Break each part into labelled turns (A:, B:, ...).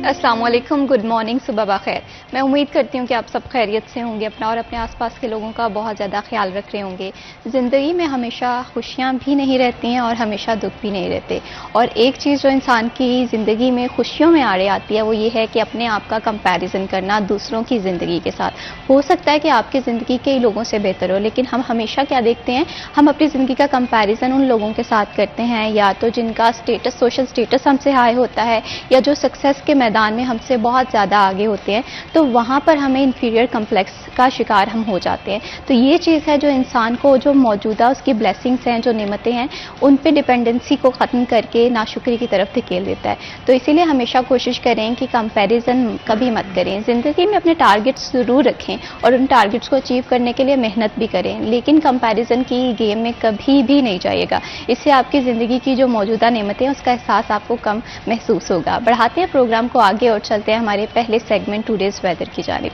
A: अस्सलाम वालेकुम, good morning, सुबह बखैर। मैं उम्मीद करती हूँ कि आप सब खैरियत से होंगे, अपना और अपने आसपास के लोगों का बहुत ज़्यादा ख्याल रख रहे होंगे। ज़िंदगी में हमेशा खुशियाँ भी नहीं रहती हैं और हमेशा दुख भी नहीं रहते। और एक चीज़ जो इंसान की ज़िंदगी में खुशियों में आड़े आती है वो ये है कि अपने आप का कंपैरिजन करना दूसरों की ज़िंदगी के साथ। हो सकता है कि आपकी ज़िंदगी कई लोगों से बेहतर हो, लेकिन हम हमेशा क्या देखते हैं, हम अपनी ज़िंदगी का कंपैरिजन उन लोगों के साथ करते हैं, या तो जिनका स्टेटस, सोशल स्टेटस हमसे हाई होता है, या जो सक्सेस के मैदान में हमसे बहुत ज़्यादा आगे होते हैं, तो वहाँ पर हमें इन्फीरियर कम्प्लेक्स का शिकार हम हो जाते हैं। तो ये चीज़ है जो इंसान को, जो मौजूदा उसकी ब्लेसिंग्स हैं, जो नेमतें हैं, उन पे डिपेंडेंसी को ख़त्म करके नाशुक्री की तरफ धकेल देता है। तो इसीलिए हमेशा कोशिश करें कि कंपैरिजन कभी मत करें। ज़िंदगी में अपने टारगेट्स ज़रूर रखें और उन टारगेट्स को अचीव करने के लिए मेहनत भी करें, लेकिन कंपैरिजन की गेम में कभी भी नहीं जाइएगा। इससे आपकी ज़िंदगी की जो मौजूदा नेमतें हैं उसका एहसास आपको कम महसूस होगा। बढ़ाते हैं प्रोग्राम को आगे और चलते हैं हमारे पहले सेगमेंट टुडेज वेदर की जानिब।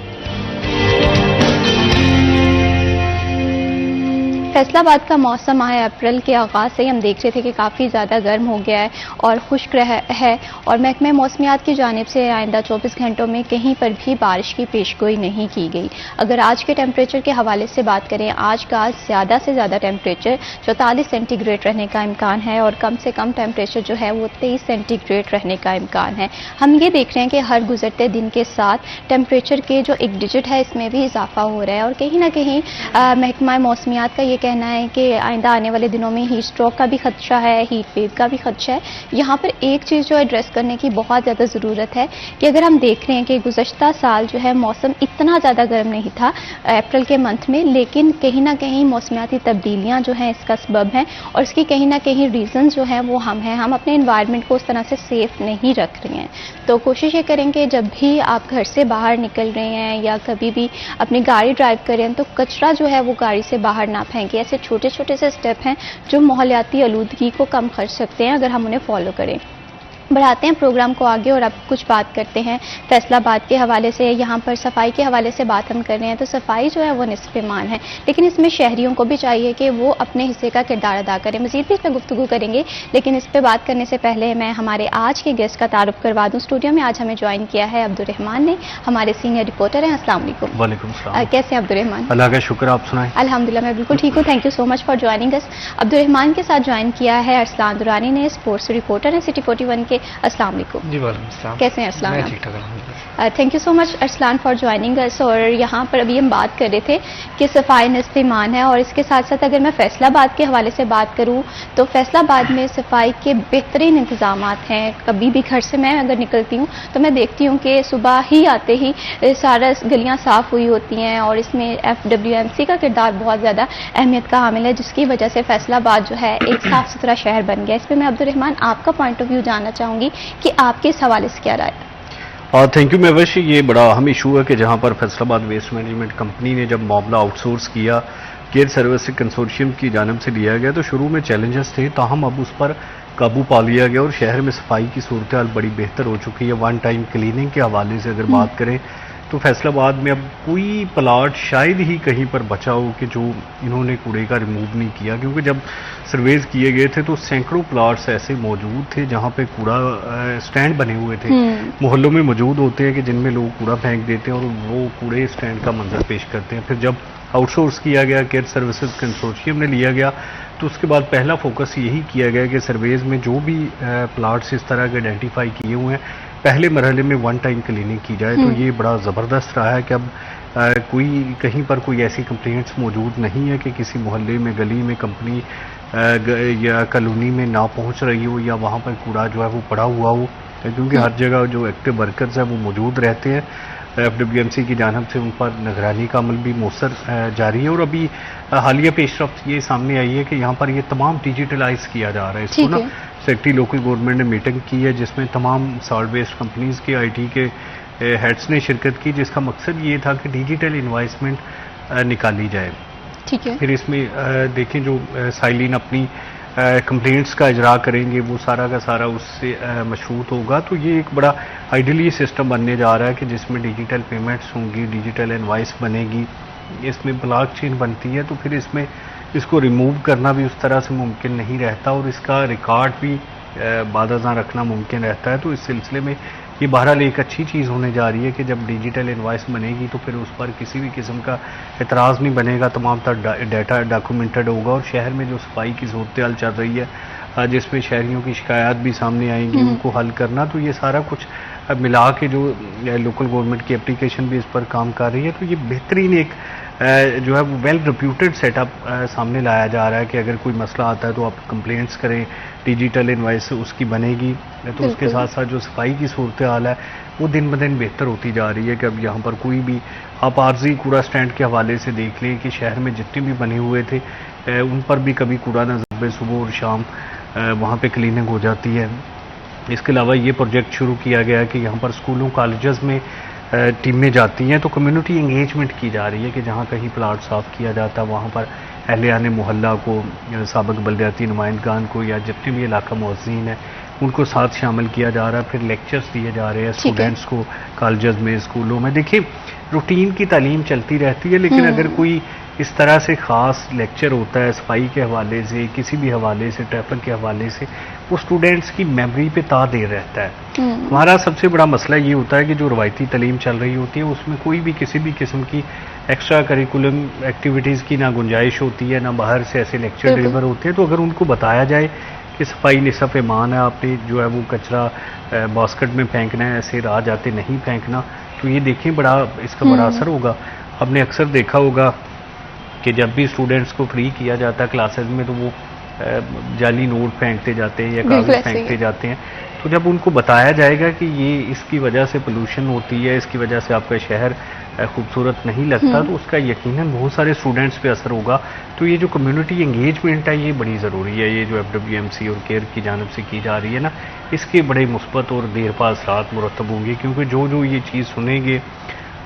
A: फैसलाबाद का मौसम माह अप्रैल के आगाज़ से ही हम देख रहे थे कि काफ़ी ज़्यादा गर्म हो गया है और खुश्क है, और महकमे मौसमियात की जानिब से आइंदा 24 घंटों में कहीं पर भी बारिश की पेशगोई नहीं की गई। अगर आज के टेम्परेचर के हवाले से बात करें, आज का ज़्यादा से ज़्यादा टेम्परेचर 44 सेंटीग्रेड रहने का इम्कान है और कम से कम टेम्परेचर जो है वो 23 सेंटीग्रेड रहने का इम्कान है। हम ये देख रहे हैं कि हर गुजरते दिन के साथ टेम्परेचर के जो एक डिजिट है इसमें भी इजाफा हो रहा है, और कहीं ना कहीं महकमा मौसमियात का ये कहना है कि आइंदा आने वाले दिनों में हीट स्ट्रोक का भी खदशा है, हीट वेव का भी खदशा है। यहाँ पर एक चीज़ जो एड्रेस करने की बहुत ज़्यादा ज़रूरत है कि अगर हम देख रहे हैं कि गुज़श्ता साल जो है मौसम इतना ज़्यादा गर्म नहीं था अप्रैल के मंथ में, लेकिन कहीं ना कहीं मौसमियाती तब्दीलियाँ जो हैं इसका सबब हैं, और इसकी कहीं ना कहीं रीज़न जो हैं वो हम हैं, हम अपने इन्वायरमेंट को उस तरह से सेफ नहीं रख रहे हैं। तो कोशिश ये करें कि जब भी आप घर से बाहर निकल रहे हैं या कभी भी अपनी गाड़ी ड्राइव करें तो कचरा जो है वो गाड़ी से बाहर ना फेंकें। ऐसे छोटे छोटे से स्टेप हैं जो माहौलियाती आलूदगी को कम कर सकते हैं अगर हम उन्हें फॉलो करें। बढ़ाते हैं प्रोग्राम को आगे और अब कुछ बात करते हैं फैसलाबाद के हवाले से। यहाँ पर सफाई के हवाले से बात हम कर रहे हैं, तो सफाई जो है वो निस्फ़ ईमान है, लेकिन इसमें शहरियों को भी चाहिए कि वो अपने हिस्से का किरदार अदा करें। मज़ीद भी इस पर गुफ्तगू करेंगे, लेकिन इस पर बात करने से पहले मैं हमारे आज के गेस्ट का तारुफ करवा दूँ। स्टूडियो में आज हमें ज्वाइन किया है अब्दुर्रहमान ने, हमारे सीनियर रिपोर्टर हैं। अस्सलाम वालेकुम।
B: वालेकुम सलाम।
A: कैसे हैं अब्दुर्रहमान?
B: अल्लाह का शुक्र, आप सुनाएं।
A: अल्हम्दुलिल्लाह मैं बिल्कुल ठीक हूँ, thank you so much for joining us. Abdurrahman के साथ ज्वाइन किया है अरसलान दुरानी ने, स्पोर्ट्स रिपोर्टर हैं सिटी 41 के। अस्सलाम वालेकुम।
B: जी वालेकुम सलाम।
A: कैसे हैं अरसलान?
B: मैं ठीक ठाक।
A: Thank you so much Arsalan for joining us. और यहाँ पर अभी हम बात कर रहे थे कि सफाई निस्फ़ ईमान है, और इसके साथ साथ अगर मैं फैसलाबाद के हवाले से बात करूँ तो फैसलाबाद में सफाई के बेहतरीन इंतजाम हैं। कभी भी घर से मैं अगर निकलती हूँ तो मैं देखती हूँ कि सुबह ही आते ही सारा गलियाँ साफ़ हुई होती हैं, और इसमें FWMC का किरदार बहुत ज़्यादा अहमियत का हामिल है, जिसकी वजह से फैसलाबाद जो है एक साफ़ सुथरा शहर बन गया। इस पर मैं अब्दुर्रहमान आपका पॉइंट ऑफ व्यू जानना चाहूँगी कि आपके इस हवाले से क्या राय है?
B: Thank you Mahwish. ये बड़ा अहम इशू है कि जहाँ पर फैसलाबाद वेस्ट मैनेजमेंट कंपनी ने जब मामला आउटसोर्स किया, केयर सर्विस कंसोर्शियम की जानिब से लिया गया, तो शुरू में चैलेंजेस थे, ताहम अब उस पर काबू पा लिया गया और शहर में सफाई की सूरत हाल बड़ी बेहतर हो चुकी है। वन टाइम क्लीनिंग के हवाले से अगर बात करें तो फैसलाबाद में अब कोई प्लाट शायद ही कहीं पर बचा हो कि जो इन्होंने कूड़े का रिमूव नहीं किया, क्योंकि जब सर्वेज किए गए थे तो सैकड़ों प्लाट्स ऐसे मौजूद थे जहां पे कूड़ा स्टैंड बने हुए थे, मोहल्लों में मौजूद होते हैं कि जिनमें लोग कूड़ा फेंक देते हैं और वो कूड़े स्टैंड का मंजर पेश करते हैं। फिर जब आउटसोर्स किया गया, केयर सर्विसेज कंसोर्शियम ने लिया गया, तो उसके बाद पहला फोकस यही किया गया कि सर्वेज में जो भी प्लाट्स इस तरह के आइडेंटिफाई किए हुए हैं पहले मरहले में वन टाइम क्लीनिंग की जाए। तो ये बड़ा ज़बरदस्त रहा है कि अब कोई कहीं पर कोई ऐसी कंप्लेंट्स मौजूद नहीं है कि किसी मोहल्ले में, गली में कंपनी या कॉलोनी में ना पहुंच रही हो या वहां पर कूड़ा जो है वो पड़ा हुआ हो, क्योंकि हर जगह जो एक्टिव वर्कर्स हैं वो मौजूद रहते हैं। FWMC की जानिब से उन पर निगरानी का अमल भी मौसर जारी है, और अभी हालिया पेशरफ्त ये सामने आई है कि यहाँ पर ये तमाम डिजिटलाइज किया जा रहा है। इसको ना सेक्रेटरी लोकल गवर्नमेंट ने मीटिंग की है जिसमें तमाम सॉल्ट वेस्ट कंपनीज के IT के हेड्स ने शिरकत की, जिसका मकसद ये था कि डिजिटल इन्वाइसमेंट निकाली जाए।
A: ठीक है।
B: फिर इसमें देखें जो साइलिन अपनी कंप्लेंट्स का इजरा करेंगे वो सारा का सारा उससे मशरूत होगा। तो ये एक बड़ा आइडियली सिस्टम बनने जा रहा है कि जिसमें डिजिटल पेमेंट्स होंगी, डिजिटल इनवाइस बनेगी, इसमें ब्लॉकचेन बनती है, तो फिर इसमें इसको रिमूव करना भी उस तरह से मुमकिन नहीं रहता और इसका रिकॉर्ड भी बादशाह रखना मुमकिन रहता है। तो इस सिलसिले में ये बहरहाल एक अच्छी चीज़ होने जा रही है कि जब डिजिटल इनवॉइस बनेगी तो फिर उस पर किसी भी किस्म का एतराज़ नहीं बनेगा, तमाम तर डाटा डॉक्यूमेंटेड होगा। और शहर में जो सफाई की सूरत हाल चल रही है, जिसमें शहरियों की शिकायत भी सामने आएंगी, उनको हल करना, तो ये सारा कुछ मिला के जो लोकल गवर्नमेंट की एप्लीकेशन भी इस पर काम कर रही है, तो ये बेहतरीन एक जो है वो वेल रिप्यूटेड सेटअप सामने लाया जा रहा है कि अगर कोई मसला आता है तो आप कंप्लेंट्स करें, डिजिटल इनवॉइस उसकी बनेगी। तो उसके साथ साथ जो सफाई की सूरत हाल है वो दिन ब दिन बेहतर होती जा रही है कि अब यहाँ पर कोई भी, आप आर्जी कूड़ा स्टैंड के हवाले से देख लें कि शहर में जितने भी बने हुए थे उन पर भी कभी कूड़ा नजर, सुबह और शाम वहाँ पे क्लीनिंग हो जाती है। इसके अलावा ये प्रोजेक्ट शुरू किया गया है कि यहाँ पर स्कूलों कॉलेजेस में टीमें जाती हैं तो कम्युनिटी एंगेजमेंट की जा रही है कि जहाँ कहीं प्लाट साफ़ किया जाता है वहाँ पर अहलियान मोहल्ला को, साबिक बलदियाती नुमाइंदगान को या जितने भी इलाका मुअज़्ज़िन हैं उनको साथ शामिल किया जा रहा है। फिर लेक्चर्स दिए जा रहे हैं स्टूडेंट्स को कॉलेजेस में, स्कूलों में। देखिए, रूटीन की तालीम चलती रहती है, लेकिन अगर कोई इस तरह से ख़ास लेक्चर होता है सफाई के हवाले से, किसी भी हवाले से, ट्रैफिक के हवाले से, वो स्टूडेंट्स की मेमोरी पे तादेर रहता है। हमारा सबसे बड़ा मसला ये होता है कि जो रवायती तालीम चल रही होती है उसमें कोई भी किसी भी किस्म की एक्स्ट्रा करिकुलम एक्टिविटीज़ की ना गुंजाइश होती है, ना बाहर से ऐसे लेक्चर डिलीवर होते हैं। तो अगर उनको बताया जाए कि सफाई निसफ़ ईमान है, आपने जो है वो कचरा बास्केट में फेंकना है, ऐसे राह जाते नहीं फेंकना, तो ये देखें इसका बड़ा असर होगा। आपने अक्सर देखा होगा कि जब भी स्टूडेंट्स को फ्री किया जाता है क्लासेस में तो वो जाली नोट फेंकते जाते हैं या कागज़ फेंकते जाते हैं। तो जब उनको बताया जाएगा कि ये इसकी वजह से पोल्यूशन होती है, इसकी वजह से आपका शहर खूबसूरत नहीं लगता, तो उसका यकीनन बहुत सारे स्टूडेंट्स पे असर होगा। तो ये जो कम्युनिटी एंगेजमेंट है ये बड़ी ज़रूरी है। ये जो FWMC और केयर की जानिब से की जा रही है ना, इसके बड़े मुस्बत और देरपा असरात मुरतब होंगे, क्योंकि जो ये चीज़ सुनेंगे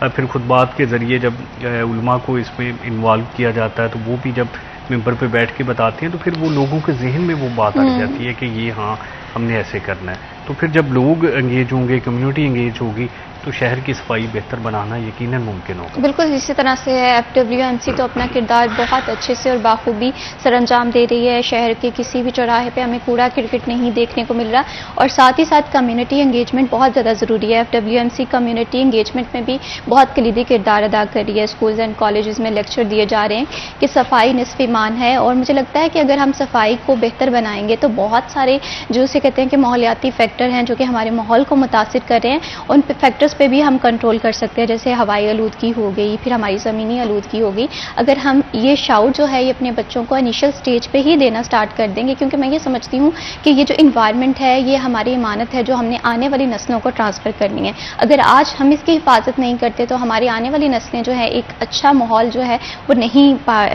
B: फिर खुतबात के ज़रिए जब उलमा को इसमें इन्वॉल्व किया जाता है तो वो भी जब मेंबर पे बैठ के बताते हैं तो फिर वो लोगों के जहन में वो बात आ जाती है कि ये हाँ हमने ऐसे करना है। तो फिर जब लोग एंगेज होंगे, कम्युनिटी एंगेज होगी, तो शहर की सफाई बेहतर बनाना यकीनन मुमकिन होगा।
A: बिल्कुल इसी तरह से FWMC तो अपना किरदार बहुत अच्छे से और बाखूबी सरअंजाम दे रही है। शहर के किसी भी चौराहे पे हमें कूड़ा क्रिकेट नहीं देखने को मिल रहा, और साथ ही साथ कम्युनिटी एंगेजमेंट बहुत ज़्यादा ज़रूरी है। FWMC कम्युनिटी एंगेजमेंट में भी बहुत कलीदी किरदार अदा कर रही है। स्कूल्स एंड कॉलेजेस में लेक्चर दिए जा रहे हैं कि सफाई निस्फ़ ईमान है, और मुझे लगता है कि अगर हम सफाई को बेहतर बनाएंगे तो बहुत सारे जो उसे कहते हैं कि माहौलियाती फैक्टर हैं जो कि हमारे माहौल को मुतासिर कर रहे हैं, उन फैक्टर्स पे भी हम कंट्रोल कर सकते हैं। जैसे हवाई आलूदगी हो गई, फिर हमारी ज़मीनी आलूदगी हो गई। अगर हम ये शाउर जो है ये अपने बच्चों को इनिशियल स्टेज पे ही देना स्टार्ट कर देंगे, क्योंकि मैं ये समझती हूँ कि ये जो इन्वायरमेंट है ये हमारी इमानत है जो हमने आने वाली नस्लों को ट्रांसफ़र करनी है। अगर आज हम इसकी हिफाजत नहीं करते तो हमारी आने वाली नस्लें जो है एक अच्छा माहौल जो है वो नहीं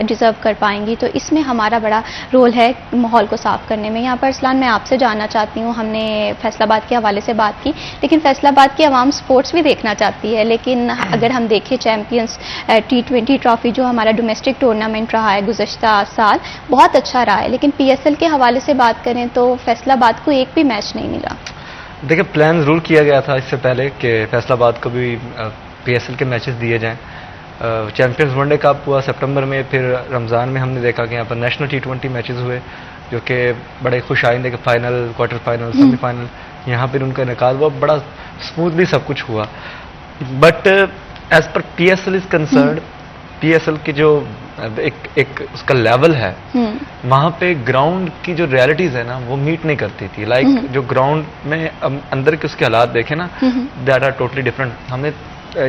A: डिज़र्व कर पाएंगी। तो इसमें हमारा बड़ा रोल है माहौल को साफ़ करने में। यहाँ पर इस्लान मैं आपसे जानना चाहती हूँ, हमने फैसलाबाद के हवाले से बात की, लेकिन फैसलाबाद की आवाम स्पोर्ट्स भी देखना चाहती है। लेकिन अगर हम देखें चैंपियंस T20 ट्रॉफी जो हमारा डोमेस्टिक टूर्नामेंट रहा है गुज़श्ता साल, बहुत अच्छा रहा है, लेकिन PSL के हवाले से बात करें तो फैसलाबाद को एक भी मैच नहीं मिला।
C: देखिए, प्लान ज़रूर किया गया था इससे पहले कि फैसलाबाद को भी PSL के मैचेस दिए जाएं। चैंपियंस वनडे कप हुआ सितंबर में, फिर रमज़ान में हमने देखा कि यहाँ पर नेशनल T20 मैचेस हुए जो कि बड़े खुश आइंदे के फाइनल, क्वार्टर फाइनल, सेमीफाइनल यहाँ पर उनका इनेकाद हुआ, बड़ा स्मूथली सब कुछ हुआ। But as per PSL is concern, PSL की जो एक उसका लेवल है वहाँ पे ग्राउंड की जो रियलिटीज है ना वो मीट नहीं करती थी। लाइक जो ग्राउंड में अंदर के उसके हालात देखे ना, दैट आर टोटली डिफरेंट। हमने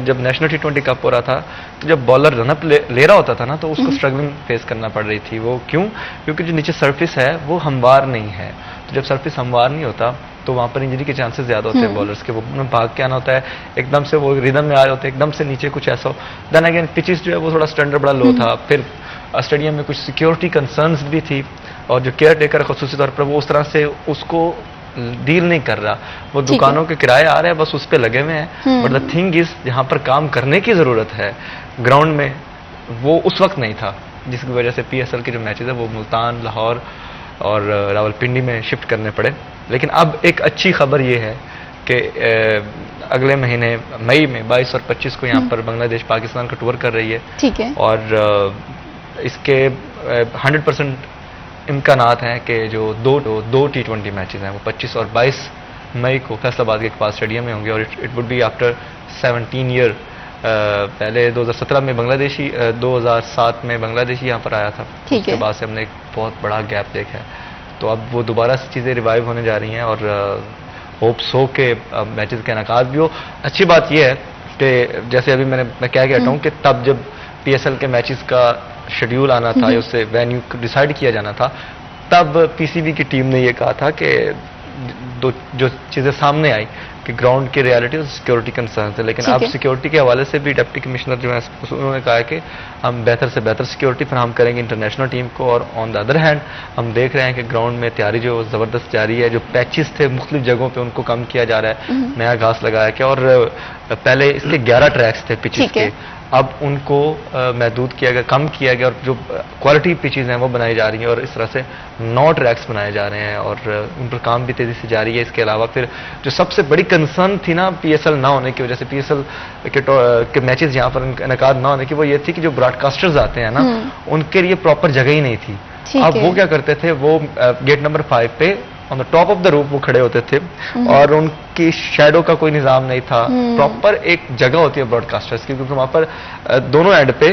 C: जब नेशनल T20 कप हो रहा था तो जब बॉलर रनअप ले रहा होता था ना तो उसको स्ट्रगलिंग फेस करना पड़ रही थी। वो क्यों? क्योंकि जो नीचे सरफेस है वो हमवार नहीं है। तो जब सरफेस हमवार नहीं होता तो वहाँ पर इंजरी के चांसेस ज़्यादा होते हैं बॉलर्स के। वो भाग के आना होता है, एकदम से वो रिदम में आ रहे होते हैं, एकदम से नीचे कुछ ऐसा हो। देन अगेन पिचेस जो है वो थोड़ा स्टैंडर्ड बड़ा लो था। फिर स्टेडियम में कुछ सिक्योरिटी कंसर्न्स भी थी, और जो केयर टेकर खसूसी तौर पर वो उस तरह से उसको डील नहीं कर रहा। वो दुकानों के किराए आ रहे हैं, बस उस पर लगे हुए हैं। बट द थिंग इज जहाँ पर काम करने की ज़रूरत है ग्राउंड में, वो उस वक्त नहीं था, जिसकी वजह से PSL के जो मैचेस है वो मुल्तान, लाहौर और रावलपिंडी में शिफ्ट करने पड़े। लेकिन अब एक अच्छी खबर ये है कि अगले महीने मई में 22 और 25 को यहाँ पर बांग्लादेश पाकिस्तान का टूर कर रही है।
A: ठीक है।
C: और इसके 100% इम्कानात हैं कि जो दो T20 मैचेस हैं वो 25 और 22 मई को फैसलाबाद के इकबाल स्टेडियम में होंगे और it would be after 17 year. पहले 2017 में बांग्लादेशी 2007 में बांग्लादेशी यहाँ पर आया था, उसके बाद से हमने एक बहुत बड़ा गैप देखा है। तो अब वो दोबारा से चीज़ें रिवाइव होने जा रही हैं और होप्स हो के मैचेस का इनेकाद भी हो। अच्छी बात यह है कि जैसे अभी मैं क्या कहता हूँ कि तब जब PSL के मैचेस का शेड्यूल आना था या उससे वेन्यू डिसाइड किया जाना था, तब PCB की टीम ने ये कहा था कि जो चीज़ें सामने आई कि ग्राउंड की रियलिटी और सिक्योरिटी कंसर्न थे, लेकिन अब सिक्योरिटी के हवाले से भी डिप्टी कमिश्नर जो है उन्होंने कहा है कि हम बेहतर से बेहतर सिक्योरिटी फराहम करेंगे इंटरनेशनल टीम को। और ऑन द अदर हैंड हम देख रहे हैं कि ग्राउंड में तैयारी जो ज़बरदस्त जारी है। जो पैचेस थे मुख्तलिफ जगहों पे उनको कम किया जा रहा है, नया घास लगाया गया और पहले इसके 11 ट्रैक्स थे पिचेस के, अब उनको महदूद किया गया, कम किया गया और जो क्वालिटी पिचेस हैं वो बनाई जा रही हैं और इस तरह से 9 ट्रैक्स बनाए जा रहे हैं और उन पर काम भी तेज़ी से जारी है। इसके अलावा फिर जो सबसे बड़ी कंसर्न थी ना PSL ना होने की वजह से, PSL के मैचेस यहाँ पर इनेकाद ना होने की, वो ये थी कि जो ब्रॉडकास्टर्स आते हैं ना उनके लिए प्रॉपर जगह ही नहीं थी। अब वो क्या करते थे, वो गेट नंबर 5 पे on the top of the roof वो खड़े होते थे और उनकी शैडो का कोई निजाम नहीं था। प्रॉपर एक जगह होती है ब्रॉडकास्टर्स की, क्योंकि वहां पर दोनों एंड पे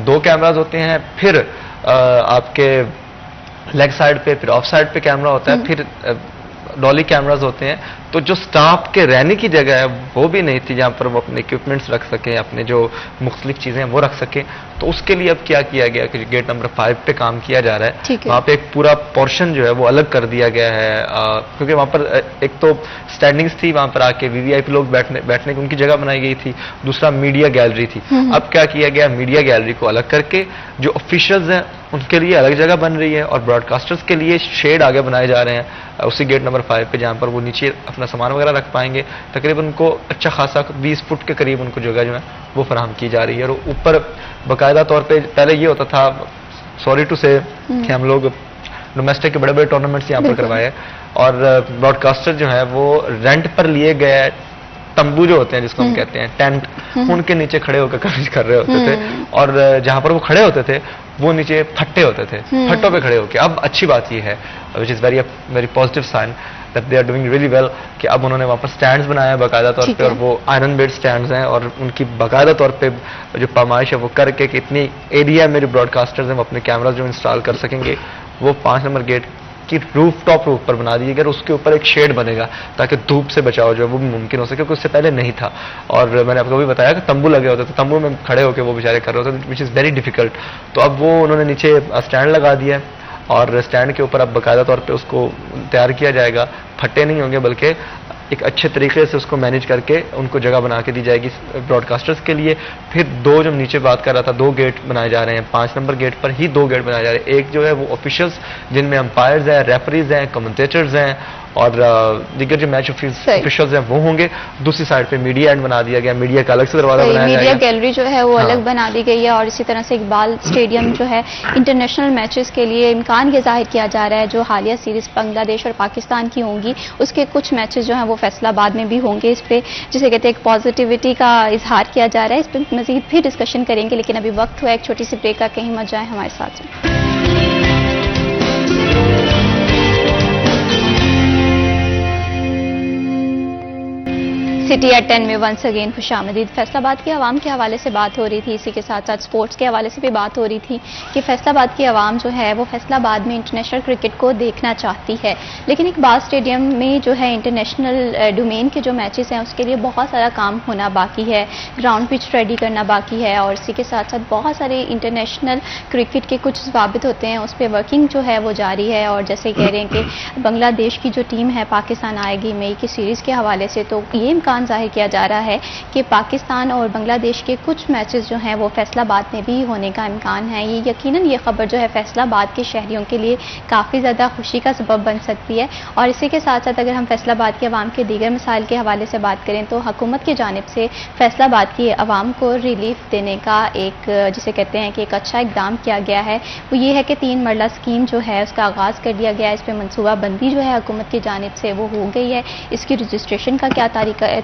C: 2 कैमराज होते हैं, फिर आपके लेग साइड पे, फिर ऑफ साइड पे कैमरा होता है, फिर डॉली कैमराज होते हैं। तो जो स्टाफ के रहने की जगह है वो भी नहीं थी जहाँ पर वो अपने इक्विपमेंट्स रख सकें, अपने जो मुख्तलिफ चीज़ें हैं वो रख सकें। तो उसके लिए अब क्या किया गया कि गेट नंबर 5 पे काम किया जा रहा है, वहाँ पे एक पूरा पोर्शन जो है वो अलग कर दिया गया है, क्योंकि वहाँ पर एक तो स्टैंडिंग्स थी, वहाँ पर आके VVIP लोग बैठने की उनकी जगह बनाई गई थी, दूसरा मीडिया गैलरी थी। अब क्या किया गया, मीडिया गैलरी को अलग करके जो ऑफिशियल्स हैं उनके लिए अलग जगह बन रही है और ब्रॉडकास्टर्स के लिए शेड आगे बनाए जा रहे हैं उसी गेट नंबर 5 पे, जहाँ पर वो नीचे अपना सामान वगैरह रख पाएंगे। तकरीबन उनको अच्छा खासा 20 फुट के करीब उनको जगह जो है वो फराहम की जा रही है। और ऊपर बाकायदा तौर पे पहले ये होता था, सॉरी टू से, कि हम लोग डोमेस्टिक के बड़े बड़े टूर्नामेंट्स यहाँ पर करवाए हैं और ब्रॉडकास्टर जो है वो रेंट पर लिए गए तंबू जो होते हैं जिसको हम कहते हैं टेंट, उनके नीचे खड़े होकर कवरेज कर रहे होते थे और जहां पर वो खड़े होते थे वो नीचे फट्टे होते थे, फट्टों पे खड़े होकर। अब अच्छी बात ये है, which is very positive sign that they are doing really well, कि अब उन्होंने वहाँ पर स्टैंड्स बनाए हैं बाकायदा तौर पे और वो आयरन बेड स्टैंड्स हैं और उनकी बाकायदा तौर पे जो पैमाइश है वो करके कि इतनी एरिया में जो ब्रॉडकास्टर्स हैं वो अपने कैमराज जो इंस्टॉल कर सकेंगे, वो 5 नंबर गेट कि रूफ पर बना दिए गए और उसके ऊपर एक शेड बनेगा ताकि धूप से बचाव जो है वो भी मुमकिन हो सके, क्योंकि उससे पहले नहीं था। और मैंने आपको भी बताया कि तंबू लगे होते थे, तंबू में खड़े होकर वो बेचारे कर रहे होते थे, विच इज़ वेरी डिफिकल्ट। तो अब वो उन्होंने नीचे स्टैंड लगा दिया और स्टैंड के ऊपर अब बाकायदा तौर पे उसको तैयार किया जाएगा, फटे नहीं होंगे बल्कि एक अच्छे तरीके से उसको मैनेज करके उनको जगह बना के दी जाएगी ब्रॉडकास्टर्स के लिए। फिर 2 जो नीचे बात कर रहा था, 2 गेट बनाए जा रहे हैं, 5 नंबर गेट पर ही 2 गेट बनाए जा रहे हैं। एक जो है वो ऑफिशियल्स जिनमें अंपायर्स हैं, रेफरीज हैं, कमेंटेटर्स हैं और दीगर जो मैच ऑफिशियल्स हैं वो होंगे। दूसरी साइड पे मीडिया एंड बना दिया गया, मीडिया का अलग से दरवाजा बनाया
A: मीडिया गैलरी जो है वो अलग बना दी गई है और इसी तरह से इकबाल स्टेडियम जो है इंटरनेशनल मैचेस के लिए इम्कान ये जाहिर किया जा रहा है। जो हालिया सीरीज बांग्लादेश और पाकिस्तान की होंगी उसके कुछ मैचेस जो हैं वो फैसलाबाद में भी होंगे। इस पे जिसे कहते हैं एक पॉजिटिविटी का इजहार किया जा रहा है। इस पर मजीद भी डिस्कशन करेंगे, लेकिन अभी वक्त हुआ एक छोटी सी ब्रेक का, कहीं मत जाए, हमारे साथ हैं। सिटी एट 10 में वंस अगेन खुशामदीद। फैसलाबाद की आवाम के हवाले से बात हो रही थी, इसी के साथ साथ स्पोर्ट्स के हवाले से भी बात हो रही थी कि फैसलाबाद की आवाम जो है वो फैसलाबाद में इंटरनेशनल क्रिकेट को देखना चाहती है, लेकिन इकबाल स्टेडियम में जो है इंटरनेशनल डोमेन के जो मैचेस हैं उसके लिए बहुत सारा काम होना बाकी है, ग्राउंड पिच रेडी करना बाकी है और इसी के साथ साथ बहुत सारे इंटरनेशनल क्रिकेट के कुछ ज़वाबित होते हैं, उस पर वर्किंग जो है वो जारी है। और जैसे कह रहे हैं कि बांग्लादेश की जो टीम है पाकिस्तान आएगी मई की सीरीज़ के हवाले से, तो ये इम्कान जाहिर किया जा रहा है कि पाकिस्तान और बांग्लादेश के कुछ मैचेस जो हैं वो फैसलाबाद में भी होने का इम्कान है। ये यकीनन ये खबर जो है फैसलाबाद के शहरियों के लिए काफ़ी ज़्यादा खुशी का सबब बन सकती है। और इसी के साथ साथ अगर हम फैसलाबाद के अवाम के दीगर मसाइल के हवाले से बात करें तो हुकूमत की जानिब से फैसलाबाद की अवाम को रिलीफ देने का एक जिसे कहते हैं कि एक अच्छा इकदाम किया गया है। वो ये है कि 3 मरला स्कीम जो है उसका आगाज़ कर दिया गया है। इस पर मनसूबाबंदी जो है हुकूमत की जानिब से वो हो गई है। इसकी रजिस्ट्रेशन का क्या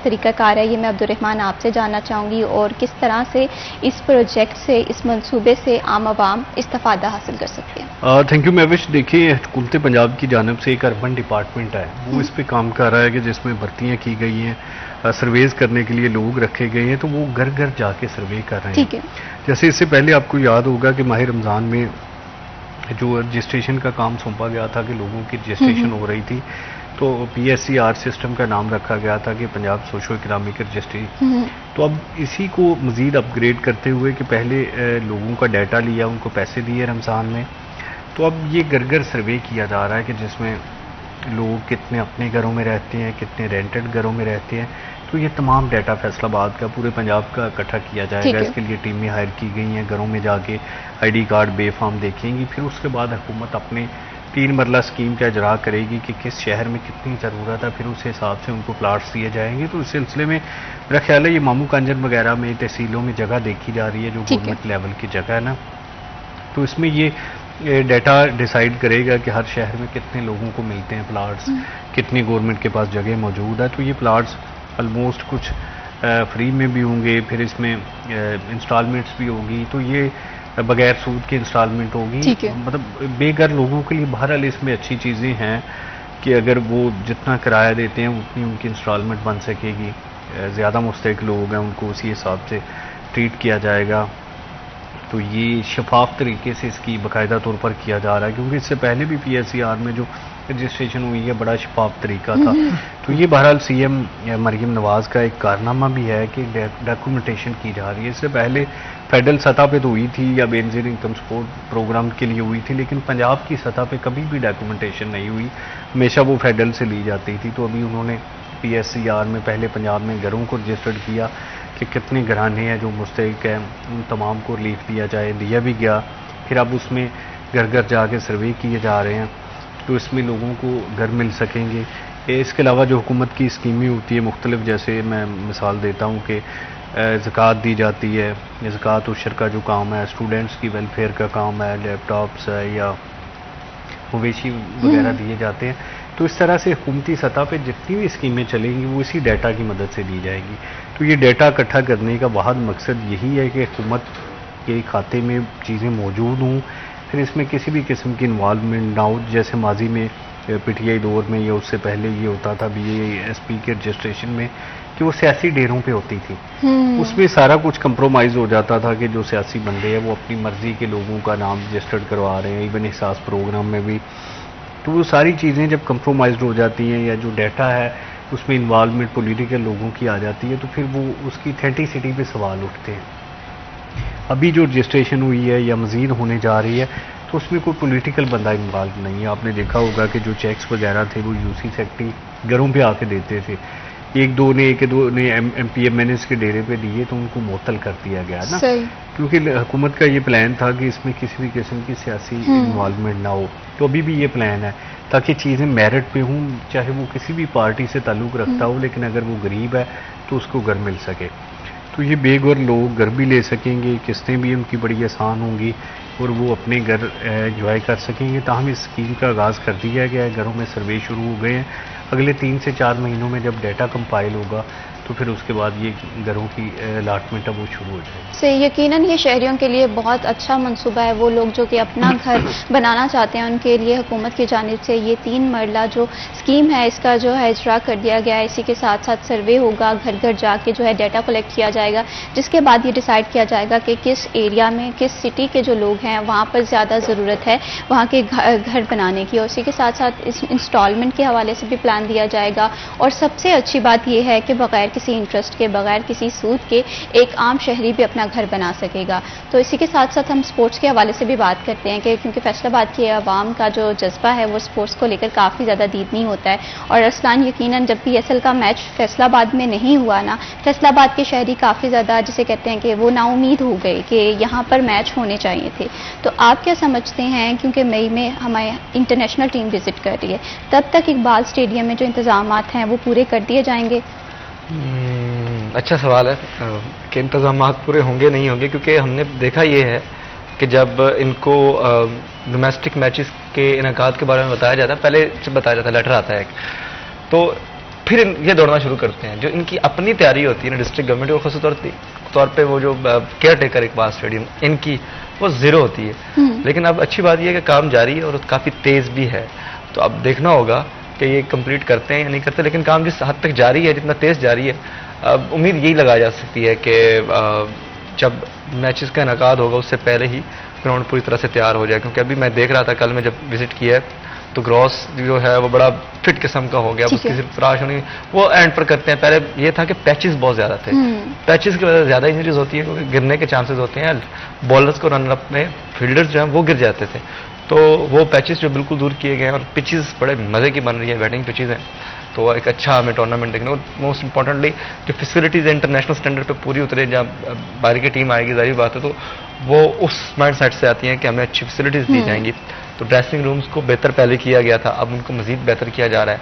A: तरीकाकार है, ये मैं अब्दुर्रहमान आपसे जानना चाहूँगी, और किस तरह से इस प्रोजेक्ट से, इस मंसूबे से आम आवाम इस्तेफादा हासिल कर सकते हैं।
B: Thank you Mahwish. देखिए, हुकूमत पंजाब की जानिब से एक अर्बन डिपार्टमेंट है, वो इस पे काम कर रहा है कि जिसमें भर्तियाँ की गई हैं, सर्वेज करने के लिए लोग रखे गए हैं, तो वो घर घर जाके सर्वे कर रहे हैं।
A: ठीक है।
B: जैसे इससे पहले आपको याद होगा कि माह रमज़ान में जो रजिस्ट्रेशन का काम सौंपा गया था कि लोगों की रजिस्ट्रेशन हो रही थी, तो PSCR सिस्टम का नाम रखा गया था कि पंजाब सोशो इकनॉमिक रजिस्ट्री। तो अब इसी को मज़ीद अपग्रेड करते हुए कि पहले लोगों का डाटा लिया, उनको पैसे दिए रमज़ान में, तो अब ये घर घर सर्वे किया जा रहा है कि जिसमें लोग कितने अपने घरों में रहते हैं, कितने रेंटेड घरों में रहते हैं, तो ये तमाम डाटा फैसलाबाद का, पूरे पंजाब का इकट्ठा किया जाएगा। इसके लिए टीमें हायर की गई हैं, घरों में जाके ID कार्ड बेफाम देखेंगी, फिर उसके बाद हुकूमत अपने 3 मरला स्कीम का इजरा करेगी कि किस शहर में कितनी ज़रूरत है, फिर उस हिसाब से उनको प्लाट्स दिए जाएंगे। तो इस सिलसिले में मेरा ख्याल है ये मामू कांजन वगैरह में तहसीलों में जगह देखी जा रही है, जो गवर्नमेंट लेवल की जगह है ना, तो इसमें ये डाटा डिसाइड करेगा कि हर शहर में कितने लोगों को मिलते हैं प्लाट्स, कितनी गवर्नमेंट के पास जगह मौजूद है। तो ये प्लाट्स ऑलमोस्ट कुछ फ्री में भी होंगे, फिर इसमें इंस्टॉलमेंट्स भी होगी, तो ये बगैर सूद की इंस्टॉलमेंट होगी। मतलब बेघर लोगों के लिए बहरहाल इसमें अच्छी चीज़ें हैं कि अगर वो जितना किराया देते हैं उतनी उनकी इंस्टॉलमेंट बन सकेगी। ज़्यादा मुस्तहिक लोग हैं उनको उसी हिसाब से ट्रीट किया जाएगा। तो ये शफाफ तरीके से इसकी बाकायदा तौर पर किया जा रहा है, क्योंकि इससे पहले भी PSCR में जो रजिस्ट्रेशन हुई है बड़ा शफाफ तरीका था। तो ये बहरहाल CM मरीम नवाज़ का एक कारनामा भी है कि डॉक्यूमेंटेशन की जा रही है। इससे पहले फेडरल सतह पे तो हुई थी या बेनज़ीर इनकम सपोर्ट प्रोग्राम के लिए हुई थी, लेकिन पंजाब की सतह पे कभी भी डॉक्यूमेंटेशन नहीं हुई, हमेशा वो फेडरल से ली जाती थी। तो अभी उन्होंने PSCR में पहले पंजाब में घरों को रजिस्टर्ड किया कि कितने घराने हैं जो मुस्तहिक हैं, उन तमाम को रिलीफ दिया जाए, दिया भी गया। फिर अब उसमें घर घर जाके सर्वे किए जा रहे हैं, तो इसमें लोगों को घर मिल सकेंगे। इसके अलावा जो हुकूमत की स्कीमें होती है मुख्तलिफ, जैसे मैं मिसाल देता हूँ कि ज़कात दी जाती है, ज़कात उशर का जो काम है, स्टूडेंट्स की वेलफेयर का काम है, लैपटॉप्स है या मवेशी वगैरह दिए जाते हैं। तो इस तरह से हुकूमती सतह पे जितनी भी स्कीमें चलेंगी वो इसी डाटा की मदद से दी जाएगी। तो ये डाटा इकट्ठा करने का वाहिद मकसद यही है कि हुकूमत के खाते में चीज़ें मौजूद हों, फिर इसमें किसी भी किस्म की इन्वॉल्वमेंट ना हो। जैसे माजी में PTI दौर में या उससे पहले ये होता था BASP के रजिस्ट्रेशन में कि वो सियासी डेरों पे होती थी, उसमें सारा कुछ कंप्रोमाइज़ हो जाता था कि जो सियासी बंदे हैं वो अपनी मर्ज़ी के लोगों का नाम रजिस्टर्ड करवा रहे हैं, इवन एहसास प्रोग्राम में भी। तो वो सारी चीज़ें जब कंप्रोमाइज़ हो जाती हैं या जो डाटा है उसमें इन्वॉल्वमेंट पॉलिटिकल लोगों की आ जाती है, तो फिर वो उसकी ऑथेंटिसिटी पे सवाल उठते हैं। अभी जो रजिस्ट्रेशन हुई है या मज़ीद होने जा रही है, तो उसमें कोई पॉलिटिकल बंदा इन्वॉल्व नहीं है। आपने देखा होगा कि जो चेक्स वगैरह थे वो UC सेक्रेटरी घरों पे आके देते थे। एक दो ने MPMNs के डेरे पे दिए तो उनको मुअत्तल कर दिया गया ना, क्योंकि हुकूमत का ये प्लान था कि इसमें किसी भी किस्म की सियासी इन्वॉल्वमेंट ना हो। तो अभी भी ये प्लान है ताकि चीज़ें मेरिट पे हों, चाहे वो किसी भी पार्टी से ताल्लुक़ रखता हो, लेकिन अगर वो गरीब है तो उसको घर मिल सके। तो ये बेघर लोग घर भी ले सकेंगे, किस्तें भी उनकी बड़ी आसान होंगी और वो अपने घर एंजॉय कर सकेंगे। ताहम इस स्कीम का आगाज़ कर दिया गया है, घरों में सर्वे शुरू हो गए हैं। अगले 3 से 4 महीनों में जब डाटा कंपाइल होगा तो फिर उसके बाद ये घरों की अलाटमेंट है वो शुरू हो जाएगी।
A: से यकीनन ये शहरियों के लिए बहुत अच्छा मंसूबा है। वो लोग जो कि अपना घर बनाना चाहते हैं उनके लिए हुकूमत की जानिब से ये 3 मरला जो स्कीम है इसका जो है इजरा कर दिया गया है। इसी के साथ साथ सर्वे होगा, घर घर जाके जो है डाटा कलेक्ट किया जाएगा, जिसके बाद ये डिसाइड किया जाएगा कि किस एरिया में, किस सिटी के जो लोग हैं वहाँ पर ज़्यादा ज़रूरत है वहाँ के घर बनाने की। और इसी के साथ साथ इस इंस्टॉलमेंट के हवाले से भी प्लान दिया जाएगा। और सबसे अच्छी बात यह है कि बगैर किसी इंटरेस्ट के, बगैर किसी सूद के एक आम शहरी भी अपना घर बना सकेगा। तो इसी के साथ साथ हम स्पोर्ट्स के हवाले से भी बात करते हैं कि क्योंकि फैसलाबाद की आवाम का जो जज्बा है वो स्पोर्ट्स को लेकर काफ़ी ज़्यादा दीदनी होता है। और अरसलान यकीनन जब PSL का मैच फैसलाबाद में नहीं हुआ ना, फैसलाबाद के शहरी काफ़ी ज़्यादा जिसे कहते हैं कि वो नाउमीद हो गए कि यहाँ पर मैच होने चाहिए थे। तो आप क्या समझते हैं, क्योंकि मई में हमारी इंटरनेशनल टीम विजिट कर रही है, तब तक इकबाल स्टेडियम में जो इंतजामात हैं वो पूरे कर दिए जाएंगे?
C: अच्छा सवाल है कि इंतजामात पूरे होंगे नहीं होंगे, क्योंकि हमने देखा ये है कि जब इनको डोमेस्टिक मैचेस के इनेकाद के बारे में बताया जाता है, पहले से बताया जाता है, लेटर आता है तो फिर ये दौड़ना शुरू करते हैं। जो इनकी अपनी तैयारी होती है ना डिस्ट्रिक्ट गवर्नमेंट और खास तौर पे वो जो केयर टेकर इकबाल स्टेडियम, इनकी वो जीरो होती है। लेकिन अब अच्छी बात यह है कि काम जारी है और काफ़ी तेज़ भी है। तो अब देखना होगा कि ये कंप्लीट करते हैं या नहीं करते, लेकिन काम जिस हद तक जारी है, जितना तेज़ जारी है, अब उम्मीद यही लगाई जा सकती है कि जब मैचेस का इनकाद होगा उससे पहले ही ग्राउंड पूरी तरह से तैयार हो जाए। क्योंकि अभी मैं देख रहा था, कल मैं जब विजिट किया है तो ग्रॉस जो है वो बड़ा फिट किस्म का हो गया। अब उसकी सिर्फ तराश होनी, वो एंड पर करते हैं। पहले ये था कि पैचेस बहुत ज़्यादा थे, पैचेस की वजह से ज़्यादा इंजरीज होती है क्योंकि गिरने के चांसेस होते हैं। बॉलर्स को रन अप में फील्डर्स जो हैं वो गिर जाते थे, तो वो पैचेस जो बिल्कुल दूर किए गए हैं और पिचेस बड़े मज़े की बन रही है, बैटिंग पिचेस हैं। तो एक अच्छा हमें टूर्नामेंट देखने को, मोस्ट इंपॉर्टेंटली जो फैसिलिटीज़ इंटरनेशनल स्टैंडर्ड पे पूरी उतरे, जहाँ बाहर की टीम आएगी, जाहिर बात है, तो वो उस माइंड सेट से आती हैं कि हमें अच्छी फैसिलिटीज़ दी जाएंगी। तो ड्रेसिंग रूम्स को बेहतर पहले किया गया था, अब उनको मज़ीद बेहतर किया जा रहा है।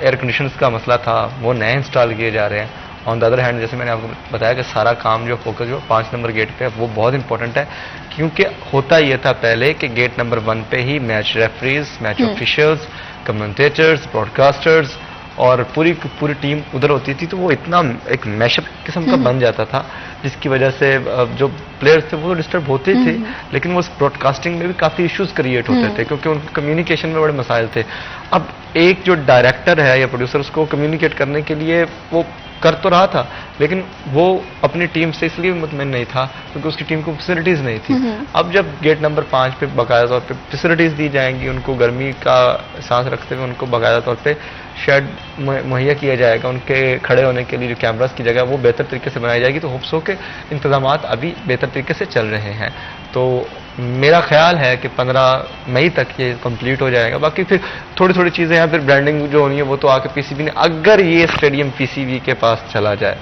C: एयर कंडीशनर्स का मसला था, वो नए इंस्टॉल किए जा रहे हैं। ऑन द अदर हैंड, जैसे मैंने आपको बताया कि सारा काम जो फोकस जो 5 नंबर गेट पे है वो बहुत इंपॉर्टेंट है, क्योंकि होता ये था पहले कि गेट नंबर 1 पे ही match referees, match officials, commentators, broadcasters और पूरी टीम उधर होती थी। तो वो इतना एक मैशअप किस्म का बन जाता था, जिसकी वजह से जो प्लेयर्स थे वो डिस्टर्ब होते थे, लेकिन वो ब्रॉडकास्टिंग में भी काफ़ी इश्यूज क्रिएट होते थे क्योंकि उनके कम्युनिकेशन में बड़े मसाइल थे। अब एक जो डायरेक्टर है या प्रोड्यूसर, उसको कम्युनिकेट करने के लिए वो कर तो रहा था, लेकिन वो अपनी टीम से इसलिए मुतमईन नहीं था क्योंकि उसकी टीम को फैसिलिटीज़ नहीं थी। अब जब गेट नंबर 5 पे बाकायदा तौर पे फैसिलिटीज़ दी जाएंगी, उनको गर्मी का एहसास रखते हुए उनको बाकायदा तौर पे शेड मुहैया किया जाएगा, उनके खड़े होने के लिए जो कैमरास की जगह वो बेहतर तरीके से बनाई जाएगी। तो होप्स हो के इंतजामात अभी बेहतर तरीके से चल रहे हैं। तो मेरा ख्याल है कि 15 मई तक ये कंप्लीट हो जाएगा। बाकी फिर थोड़ी चीज़ें हैं, फिर ब्रांडिंग जो होनी है वो तो आके पीसीबी ने, अगर ये स्टेडियम पीसीबी के पास चला जाए,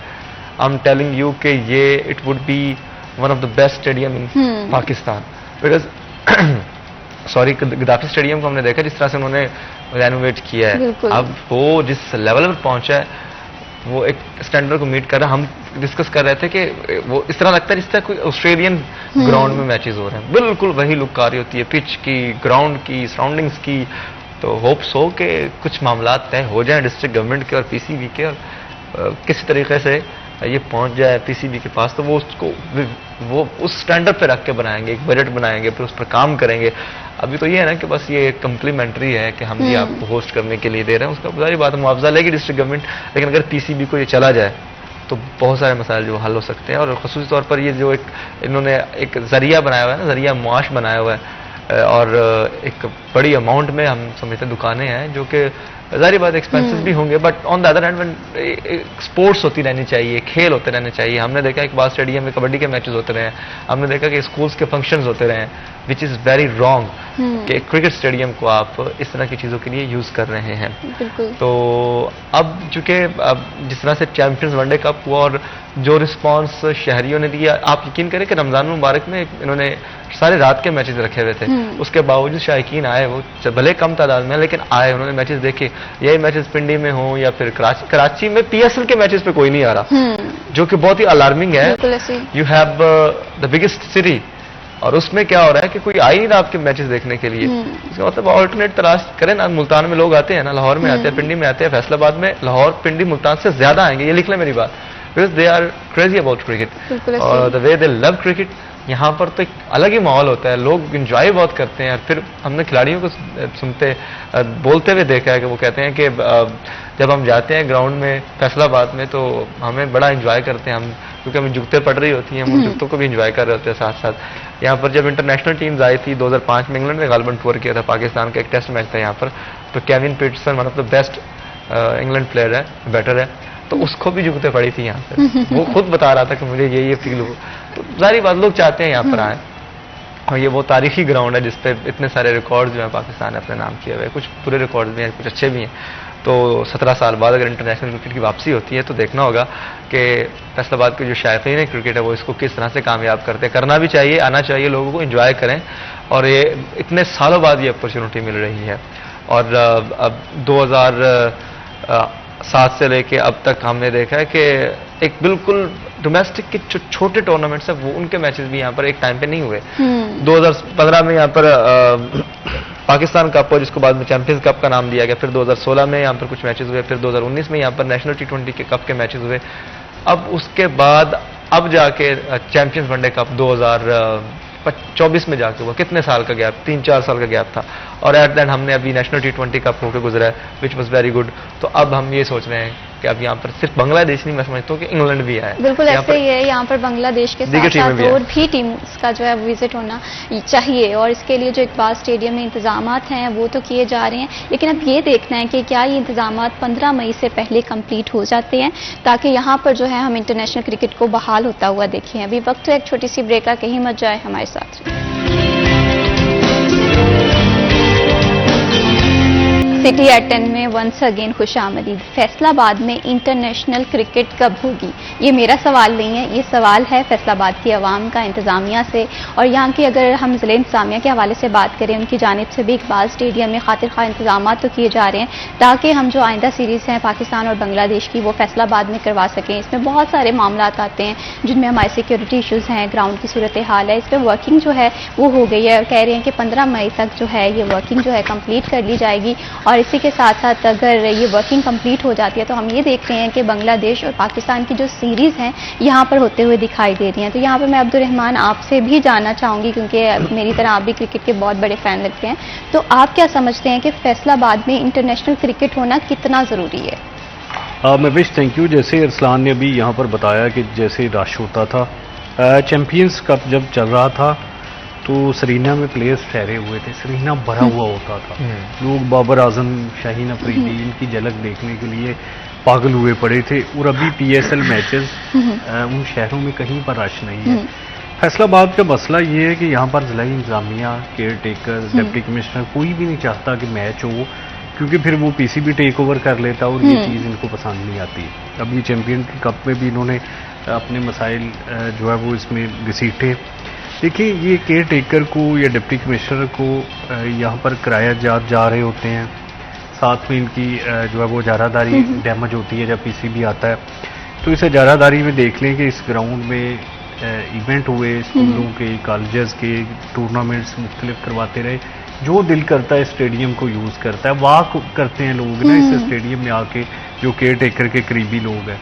C: आई एम टेलिंग यू कि ये it would be one of the best stadium in Pakistan. Because sorry, Gaddafi stadium को हमने देखा जिस तरह से उन्होंने रेनोवेट किया है, अब वो जिस लेवल पर पहुंचा है वो एक स्टैंडर्ड को मीट कर रहा है। हम डिस्कस कर रहे थे कि वो इस तरह लगता है जिस तरह कोई ऑस्ट्रेलियन ग्राउंड में मैचेस हो रहे हैं, बिल्कुल वही लुक आ रही होती है, पिच की, ग्राउंड की, सराउंडिंग्स की। तो होप्स हो कि कुछ मामला तय हो जाए डिस्ट्रिक्ट गवर्नमेंट के और पीसीबी के, और किसी तरीके से ये पहुंच जाए पीसीबी के पास, तो वो उसको वो उस स्टैंडर्ड पे रख के बनाएंगे, एक बजट बनाएंगे, फिर उस पर काम करेंगे। अभी तो ये है ना कि बस ये कम्प्लीमेंट्री है कि हम ये आपको होस्ट करने के लिए दे रहे हैं, उसका सारी बात मुआवजा लेगी डिस्ट्रिक्ट गवर्नमेंट। लेकिन अगर पीसीबी को ये चला जाए तो बहुत सारे मसाइल जो हल हो सकते हैं। और ख़ुसूसी तौर पर ये जो इन्होंने एक जरिया बनाया हुआ है ना, जरिया मुआश बनाया हुआ है, और एक बड़ी अमाउंट में हम समझते हैं दुकानें हैं जो कि जारी बात एक्सपेंसिव भी होंगे, but on the other hand sports होती रहनी चाहिए, खेल होते रहने चाहिए। हमने देखा इकबाल स्टेडियम में कबड्डी के मैचेस होते रहे हैं, हमने देखा कि स्कूल्स के फंक्शंस होते रहे हैं, विच इज़ वेरी रॉन्ग कि क्रिकेट स्टेडियम को आप इस तरह की चीज़ों के लिए यूज़ कर रहे हैं। तो अब चूंकि जिस तरह से चैंपियंस वनडे कप हुआ और जो रिस्पांस शहरियों ने दिया, आप यकीन करें कि रमज़ान मुबारक में इन्होंने सारे रात के मैचेस रखे हुए थे, उसके बावजूद शायकीन आए, वो भले कम तादाद में लेकिन आए, उन्होंने मैचेस देखे। यही मैचेस पिंडी में हो या फिर कराची में पीएसएल के मैचेस पे कोई नहीं आ रहा, जो कि बहुत ही अलार्मिंग है। You have the biggest city और उसमें क्या हो रहा है कि कोई आ ही नहीं रहा आपके मैचेस देखने के लिए। इसका मतलब ऑल्टरनेट तलाश करें ना। मुल्तान में लोग आते हैं ना, लाहौर में आते हैं, पिंडी में आते हैं, फैसलाबाद में लाहौर, पिंडी, मुल्तान से ज्यादा आएंगे, ये लिख लें मेरी बात, because they are crazy about cricket और the way they love cricket. यहाँ पर तो एक अलग ही माहौल होता है, लोग इंजॉय बहुत करते हैं। फिर हमने खिलाड़ियों को बोलते हुए देखा है कि वो कहते हैं कि जब हम जाते हैं ग्राउंड में फैसलाबाद में तो हमें बड़ा इंजॉय करते हैं हम, क्योंकि हमें जुगते पड़ रही होती हैं, हम उन जुगतों को भी इंजॉय कर रहे होते हैं साथ साथ। यहाँ पर जब इंटरनेशनल टीम्स आई थी 2005 में, इंग्लैंड ने गालबन टूर किया था, पाकिस्तान का एक टेस्ट मैच था यहाँ पर, तो Kevin Pietersen one of the best England player है, बैटर है, तो उसको भी जुगते पड़ी थी यहाँ पर। वो खुद बता रहा था कि मुझे ये फील हो। तो सारी बात लोग चाहते हैं यहाँ पर आए, और ये वो तारीखी ग्राउंड है जिसपे इतने सारे रिकॉर्ड्स जो है पाकिस्तान ने अपने नाम किए हुए, कुछ बुरे रिकॉर्ड्स भी हैं, कुछ अच्छे भी हैं। तो 17 साल बाद अगर इंटरनेशनल क्रिकेट की वापसी होती है तो देखना होगा कि फैसलाबाद के जो शायकीन क्रिकेट है वो इसको किस तरह से कामयाब करते हैं। करना भी चाहिए, आना चाहिए, लोगों को एंजॉय करें, और ये इतने सालों बाद ये अपॉर्चुनिटी मिल रही है। और अब 2007 से लेके अब तक हमने देखा है कि एक बिल्कुल डोमेस्टिक के जो छोटे टूर्नामेंट्स हैं वो उनके मैचेस भी यहाँ पर एक टाइम पे नहीं हुए। 2015 में यहाँ पर पाकिस्तान कप हुआ जिसको बाद में चैंपियंस कप का नाम दिया गया, फिर 2016 में यहाँ पर कुछ मैचेस हुए, फिर 2019 में यहाँ पर नेशनल T20 के कप के मैचेस हुए। अब उसके बाद अब जाके चैंपियंस वनडे कप 2024 में जाके हुआ। कितने साल का गैप, 3-4 साल का गैप था, और एट द एंड हमने अभी नेशनल T20 कप होकर गुजरा है, विच वॉज वेरी गुड। तो अब हम ये सोच रहे हैं कि अब यहाँ पर सिर्फ बांग्लादेश नहीं, मैं समझता हूँ कि इंग्लैंड भी आया है।
A: बिल्कुल ऐसे ही है, यहाँ पर बांग्लादेश के साथ साथ और भी टीम्स का जो है विजिट होना चाहिए, और इसके लिए जो इकबाल स्टेडियम में इंतजामात हैं वो तो किए जा रहे हैं, लेकिन अब ये देखना है कि क्या ये इंतजामात 15 मई से पहले कंप्लीट हो जाते हैं, ताकि यहाँ पर जो है हम इंटरनेशनल क्रिकेट को बहाल होता हुआ देखें। अभी वक्त तो एक छोटी सी ब्रेक का, कहीं मत जाए, हमारे साथ। सिटी एट 10 में वंस अगेन खुशामदीद। फैसलाबाद में इंटरनेशनल क्रिकेट कब होगी? ये मेरा सवाल नहीं है, ये सवाल है फैसलाबाद की आवाम का इंतजामिया से। और यहाँ की अगर हम ज़िले इंतजामिया के हवाले से बात करें, उनकी जानिब से भी इकबाल स्टेडियम में खातिर खा इंतजाम तो किए जा रहे हैं ताकि हम जो आइंदा सीरीज़ हैं पाकिस्तान और बांग्लादेश की वो फैसलाबाद में करवा सकें। इसमें बहुत सारे मामला आते हैं जिनमें हमारे सिक्योरिटी इशूज़ हैं, ग्राउंड की सूरत हाल है। इस पर वर्किंग जो है वो हो गई है और कह रहे हैं कि 15 मई तक जो है ये वर्किंग जो है कंप्लीट कर ली जाएगी। और इसी के साथ साथ अगर ये वर्किंग कंप्लीट हो जाती है तो हम ये देख रहे हैं कि बांग्लादेश और पाकिस्तान की जो सीरीज़ हैं यहाँ पर होते हुए दिखाई दे रही हैं। तो यहाँ पर मैं अब्दुर्रहमान आपसे भी जानना चाहूँगी, क्योंकि मेरी तरह आप भी क्रिकेट के बहुत बड़े फ़ैन लगते हैं, तो आप क्या समझते हैं कि फैसलाबाद में इंटरनेशनल क्रिकेट होना कितना ज़रूरी है?
B: मैं विश थैंक यू। जैसे अरसलान ने अभी यहाँ पर बताया कि जैसे रश होता था, चैम्पियंस कप जब चल रहा था तो सरीना में प्लेयर्स ठहरे हुए थे, सरीना भरा हुआ होता था, लोग बाबर आजम, शाहीन अफरीदी इनकी झलक देखने के लिए पागल हुए पड़े थे। और अभी PSL मैचेस उन शहरों में कहीं पर रश नहीं है। फैसलाबाद का मसला ये है कि यहाँ पर जिला इंतजामिया, केयर टेकर, डिप्टी कमिश्नर कोई भी नहीं चाहता कि मैच हो, क्योंकि फिर वो PCB टेक ओवर कर लेता और ये चीज़ इनको पसंद नहीं आती। अभी चैम्पियन कप में भी इन्होंने अपने मसाइल जो है वो इसमें घसीटे। देखिए, ये केयर टेकर को या डिप्टी कमिश्नर को यहाँ पर कराया जा रहे होते हैं, साथ में इनकी जो है वो इजारादारी डैमेज होती है जब PCB आता है। तो इस इजारादारी में देख लें कि इस ग्राउंड में इवेंट हुए, स्कूलों के, कॉलेजेस के टूर्नामेंट्स मुख्तलिफ करवाते रहे। जो दिल करता है स्टेडियम को यूज़ करता है, वाक करते हैं लोग ना इस स्टेडियम में आके, जो केयर टेकर के करीबी लोग हैं।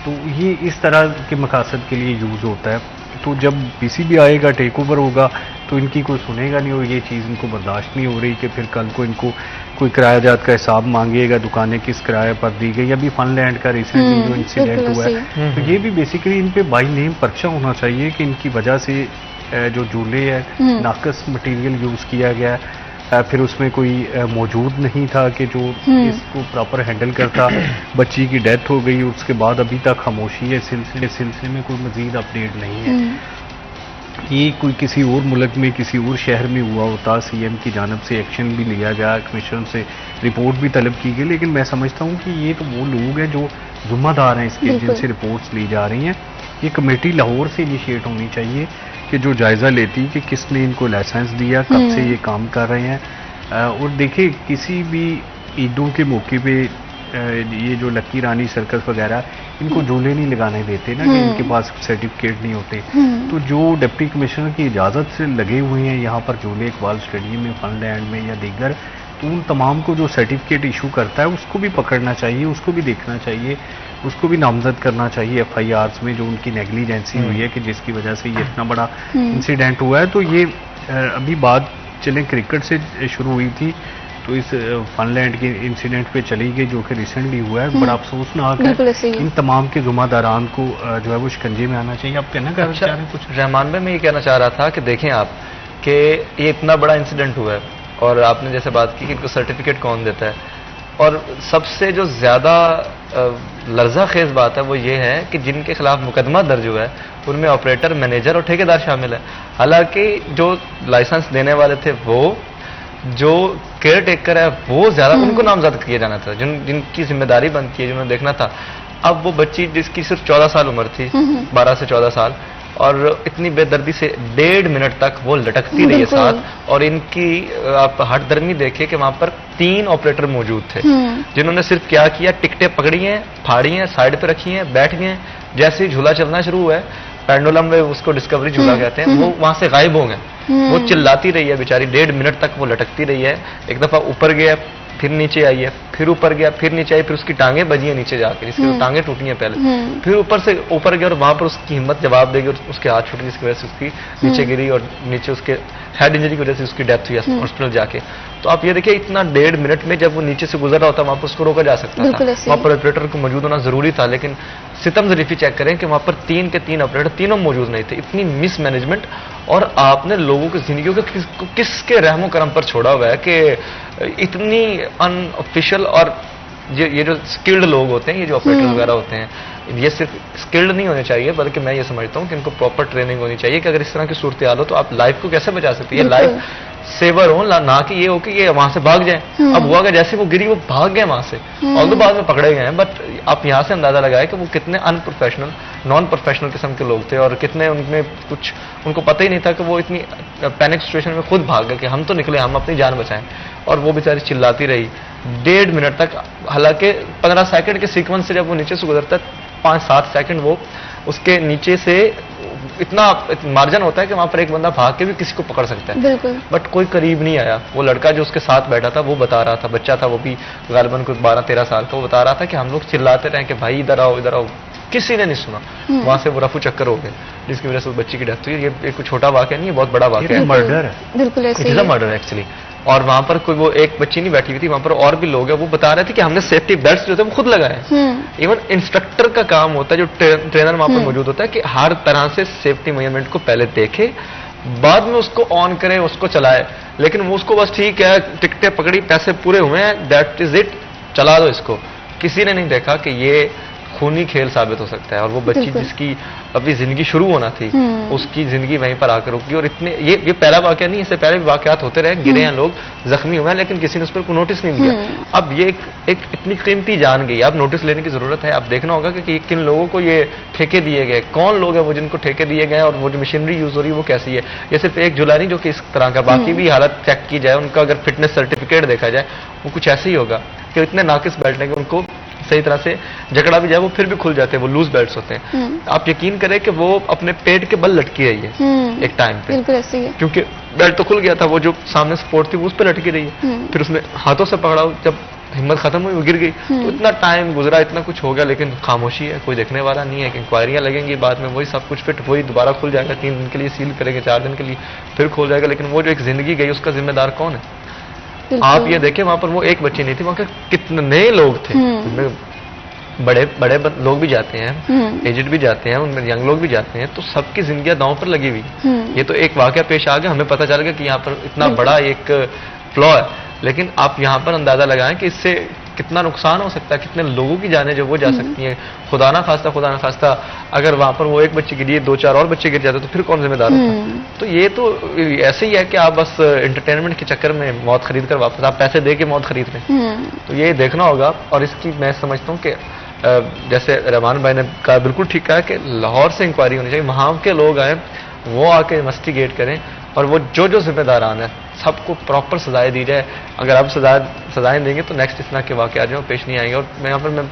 B: तो ये इस तरह के मकासद के लिए यूज़ होता है। तो जब PCB आएगा, टेक ओवर होगा, तो इनकी कोई सुनेगा नहीं और ये चीज़ इनको बर्दाश्त नहीं हो रही कि फिर कल को इनको कोई किरायाजात का हिसाब मांगेगा, दुकानें किस किराए पर दी गई। अभी फनलैंड का रिसेंटली जो इंसिडेंट हुआ है, तो ये भी बेसिकली इन पे बाई नेम पर्चा होना चाहिए कि इनकी वजह से जो झूले है नाकस मटेरियल यूज़ किया गया है, फिर उसमें कोई मौजूद नहीं था कि जो इसको प्रॉपर हैंडल करता, बच्ची की डेथ हो गई, उसके बाद अभी तक खामोशी है। सिलसिले में कोई मजीद अपडेट नहीं है। ये कोई किसी और मुल्क में, किसी और शहर में हुआ होता, CM की जानब से एक्शन भी लिया गया, कमीशन से रिपोर्ट भी तलब की गई, लेकिन मैं समझता हूँ कि ये तो वो लोग हैं जो जिम्मेदार हैं इसके, जिनसे रिपोर्ट्स ली जा रही हैं। ये कमेटी लाहौर से इनिशिएट होनी चाहिए कि जो जायज़ा लेती कि किसने इनको लाइसेंस दिया, कब से ये काम कर रहे हैं। और देखिए, किसी भी ईदों के मौके पे ये जो लक्की रानी सर्कस वगैरह, इनको झूले नहीं लगाने देते ना, कि इनके पास सर्टिफिकेट नहीं होते। तो जो डिप्टी कमिश्नर की इजाज़त से लगे हुए हैं यहाँ पर झूले इकबाल स्टेडियम में, फनलैंड में या दीगर, तो उन तमाम को जो सर्टिफिकेट इशू करता है उसको भी पकड़ना चाहिए, उसको भी देखना चाहिए, उसको भी नामजद करना चाहिए FIRs में, जो उनकी नेग्लिजेंसी हुई है कि जिसकी वजह से ये इतना बड़ा इंसिडेंट हुआ है। तो ये अभी बात चलें क्रिकेट से शुरू हुई थी, तो इस फनलैंड के इंसिडेंट पे चली गई जो कि रिसेंटली हुआ है। बड़ा अफसोसनाक है। इन तमाम के जुम्मेदारान को जो है वो शिकंजे में आना चाहिए। आप कहना चाह रहे हैं कुछ?
C: रहमान भाई, मैं ये कहना चाह रहा था कि देखें आप कि ये इतना बड़ा इंसिडेंट हुआ है और आपने जैसे बात की कि सर्टिफिकेट कौन देता है, और सबसे जो ज़्यादा लर्जा खेज बात है वो ये है कि जिनके खिलाफ मुकदमा दर्ज हुआ है उनमें ऑपरेटर, मैनेजर और ठेकेदार शामिल है। हालांकि जो लाइसेंस देने वाले थे, वो जो केयर टेकर है, वो ज़्यादा उनको नामजद किया जाना था, जिनकी जिम्मेदारी बनती है, जिन्होंने देखना था। अब वो बच्ची जिसकी सिर्फ 14 साल उम्र थी, 12 से 14 साल, और इतनी बेदर्दी से 1.5 मिनट तक वो लटकती रही है साथ, और इनकी आप हट दर्मी देखिए कि वहां पर 3 ऑपरेटर मौजूद थे, जिन्होंने सिर्फ क्या किया, टिकटें पकड़ी हैं, फाड़ी हैं, साइड पे रखी हैं, बैठ गए। जैसे ही झूला चलना शुरू हुआ है, पेंडुलम में उसको डिस्कवरी झूला कहते हैं, वो वहां से गायब हो गए। वो चिल्लाती रही है बेचारी, 1.5 मिनट तक वो लटकती रही है। एक दफा ऊपर गया, फिर नीचे आई है, फिर ऊपर गया, फिर नीचे आई, फिर उसकी टांगें बजी है नीचे जाकर, जिसकी तो टांगें टूटी हैं पहले, फिर ऊपर से ऊपर गया और वहां पर उसकी हिम्मत जवाब देगी और उसके हाथ छूट, जिसकी वजह से उसकी नीचे गिरी और नीचे उसके हेड इंजरी की वजह से उसकी डेथ हुई हॉस्पिटल जाके। तो आप ये देखिए, इतना 1.5 मिनट में जब वो नीचे से गुजर रहा होता, वहां पर उसको रोका जा सकता था, वहां पर ऑपरेटर को मौजूद होना जरूरी था। लेकिन सितम जरीफी चेक करें कि वहां पर 3 के 3 ऑपरेटर तीनों मौजूद नहीं थे। इतनी मिसमैनेजमेंट, और आपने लोगों की जिंदगियों को किसके रहमो करम पर छोड़ा हुआ है कि इतनी अनऑफिशियल। और ये जो स्किल्ड लोग होते हैं, ये जो ऑपरेटर वगैरह होते हैं, ये सिर्फ स्किल्ड नहीं होने चाहिए, बल्कि मैं ये समझता हूँ कि इनको प्रॉपर ट्रेनिंग होनी चाहिए कि अगर इस तरह की सूरत हाल हो तो आप लाइफ को कैसे बचा सकते हैं। लाइफ सेवर हो, ना कि ये हो कि ये वहां से भाग जाए। अब हुआ कि जैसे वो गिरी वो भाग गए वहां से, और तो बाद में पकड़े गए हैं। बट आप यहाँ से अंदाजा लगाए कि वो कितने अनप्रोफेशनल, नॉन प्रोफेशनल किस्म के लोग थे, और कितने उनमें कुछ उनको पता ही नहीं था कि वो इतनी पैनिक सिचुएशन में खुद भाग गए कि हम तो निकले, हम अपनी जान बचाएं। और वो बेचारी चिल्लाती रही 1.5 मिनट तक। हालांकि 15 सेकंड के सीक्वेंस से जब वो नीचे से गुजरता है, 5-7 सेकंड वो उसके नीचे से इतना मार्जिन होता है कि वहां पर एक बंदा भाग के भी किसी को पकड़ सकता है, बट कोई करीब नहीं आया। वो लड़का जो उसके साथ बैठा था वो बता रहा था, बच्चा था वो भी गालिबन कोई 12-13 साल का, वो बता रहा था कि हम लोग चिल्लाते रहे कि भाई इधर आओ इधर आओ, किसी ने नहीं सुना। वहां से वो रफू चक्कर हो गए, जिसकी वजह से उस बच्ची की डेथ हुई। ये कोई छोटा वाकया नहीं है, बहुत बड़ा वाकया है,
B: मर्डर है,
A: बिल्कुल ऐसे
C: मर्डर एक्चुअली। और वहां पर कोई वो एक बच्ची नहीं बैठी हुई थी, वहां पर और भी लोग हैं, वो बता रहे थे कि हमने सेफ्टी बेल्ट जो थे वो खुद लगाए। इवन इंस्ट्रक्टर का काम होता है, जो ट्रेनर वहां पर मौजूद होता है, कि हर तरह से सेफ्टी मेजरमेंट को पहले देखे, बाद में उसको ऑन करे, उसको चलाए। लेकिन वो उसको बस ठीक है, टिकटें पकड़ी, पैसे पूरे हुए हैं, दैट इज इट, चला दो इसको। किसी ने नहीं देखा कि ये खूनी खेल साबित हो सकता है। और वो बच्ची जिसकी अभी जिंदगी शुरू होना थी, उसकी जिंदगी वहीं पर आकर रुकी। और इतने ये पहला वाकया नहीं, इससे पहले भी वाकयात होते रहे, गिरे हैं लोग, जख्मी हुए हैं, लेकिन किसी ने उस पर कोई नोटिस नहीं दिया। अब ये एक इतनी कीमती जान गई, अब नोटिस लेने की जरूरत है। अब देखना होगा कि किन लोगों को ये ठेके दिए गए, कौन लोग हैं वो जिनको ठेके दिए गए, और वो जो मशीनरी यूज हो रही है वो कैसी है। ये सिर्फ एक जुला नहीं जो कि इस तरह का, बाकी भी हालत चेक की जाए, उनका अगर फिटनेस सर्टिफिकेट देखा जाए, वो कुछ ऐसे ही होगा कि इतने नाकिस बैठने के उनको सही तरह से जकड़ा भी जाए वो फिर भी खुल जाते हैं, वो लूज बेल्ट्स होते हैं। आप यकीन करें कि वो अपने पेट के बल लटकी रही है एक टाइम पे,
A: बिल्कुल ऐसे ही है,
C: क्योंकि बेल्ट तो खुल गया था, वो जो सामने सपोर्ट थी वो उस पर लटकी रही है। फिर उसने हाथों से पकड़ा, जब हिम्मत खत्म हुई वो गिर गई। तो इतना टाइम गुजरा, इतना कुछ हो गया, लेकिन खामोशी है, कोई देखने वाला नहीं है। इंक्वायरियां लगेंगी बाद में, वही सब कुछ फिट वही दोबारा खुल जाएगा, 3 दिन के लिए सील करेंगे, 4 दिन के लिए फिर खोल जाएगा। लेकिन वो जो एक जिंदगी गई उसका जिम्मेदार कौन है? आप ये देखें, वहां पर वो एक बच्ची नहीं थी, वहां कितने लोग थे, बड़े बड़े लोग भी जाते हैं, एजेड भी जाते हैं, उनमें यंग लोग भी जाते हैं, तो सबकी जिंदगियां दांव पर लगी हुई। ये तो एक वाकया पेश आ गया, हमें पता चल गया कि यहाँ पर इतना बड़ा एक फ्लॉ है, लेकिन आप यहाँ पर अंदाजा लगाएं कि इससे कितना नुकसान हो सकता है, कितने लोगों की जानें जो वो जा सकती हैं। खुदा ना खास्ता अगर वहां पर वो एक बच्चे गिरी, 2-4 और बच्चे गिर जाते तो फिर कौन जिम्मेदार होता? तो ये तो ऐसे ही है कि आप बस एंटरटेनमेंट के चक्कर में मौत खरीद कर वापस, आप पैसे दे के मौत खरीद रहे। तो ये देखना होगा। और इसकी मैं समझता हूँ कि जैसे रहमान भाई ने कहा, बिल्कुल ठीक कहा कि लाहौर से इंक्वायरी होनी चाहिए, वहां के लोग आए, वो आके इन्वेस्टिगेट करें, और वो जो जिम्मेदारान है सबको प्रॉपर सजाएं दी जाए। अगर आप सजाएं देंगे तो नेक्स्ट इस तरह के वाकयात जो पेश नहीं आएंगे। और मैं यहाँ पर मैं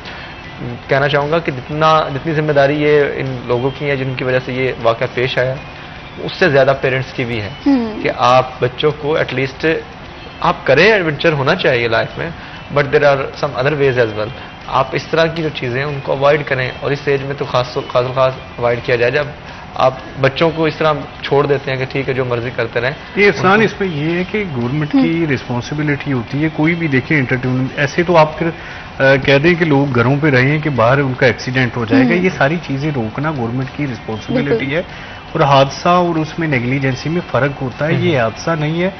C: कहना चाहूँगा कि जितनी जिम्मेदारी ये इन लोगों की है जिनकी वजह से ये वाकया पेश आया, उससे ज़्यादा पेरेंट्स की भी है कि आप बच्चों को एटलीस्ट आप करें, एडवेंचर होना चाहिए लाइफ में, but there are some other ways as well. आप इस तरह की जो चीज़ें हैं उनको अवॉइड करें, और इस एज में तो खास अवॉइड किया जाए जब आप बच्चों को इस तरह छोड़ देते हैं कि ठीक है जो मर्जी करते रहें।
B: ये इफसान इसमें ये है कि गवर्नमेंट की रिस्पॉन्सिबिलिटी होती है। कोई भी देखिए एंटरटेनमेंट, ऐसे तो आप फिर कह दें कि लोग घरों पे रहें कि बाहर उनका एक्सीडेंट हो जाएगा, ये सारी चीजें रोकना गवर्नमेंट की रिस्पॉन्सिबिलिटी है। और हादसा और उसमें नेग्लिजेंसी में फर्क होता है। ये हादसा नहीं है,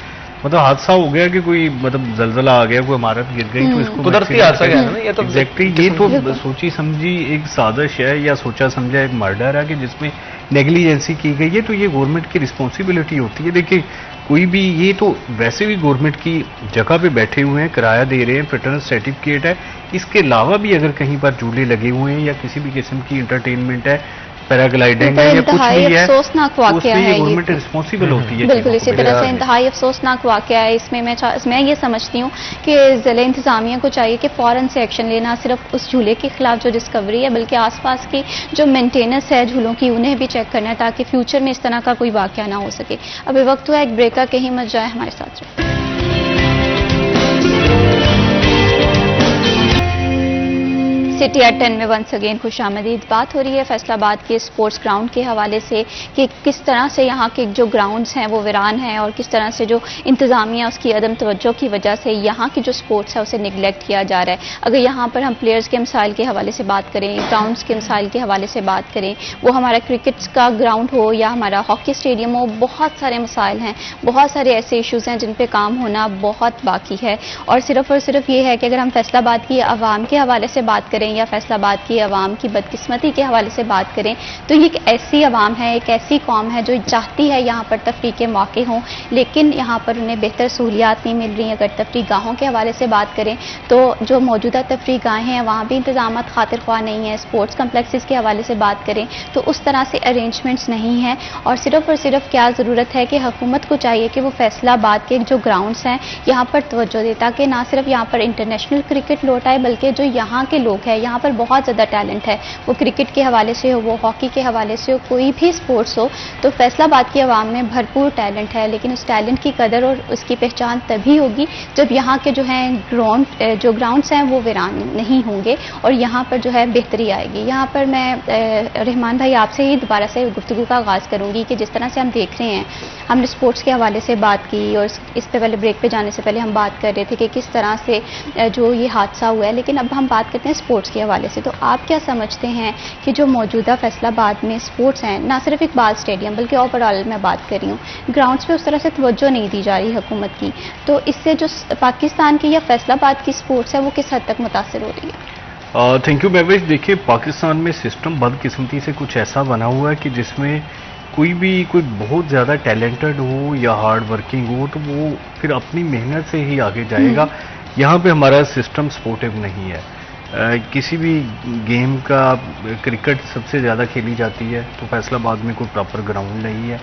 B: मतलब हादसा हो गया कि कोई मतलब जलजला आ गया, कोई इमारत गिर गई तो इसको
C: कुदरती हादसा क्या है ना, ये तो
B: एग्जैक्टली ये तो सोची समझी एक साजिश है या सोचा समझा एक मर्डर है कि जिसमें नेग्लिजेंसी की गई है। तो ये गवर्नमेंट की रिस्पॉन्सिबिलिटी होती है। देखिए कोई भी, ये तो वैसे भी गवर्नमेंट की जगह पे बैठे हुए हैं, किराया दे रहे हैं, फिटनेस सर्टिफिकेट है, इसके अलावा भी अगर कहीं पर झूले लगे हुए हैं या किसी भी किस्म की इंटरटेनमेंट है पैराग्लाइडिंग
A: तो
B: है या कुछ
A: इंतहाई
B: भी है,
A: अफसोसनाक
B: तो
A: वाकया
B: उसमें
A: है ये।
B: गवर्नमेंट रिस्पॉन्सिबल होती है
A: बिल्कुल
B: चीज़ों
A: इसी
B: को
A: तरह
B: बेहतर
A: से इंतहाई अफसोसनाक वाकया है। इसमें मैं ये समझती हूँ कि ज़िला इंतज़ामिया को चाहिए कि फ़ौरन से एक्शन लेना, सिर्फ उस झूले के खिलाफ जो डिस्कवरी है बल्कि आसपास की जो मेंटेनेंस है झूलों की उन्हें भी चेक करना है ताकि फ्यूचर में इस तरह का कोई वाकया ना हो सके। अभी वक्त हुआ एक ब्रेक का, कहीं मत जाए, हमारे साथ रहे। सिटी एट 10 में वंस अगेन खुशामदीद। बात हो रही है फैसलाबाद के स्पोर्ट्स ग्राउंड के हवाले से कि किस तरह से यहाँ के जो ग्राउंड्स हैं वो वीरान हैं और किस तरह से जो इंतज़ामिया उसकी अदम तवज्जो की वजह से यहाँ की जो स्पोर्ट्स है उसे निगलेक्ट किया जा रहा है। अगर यहाँ पर हम प्लेयर्स के मिसाइल के हवाले से बात करें, ग्राउंड्स के मिसाइल के हवाले से बात करें, वो हमारा क्रिकेट का ग्राउंड हो या हमारा हॉकी स्टेडियम हो, बहुत सारे मसाइल हैं, बहुत सारे ऐसे इशूज़ हैं जिन पर काम होना बहुत बाकी है। और सिर्फ ये है कि अगर हम फैसलाबाद की आवाम के हवाले से बात करें या फैसलाबाद की आवाम की बदकिस्मती के हवाले से बात करें तो ये एक ऐसी आवाम है, एक ऐसी कौम है जो चाहती है यहाँ पर तफरीह के मौके हों, लेकिन यहाँ पर उन्हें बेहतर सहूलियात नहीं मिल रही। अगर तफरीह गाहों के हवाले से बात करें तो जो मौजूदा तफरीह गाहें हैं वहाँ भी इंतजाम खातिर ख्वाह नहीं है। स्पोर्ट्स कम्प्लेक्सेस के हवाले से बात करें तो उस तरह से अरेंजमेंट्स नहीं हैं। और सिर्फ क्या ज़रूरत है कि हुकूमत को चाहिए कि वो फैसलाबाद के जो ग्राउंड्स हैं यहाँ पर तवज्जो दे ताकि ना सिर्फ यहाँ पर इंटरनेशनल क्रिकेट लौट आए बल्कि जो यहाँ के लोग हैं, यहाँ पर बहुत ज़्यादा टैलेंट है, वो क्रिकेट के हवाले से हो, वो हॉकी के हवाले से हो, कोई भी स्पोर्ट्स हो, तो फैसलाबाद की आवाम में भरपूर टैलेंट है। लेकिन उस टैलेंट की कदर और उसकी पहचान तभी होगी जब यहाँ के जो हैं ग्राउंड्स हैं वो वीरान नहीं होंगे और यहाँ पर जो है बेहतरी आएगी। यहाँ पर मैं रहमान भाई आपसे ही दोबारा से गुफ्तगू का आगाज़ करूँगी कि जिस तरह से हम देख रहे हैं, हमने स्पोर्ट्स के हवाले से बात की और इस पे पहले ब्रेक पे जाने से पहले हम बात कर रहे थे कि किस तरह से जो ये हादसा हुआ है, लेकिन अब हम बात करते हैं स्पोर्ट्स के हवाले से। तो आप क्या समझते हैं कि जो मौजूदा फैसलाबाद में स्पोर्ट्स हैं, ना सिर्फ इकबाल स्टेडियम बल्कि ओवरऑल मैं बात कर रही हूँ, ग्राउंड्स पे उस तरह से तवज्जो नहीं दी जा रही हुकूमत की, तो इससे जो पाकिस्तान की या फैसलाबाद की स्पोर्ट्स है वो किस हद तक मुतासर हो रही है?
B: Thank you Mahwish. देखिए, पाकिस्तान में सिस्टम बदकिस्मती से कुछ ऐसा बना हुआ है कि जिसमें कोई बहुत ज़्यादा टैलेंटेड हो या हार्ड वर्किंग हो तो वो फिर अपनी मेहनत से ही आगे जाएगा। यहाँ पे हमारा सिस्टम सपोर्टिव नहीं है। किसी भी गेम का, क्रिकेट सबसे ज़्यादा खेली जाती है तो फैसलाबाद में कोई प्रॉपर ग्राउंड नहीं है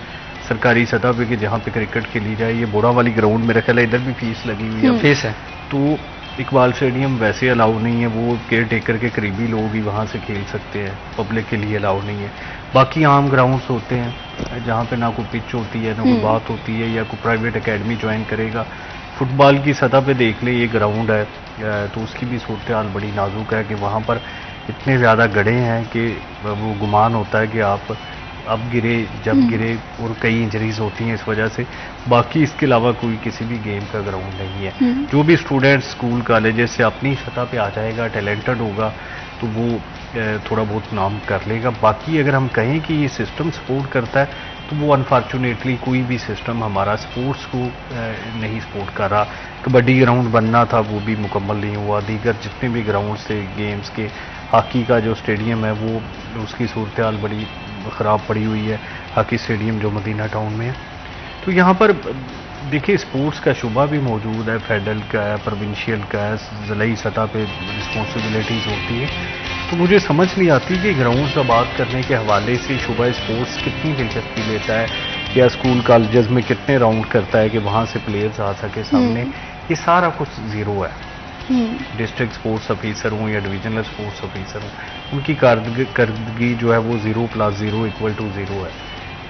B: सरकारी सतह पे कि जहाँ पे क्रिकेट खेली जाए। ये बोरा वाली ग्राउंड मेरा ख्याल है इधर भी फीस लगी हुई है,
C: फीस है।
B: तो इकबाल स्टेडियम वैसे अलाउ नहीं है, वो केयर टेकर के करीबी लोग ही वहाँ से खेल सकते हैं, पब्लिक के लिए अलाउ नहीं है। बाकी आम ग्राउंड्स होते हैं जहाँ पे ना कोई पिच होती है, ना कोई बात होती है, या कोई प्राइवेट एकेडमी ज्वाइन करेगा। फुटबॉल की सतह पे देख ले, ये ग्राउंड है तो उसकी भी सूरत हाल बड़ी नाजुक है कि वहाँ पर इतने ज़्यादा गड्ढे हैं कि वो गुमान होता है कि आप अब गिरे, जब गिरे, और कई इंजरीज होती हैं इस वजह से। बाकी इसके अलावा कोई किसी भी गेम का ग्राउंड नहीं है। जो भी स्टूडेंट स्कूल कॉलेजेस से अपनी सतह पे आ जाएगा, टैलेंटेड होगा, तो वो थोड़ा बहुत नाम कर लेगा। बाकी अगर हम कहें कि ये सिस्टम सपोर्ट करता है तो वो अनफॉर्चुनेटली कोई भी सिस्टम हमारा स्पोर्ट्स को नहीं सपोर्ट कर रहा। कबड्डी ग्राउंड बनना था वो भी मुकम्मल नहीं हुआ। दीगर जितने भी ग्राउंड्स थे गेम्स के, हॉकी का जो स्टेडियम है वो उसकी सूरत हाल बड़ी ख़राब पड़ी हुई है, हॉकी स्टेडियम जो मदीना टाउन में है। तो यहाँ पर देखिए स्पोर्ट्स का शुबा भी मौजूद है, फेडरल का है, प्रोविंशियल का है, ज़िलाई सतह पे रिस्पॉन्सिबिलिटीज़ होती है। तो मुझे समझ नहीं आती कि ग्राउंड्स आबाद करने के हवाले से शुबा स्पोर्ट्स कितनी दिलचस्पी लेता है, या स्कूल कॉलेजेस में कितने राउंड करता है कि वहाँ से प्लेयर्स आ सके सामने। ये सारा कुछ ज़ीरो है। डिस्ट्रिक्ट स्पोर्ट्स ऑफिसर हों या डिविजनल स्पोर्ट्स ऑफिसर हों, उनकी कारदगी जो है वो 0+0=0 है।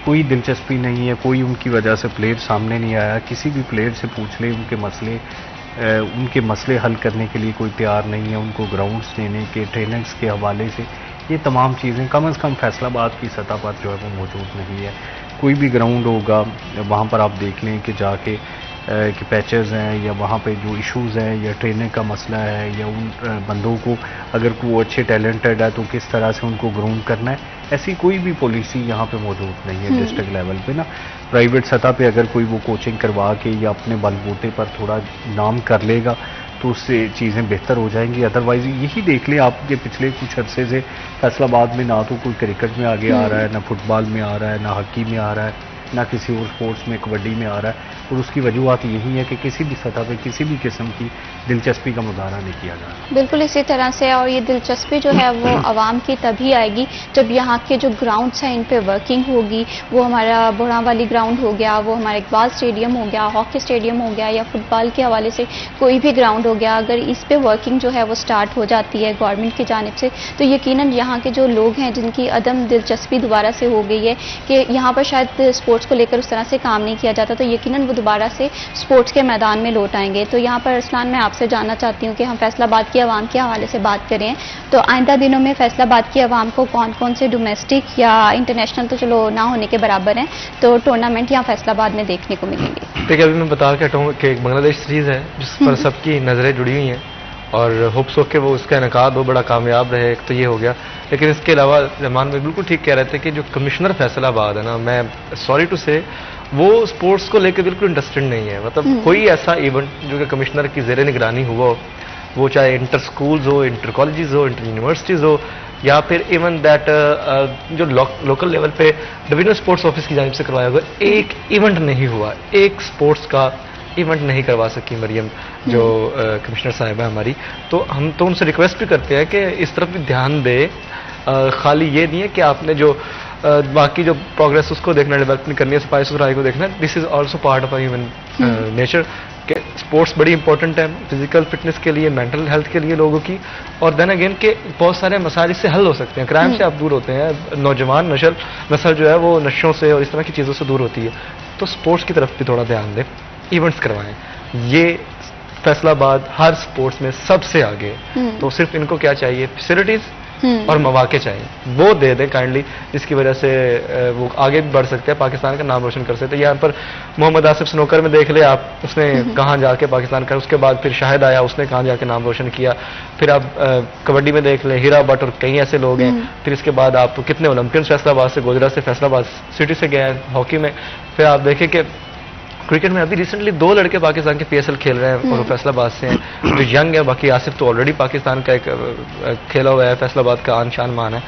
B: कोई दिलचस्पी नहीं है, कोई उनकी वजह से प्लेयर सामने नहीं आया। किसी भी प्लेयर से पूछ ले, उनके मसले हल करने के लिए कोई तैयार नहीं है, उनको ग्राउंड्स देने के, ट्रेनर्स के हवाले से ये तमाम चीज़ें कम से कम फैसलाबाद की सतह पर जो है वो मौजूद नहीं है। कोई भी ग्राउंड होगा वहाँ पर आप देख लें कि जाके कि पैचेस हैं या वहाँ पे जो इश्यूज़ हैं या ट्रेनिंग का मसला है या उन बंदों को अगर वो अच्छे टैलेंटेड है तो किस तरह से उनको ग्रूम करना है, ऐसी कोई भी पॉलिसी यहाँ पे मौजूद नहीं है डिस्ट्रिक्ट लेवल पे ना। प्राइवेट सतह पे अगर कोई वो कोचिंग करवा के या अपने बलबूते पर थोड़ा नाम कर लेगा तो उससे चीज़ें बेहतर हो जाएंगी। अदरवाइज़ यही देख लें आपके पिछले कुछ अरसे से फैसलाबाद में ना तो कोई क्रिकेट में आगे आ रहा है, ना फुटबॉल में आ रहा है, ना हॉकी में आ रहा है, ना किसी और स्पोर्ट्स में, कबड्डी में आ रहा है। और उसकी वजूहत यही है कि किसी भी सतह पे किसी भी किस्म की दिलचस्पी का मुजाहरा नहीं किया जा रहा।
A: बिल्कुल इसी तरह से, और ये दिलचस्पी जो है वो आवाम की तभी आएगी जब यहाँ के जो ग्राउंड्स हैं इन पे वर्किंग होगी। वो हमारा बुढ़ा वाली ग्राउंड हो गया, वो हमारा इकबाल स्टेडियम हो गया, हॉकी स्टेडियम हो गया, या फुटबॉल के हवाले से कोई भी ग्राउंड हो गया, अगर इस पे वर्किंग जो है वो स्टार्ट हो जाती है गवर्नमेंट की जानिब से, तो यकीनन यहाँ के जो लोग हैं जिनकी अदम दिलचस्पी दोबारा से हो गई है कि यहाँ पर शायद स्पोर्ट्स को लेकर उस तरह से काम नहीं किया जाता, तो यकीनन वो दोबारा से स्पोर्ट्स के मैदान में लौट आएंगे। तो यहाँ पर अरसलान, मैं आपसे जानना चाहती हूँ कि हम फैसलाबाद की आवाम के हवाले से बात करें तो आइंदा दिनों में फैसलाबाद की आवाम को कौन कौन से डोमेस्टिक या इंटरनेशनल तो चलो ना होने के बराबर हैं तो टूर्नामेंट यहाँ फैसलाबाद में देखने को मिलेंगे?
C: देखिए, अभी मैं बता के हटाऊँ कि एक बांग्लादेश सीरीज़ है जिस पर सबकी नज़रें जुड़ी हुई हैं और होप्स हो कि वो उसका इनकाद हो बड़ा कामयाब रहे, एक तो ये हो गया। लेकिन इसके अलावा रहमान भाई बिल्कुल ठीक कह रहे थे कि जो कमिश्नर फैसलाबाद है ना, मैं सॉरी टू से वो स्पोर्ट्स को लेकर बिल्कुल इंटरेस्टेड नहीं है। मतलब कोई ऐसा इवेंट जो कि कमिश्नर की ज़ेर निगरानी हुआ हो, वो चाहे इंटर स्कूल्स हो, इंटर कॉलेजेस हो, इंटर यूनिवर्सिटीज़ हो, या फिर इवन दैट जो लोकल लेवल पे डिवीजनल स्पोर्ट्स ऑफिस की जानिब से करवाया हुआ, एक इवेंट नहीं हुआ, एक स्पोर्ट्स का इवेंट नहीं करवा सकी मरियम जो कमिश्नर साहिबा हमारी। तो हम तो उनसे रिक्वेस्ट भी करते हैं कि इस तरफ भी ध्यान दे। खाली ये नहीं है कि आपने जो बाकी जो प्रोग्रेस उसको देखना, डेवलपमेंट करनी है, सफाई सुथराई को देखना, this is also part of human nature के स्पोर्ट्स बड़ी इंपॉर्टेंट है फिजिकल फिटनेस के लिए, मेंटल हेल्थ के लिए लोगों की। और देन अगेन के बहुत सारे मसाइल इससे हल हो सकते हैं, क्राइम से आप दूर होते हैं, नौजवान नस्ल जो है वो नशों से और इस तरह की चीज़ों से दूर होती है। तो स्पोर्ट्स की तरफ भी थोड़ा ध्यान दें, इवेंट्स करवाएं। ये फैसलाबाद हर स्पोर्ट्स में सबसे आगे है। तो सिर्फ इनको क्या चाहिए, फैसिलिटीज और मौके चाहिए, वो दे दें काइंडली, जिसकी वजह से वो आगे भी बढ़ सकते हैं, पाकिस्तान का नाम रोशन कर सकते हैं। यहाँ पर मोहम्मद आसिफ स्नोकर में देख ले आप, उसने कहाँ जाके पाकिस्तान का, उसके बाद फिर शाहिद आया, उसने कहाँ जाके नाम रोशन किया। फिर आप कबड्डी में देख लें, हीरा भट्ट और कई ऐसे लोग हैं। फिर इसके बाद आप कितने ओलंपियंस फैसलाबाद से, गोजरा से, फैसलाबाद सिटी से गए हैं हॉकी में। फिर आप देखें कि क्रिकेट में अभी रिसेंटली 2 लड़के पाकिस्तान के PSL खेल रहे हैं और वो फैसलाबाद से हैं, जो यंग है। बाकी आसिफ तो ऑलरेडी पाकिस्तान का एक खेला हुआ है, फैसलाबाद का आन शान मान है।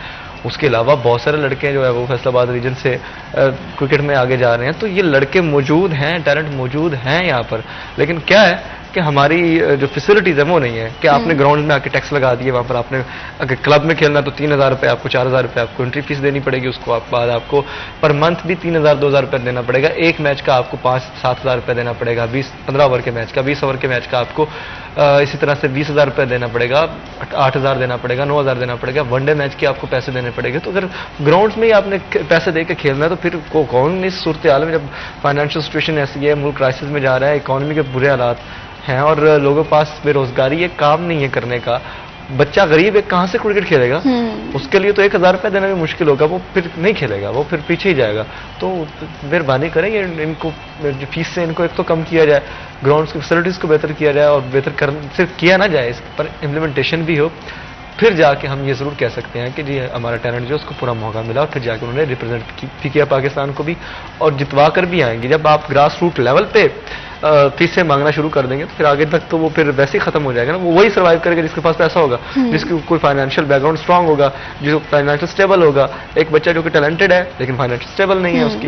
C: उसके अलावा बहुत सारे लड़के जो है वो फैसलाबाद रीजन से क्रिकेट में आगे जा रहे हैं। तो ये लड़के मौजूद हैं, टैलेंट मौजूद हैं यहाँ पर। लेकिन क्या है कि हमारी जो फैसिलिटीज है वो नहीं है कि आपने ग्राउंड में आके टैक्स लगा दिए, वहाँ पर आपने अगर क्लब में खेलना तो 3,000 रुपये आपको, 4,000 रुपये आपको एंट्री फीस देनी पड़ेगी, उसको बाद आपको पर मंथ भी 3,000 2,000 रुपये देना पड़ेगा। एक मैच का आपको 5-7,000 रुपये देना पड़ेगा, 15 ओवर के मैच का, 20 ओवर के मैच का आपको इसी तरह से 20,000 रुपये देना पड़ेगा, 8,000 देना पड़ेगा, 9,000 देना पड़ेगा। वनडे मैच के आपको पैसे देने पड़ेंगे। तो अगर ग्राउंड में ही आपने पैसे दे के खेलना है तो फिर कौन इस सूरत हाल में, जब फाइनेंशियल सिचुएशन ऐसी है, मुल्क क्राइसिस में जा रहा है, इकॉनमी के बुरे हालात हैं और लोगों के पास बेरोजगारी है, काम नहीं है करने का, बच्चा गरीब है, कहाँ से क्रिकेट खेलेगा? उसके लिए तो 1,000 रुपये देना भी मुश्किल होगा, वो फिर नहीं खेलेगा, वो फिर पीछे ही जाएगा। तो मेहरबानी करें इनको फीस से इनको एक तो कम किया जाए, ग्राउंड्स की फैसिलिटीज़ को बेहतर किया जाए और बेहतर कर सिर्फ किया ना जाए, इस पर इम्प्लीमेंटेशन भी हो। फिर जाके हम ये ज़रूर कह सकते हैं कि जी हमारा टैलेंट जो उसको पूरा मौका मिला और फिर जाके उन्होंने रिप्रेजेंट भी किया पाकिस्तान को भी और जितवा कर भी आएंगे। जब आप ग्रास रूट लेवल पे फीसें मांगना शुरू कर देंगे तो फिर आगे तक तो वो फिर वैसे ही खत्म हो जाएगा ना। वो वही सर्वाइव करेगा जिसके पास पैसा होगा, जिसकी कोई फाइनेंशियल बैकग्राउंड स्ट्रांग होगा, जो फाइनेंशियल स्टेबल होगा। एक बच्चा जो कि टैलेंटेड है लेकिन फाइनेंशियल स्टेबल नहीं है, उसकी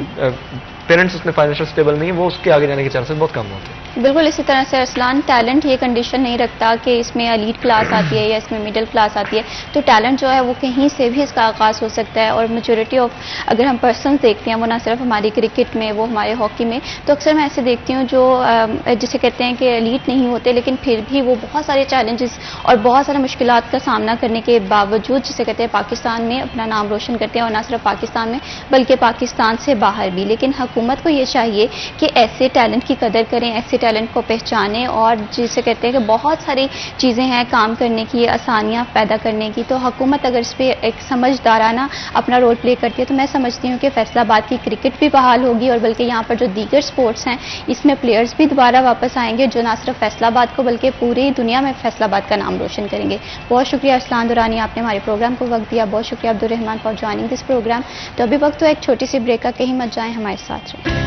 C: पेरेंट्स उसमें फाइनेंशियल स्टेबल नहीं है, वो उसके आगे जाने के चांसेस बहुत कम होते हैं।
A: बिल्कुल इसी तरह से अरसलान, टैलेंट ये कंडीशन नहीं रखता कि इसमें एलीट क्लास आती है या इसमें मिडिल क्लास आती है। तो टैलेंट जो है वो कहीं से भी इसका आगाज़ हो सकता है। और मेजॉरिटी ऑफ अगर हम पर्सन देखते हैं, वो ना सिर्फ हमारी क्रिकेट में, वो हमारे हॉकी में, तो अक्सर मैं ऐसे देखती हूँ जो जिसे कहते हैं कि एलीट नहीं होते लेकिन फिर भी वो बहुत सारे चैलेंजेस और बहुत सारे मुश्किलात का सामना करने के बावजूद जिसे कहते हैं पाकिस्तान में अपना नाम रोशन करते हैं। और ना सिर्फ पाकिस्तान में बल्कि पाकिस्तान से बाहर भी। लेकिन हुकूमत को ये चाहिए कि ऐसे टैलेंट की कदर करें, ऐसे टैलेंट को पहचानें और जिसे कहते हैं कि बहुत सारी चीज़ें हैं काम करने की, आसानियाँ पैदा करने की। तो हुकूमत अगर इस पर एक समझदाराना अपना रोल प्ले करती है तो मैं समझती हूँ कि फैसलाबाद की क्रिकेट भी बहाल होगी और बल्कि यहाँ पर जो दीगर स्पोर्ट्स हैं इसमें प्लेयर्स भी दोबारा वापस आएंगे जो ना सिर्फ फैसलाबाद को बल्कि पूरी दुनिया में फैसलाबाद का नाम रोशन करेंगे। बहुत शुक्रिया अरसलान दुरानी, आपने हमारे प्रोग्राम को वक्त दिया। बहुत शुक्रिया Abdul Rahman for joining this programme. तो अभी वक्त तो एक छोटी सी ब्रेक का, कहीं मत जाएं, हमारे साथ रहें।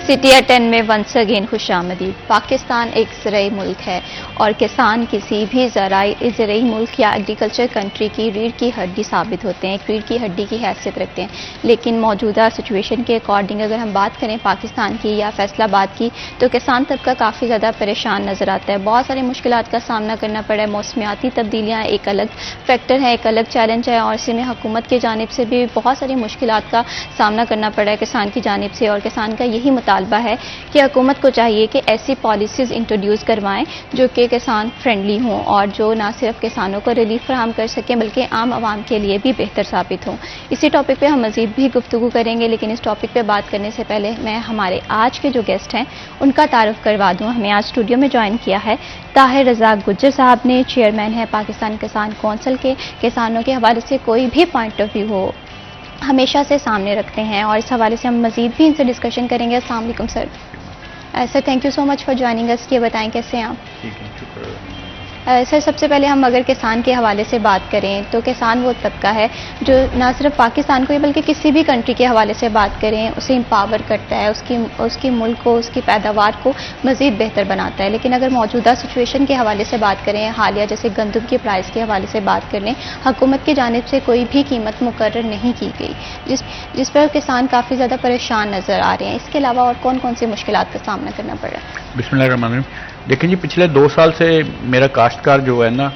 A: सिटी 10 में वंस अगेन खुशामदीद। पाकिस्तान एक ज़राई मुल्क है और किसान किसी भी ज़राई मुल्क या एग्रीकल्चर कंट्री की रीढ़ की हड्डी साबित होते हैं, एक रीढ़ की हड्डी की हैसियत रखते हैं। लेकिन मौजूदा सिचुएशन के अकॉर्डिंग अगर हम बात करें पाकिस्तान की या फैसलाबाद की, तो किसान तबका काफ़ी ज़्यादा परेशान नज़र आता है। बहुत सारी मुश्किलात का सामना करना पड़ा है। मौसमियाती तब्दीलियाँ एक अलग फैक्टर है, एक अलग चैलेंज है और इसी में हुकूमत की जानिब से भी बहुत सारी मुश्किलात का सामना करना पड़ा है किसान की जानिब से। और किसान का यही मुतालबा है कि हुकूमत को चाहिए कि ऐसी पॉलिसीज़ इंट्रोड्यूस करवाएं जो कि किसान फ्रेंडली हों और जो ना सिर्फ किसानों को रिलीफ फराहम कर सकें बल्कि आम आवाम के लिए भी बेहतर साबित हों। इसी टॉपिक पे हम मज़ीद भी गुफ्तगू करेंगे, लेकिन इस टॉपिक पे बात करने से पहले मैं हमारे आज के जो गेस्ट हैं उनका तारुफ करवा दूँ। हमें आज स्टूडियो में ज्वाइन किया है ताहिर रज़ाक गुज्जर साहब ने, चेयरमैन है पाकिस्तान किसान कौंसिल के। किसानों के हवाले से कोई भी पॉइंट ऑफ व्यू हो हमेशा से सामने रखते हैं और इस हवाले से हम मज़ीद भी इनसे डिस्कशन करेंगे। अस्सलाम वालेकुम sir. Sir thank you so much for joining us. ये बताएं कैसे हैं आप?
B: ठीक है, शुक्र।
A: सर सबसे पहले हम अगर किसान के हवाले से बात करें तो किसान वो तबका है जो ना सिर्फ पाकिस्तान को ही बल्कि किसी भी कंट्री के हवाले से बात करें उसे एम्पावर करता है, उसकी मुल्क को, उसकी पैदावार को मज़ीद बेहतर बनाता है। लेकिन अगर मौजूदा सिचुएशन के हवाले से बात करें, हालिया जैसे गंदम की प्राइस के हवाले से बात कर लें, हुकूमत की जानिब से कोई भी कीमत मुकर्रर नहीं की गई जिस पर किसान काफ़ी ज़्यादा परेशान नज़र आ रहे हैं। इसके अलावा और कौन कौन सी मुश्किलात का सामना करना पड़ रहा है?
D: बिस्मिल्लाहिर्रहमानिर्रहीम। देखिए जी, पिछले 2 साल से मेरा काश्तकार जो है ना,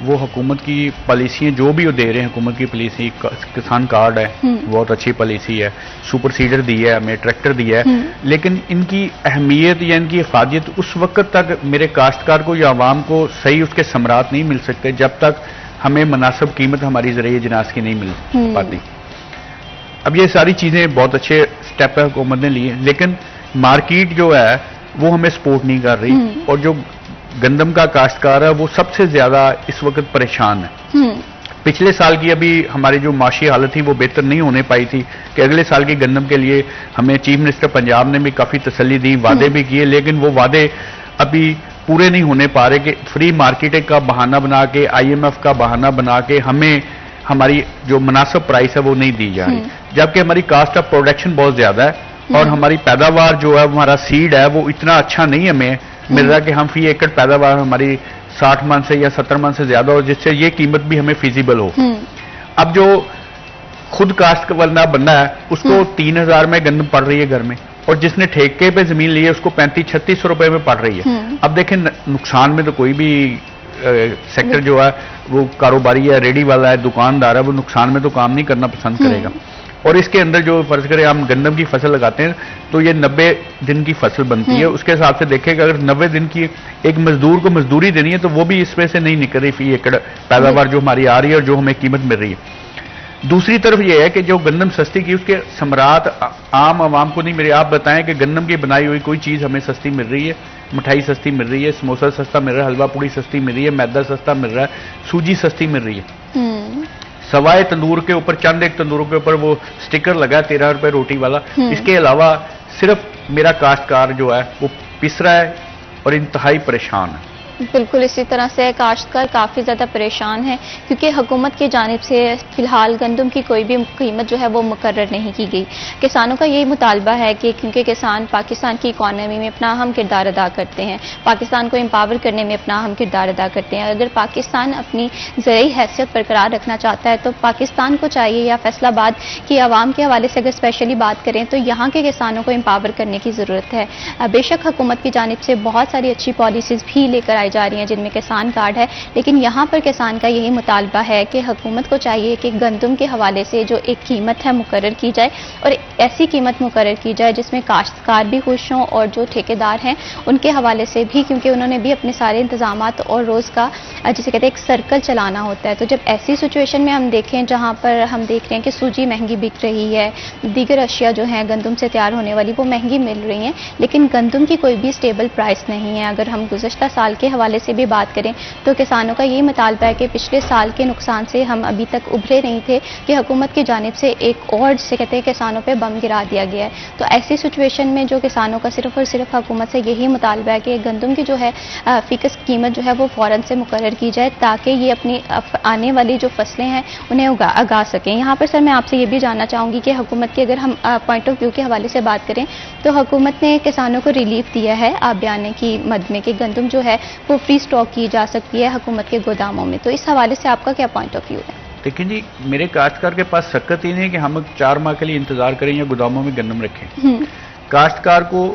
D: वो हुकूमत की पॉलिसियाँ जो भी वो दे रहे हैं, हुकूमत की पॉलिसी किसान कार्ड है, बहुत अच्छी पॉलिसी है, सुपर सीडर दी है, हमें ट्रैक्टर दिया है, लेकिन इनकी अहमियत या इनकी हिफाजत उस वक्त तक मेरे काश्तकार को या आवाम को सही उसके समरात नहीं मिल सकते जब तक हमें मुनासिब कीमत हमारी ज़रिए जिनास की नहीं मिल पाती। अब ये सारी चीज़ें बहुत अच्छे स्टेप है हुकूमत ने लिए, लेकिन मार्केट जो है वो हमें सपोर्ट नहीं कर रही और जो गंदम का काश्तकार है वो सबसे ज्यादा इस वक्त परेशान है। पिछले साल की अभी हमारी जो माशी हालत थी वो बेहतर नहीं होने पाई थी कि अगले साल की गंदम के लिए हमें चीफ मिनिस्टर पंजाब ने भी काफी तसल्ली दी, वादे भी किए, लेकिन वो वादे अभी पूरे नहीं होने पा रहे कि फ्री मार्केटिंग का बहाना बना के, IMF का बहाना बना के हमें हमारी जो मुनासिब प्राइस है वो नहीं दी जा रही, जबकि हमारी कास्ट ऑफ प्रोडक्शन बहुत ज्यादा है और हमारी पैदावार जो है, हमारा सीड है वो इतना अच्छा नहीं हमें मिल रहा कि हम फी एकड़ पैदावार हमारी 60 मन से या 70 मन से ज्यादा हो, जिससे ये कीमत भी हमें फिजिबल हो। अब जो खुद काश्त वाला बंदा है उसको 3000 में गंदम पड़ रही है घर में, और जिसने ठेके पे जमीन ली है उसको 35-36 रुपए में पड़ रही है। अब देखें, नुकसान में तो कोई भी सेक्टर जो है वो कारोबारी है, रेडी वाला है, दुकानदार है, वो नुकसान में तो काम नहीं करना पसंद करेगा। और इसके अंदर जो फर्ज करें हम गंदम की फसल लगाते हैं तो ये 90 दिन की फसल बनती है। उसके हिसाब से देखें कि अगर 90 दिन की एक मजदूर को मजदूरी देनी है तो वो भी इसमें से नहीं निकल रही फी एकड़ पैदावार जो हमारी आ रही है और जो हमें कीमत मिल रही है। दूसरी तरफ यह है कि जो गंदम सस्ती की उसके समरात आम आवाम को नहीं मिले। आप बताएं कि गंदम की बनाई हुई कोई चीज हमें सस्ती मिल रही है, मिठाई सस्ती मिल रही है, समोसा सस्ता मिल रहा है, हलवा पूड़ी सस्ती मिल रही है, मैदा सस्ता मिल रहा है, सूजी सस्ती मिल रही है। सवाए तंदूर के ऊपर, चंद एक तंदूरों के ऊपर वो स्टिकर लगा है 13 रुपए रोटी वाला। इसके अलावा सिर्फ मेरा काश्तकार जो है वो पिस रहा है और इंतहाई परेशान है।
A: बिल्कुल इसी तरह से काश्तकार काफ़ी ज़्यादा परेशान है क्योंकि हुकूमत की जानिब से फ़िलहाल गंदम की कोई भी कीमत जो है वो मुकर्रर नहीं की गई। किसानों का यही मुतालबा है कि क्योंकि किसान पाकिस्तान की इकॉनमी में अपना अहम किरदार अदा करते हैं, पाकिस्तान को एम्पावर करने में अपना अहम किरदार अदा करते हैं। अगर पाकिस्तान अपनी ज़रूरी हैसियत बरकरार रखना चाहता है तो पाकिस्तान को चाहिए, या फैसलाबाद की आवाम के हवाले से अगर स्पेशली बात करें तो यहाँ के किसानों को एम्पावर करने की ज़रूरत है। बेशक हुकूमत की जानिब से बहुत सारी अच्छी पॉलिसीज़ भी लेकर आई जा रही हैं जिनमें किसान कार्ड है, लेकिन यहाँ पर किसान का यही मुतालबा है कि हुकूमत को चाहिए कि गंदम के हवाले से जो एक कीमत है मुकर्रर की जाए और ऐसी कीमत मुकर्रर की जाए जिसमें काश्तकार भी खुश हों और जो ठेकेदार हैं उनके हवाले से भी, क्योंकि उन्होंने भी अपने सारे इंतजामात और रोज़ का जिसे कहते हैं एक सर्कल चलाना होता है। तो जब ऐसी सिचुएशन में हम देखें जहाँ पर हम देख रहे हैं कि सूजी महंगी बिक रही है, दीगर अशिया जो हैं गंदम से तैयार होने वाली वो महंगी मिल रही हैं, लेकिन गंदम की कोई भी स्टेबल प्राइस नहीं है। अगर हम गुज़श्ता साल के हवाले से भी बात करें तो किसानों का यही मुतालबा है कि पिछले साल के नुकसान से हम अभी तक उभरे नहीं थे कि हुकूमत की जानिब से एक और जिसे कहते हैं किसानों पे बम गिरा दिया गया है। तो ऐसी सिचुएशन में जो किसानों का सिर्फ और सिर्फ हुकूमत से यही मुतालबा है कि गंदम की जो है फीकस कीमत जो है वो फ़ौरन से मुकर्रर की जाए ताकि ये अपनी आने वाली जो फसलें हैं उन्हें उगा सकें। यहाँ पर सर मैं आपसे ये भी जानना चाहूँगी कि हुकूमत की अगर हम पॉइंट ऑफ व्यू के हवाले से बात करें तो हुकूमत ने किसानों को रिलीफ दिया है आबियाने की मद में कि गंदम जो है वो फ्री स्टॉक की जा सकती है हुकूमत के गोदामों में। तो इस हवाले से आपका क्या पॉइंट ऑफ व्यू है?
D: देखिए जी, मेरे काश्तकार के पास शक्कत ही नहीं है कि हम 4 माह के लिए इंतजार करें या गोदामों में गंदम रखें। काश्तकार को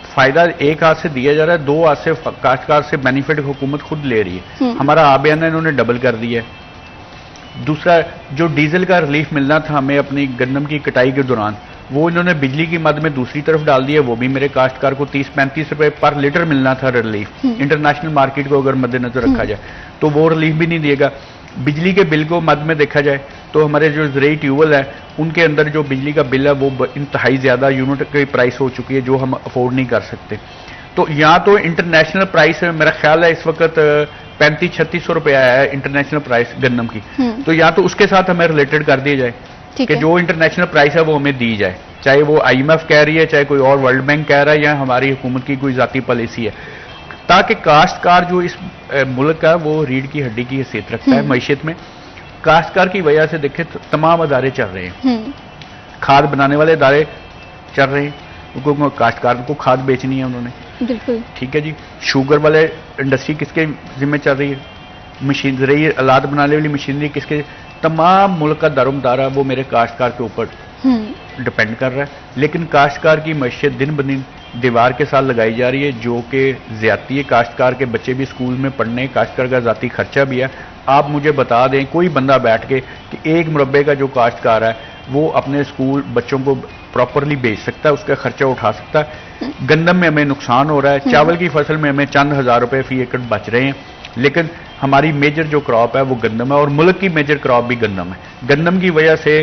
D: फायदा एक हाथ से दिया जा रहा है, 2 हाथ से काश्तकार से बेनिफिट हुकूमत खुद ले रही है। हमारा आबियाना इन्होंने डबल कर दिया है। दूसरा, जो डीजल का रिलीफ मिलना था हमें अपनी गंदम की कटाई के दौरान, वो इन्होंने बिजली की मद में दूसरी तरफ डाल दिया। वो भी मेरे काश्तकार को 30-35 रुपए पर लीटर मिलना था रिलीफ। इंटरनेशनल मार्केट को अगर मद्देनजर रखा जाए तो वो रिलीफ भी नहीं देगा। बिजली के बिल को मद में देखा जाए तो हमारे जो ज़रूरी ट्यूबवेल है उनके अंदर जो बिजली का बिल है वो इंतहाई ज़्यादा यूनिट की प्राइस हो चुकी है जो हम अफोर्ड नहीं कर सकते। तो यहाँ तो इंटरनेशनल प्राइस मेरा ख्याल है इस वक्त 3500-3600 रुपया है इंटरनेशनल प्राइस गन्नम की। तो यहाँ तो उसके साथ हमें रिलेटेड कर दिया जाए कि जो इंटरनेशनल प्राइस है वो हमें दी जाए, चाहे वो IMF कह रही है, चाहे कोई और वर्ल्ड बैंक कह रहा है या हमारी हुकूमत की कोई ज़ाती पॉलिसी है, ताकि काश्तकार जो इस मुल्क का वो रीढ़ की हड्डी की हैसियत रखता है मैशियत में। काश्तकार की वजह से देखें तो तमाम अदारे चल रहे हैं, खाद बनाने वाले अदारे चल रहे हैं, उनको काश्तकार को खाद बेचनी है उन्होंने,
A: बिल्कुल
D: ठीक है जी। शुगर वाले इंडस्ट्री किसके जिम्मे चल रही है, मशीनरी आलात बनाने वाली मशीनरी किसके, तमाम मुल्क का दारोमदारा वो मेरे काश्तकार के ऊपर डिपेंड कर रहा है। लेकिन काश्तकार की मैशियत दिन ब दिन दीवार के साथ लगाई जा रही है जो कि ज्यादती है। काश्तकार के बच्चे भी स्कूल में पढ़ने, काश्तकार का ज़ाती खर्चा भी है। आप मुझे बता दें कोई बंदा बैठ के कि 1 मुरब्बे का जो काश्तकार है वो अपने स्कूल बच्चों को प्रॉपरली बेच सकता है, उसका खर्चा उठा सकता है। गंदम में हमें नुकसान हो रहा है, चावल की फसल में हमें चंद हज़ार रुपए फी एकड़ बच रहे हैं, लेकिन हमारी मेजर जो क्रॉप है वो गंदम है और मुल्क की मेजर क्रॉप भी गंदम है। गंदम की वजह से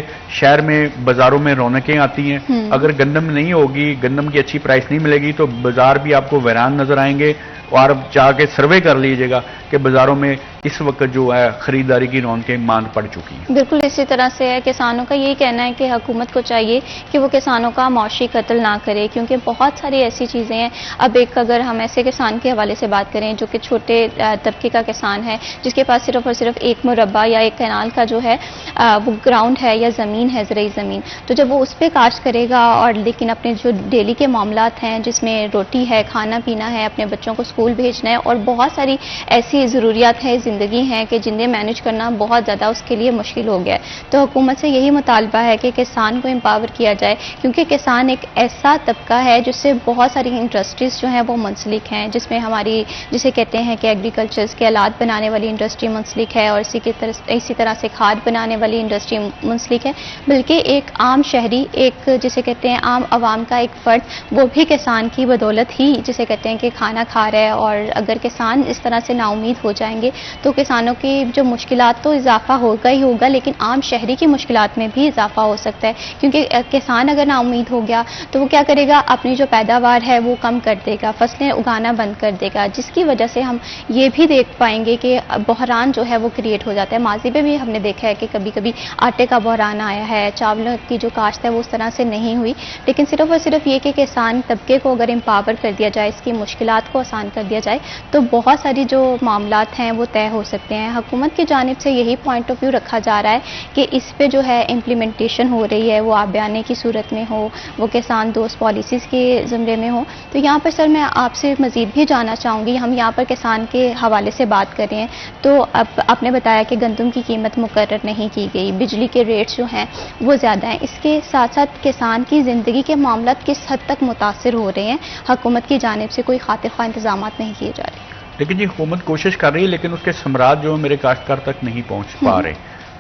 D: शहर में बाजारों में रौनकें आती हैं। अगर गंदम नहीं होगी, गंदम की अच्छी प्राइस नहीं मिलेगी तो बाजार भी आपको वीरान नजर आएंगे। और अब जाके सर्वे कर लीजिएगा कि बाजारों में इस वक्त जो है खरीदारी की रौनकें मांद पड़ चुकी हैं।
A: बिल्कुल इसी तरह से है। किसानों का यही कहना है कि हुकूमत को चाहिए कि वो किसानों का मौशी कत्ल ना करे, क्योंकि बहुत सारी ऐसी चीज़ें हैं। अब एक अगर हम ऐसे किसान के हवाले से बात करें जो कि छोटे तबके का किसान है जिसके पास सिर्फ और सिर्फ 1 मुरब्बा या 1 कैनाल का जो है वो ग्राउंड है या ज़मीन है, ज़रूरी ज़मीन, तो जब वो उस पर काश्त करेगा और लेकिन अपने जो डेली के मामलात हैं जिसमें रोटी है, खाना पीना है, अपने बच्चों को स्कूल भेजना है और बहुत सारी ऐसी ज़रूरियात है ज़िंदगी हैं कि जिन्हें मैनेज करना बहुत ज़्यादा उसके लिए मुश्किल हो गया है। तो हुकूमत से यही मुतालबा है कि किसान को एम्पावर किया जाए, क्योंकि किसान एक ऐसा तबका है जिससे बहुत सारी इंडस्ट्रीज़ जो हैं वो मुंसलिक हैं, जिसमें हमारी जिसे कहते हैं कि एग्रीकल्चर्स के आलात बनाने वाली इंडस्ट्री मुंसलिक है और इसी तरह से खाद बनाने वाली इंडस्ट्री मुंसलिक है। बल्कि एक आम शहरी, एक जिसे कहते हैं आम आवाम का एक फ़र्द, वो भी किसान की बदौलत ही जिसे कहते हैं कि खाना खा रहा है। और अगर किसान इस तरह से नाउमीद हो जाएंगे तो किसानों की जो मुश्किलात तो इजाफा होगा ही होगा, लेकिन आम शहरी की मुश्किलात में भी इजाफा हो सकता है। क्योंकि किसान अगर नाउमीद हो गया तो वो क्या करेगा, अपनी जो पैदावार है वो कम कर देगा, फसलें उगाना बंद कर देगा, जिसकी वजह से हम ये भी देख पाएंगे कि बहरान जो है वो क्रिएट हो जाता है। माजी में भी हमने देखा है कि कभी कभी आटे का बहरान आया है, चावलों की जो काश्त है वो उस तरह से नहीं हुई। लेकिन सिर्फ और सिर्फ ये कि किसान तबके को अगर एम्पावर कर दिया जाए, इसकी मुश्किलात को आसान कर दिया जाए तो बहुत सारी जो मामलात हैं वो तय हो सकते हैं। हुकूमत की जानिब से यही पॉइंट ऑफ व्यू रखा जा रहा है कि इस पे जो है इम्प्लीमेंटेशन हो रही है, वो आबियाने की सूरत में हो, वो किसान दोस्त पॉलिसीज़ के ज़मरे में हो। तो यहाँ पर सर मैं आपसे मज़ीद भी जानना चाहूँगी, हम यहाँ पर किसान के हवाले से बात कर रहे हैं तो अब आपने बताया कि गंदम की कीमत मुकर्रर नहीं की गई, बिजली के रेट्स जो हैं वो ज़्यादा हैं, इसके साथ साथ किसान की ज़िंदगी के मामला किस हद तक मुतासिर हो रहे हैं, हुकूमत की जानिब से कोई खातिर ख्वाह इंतजाम नहीं किए जा रहे?
D: लेकिन जी हुकूमत कोशिश कर रही है लेकिन उसके समरात जो मेरे काश्तकार तक नहीं पहुंच पा रहे।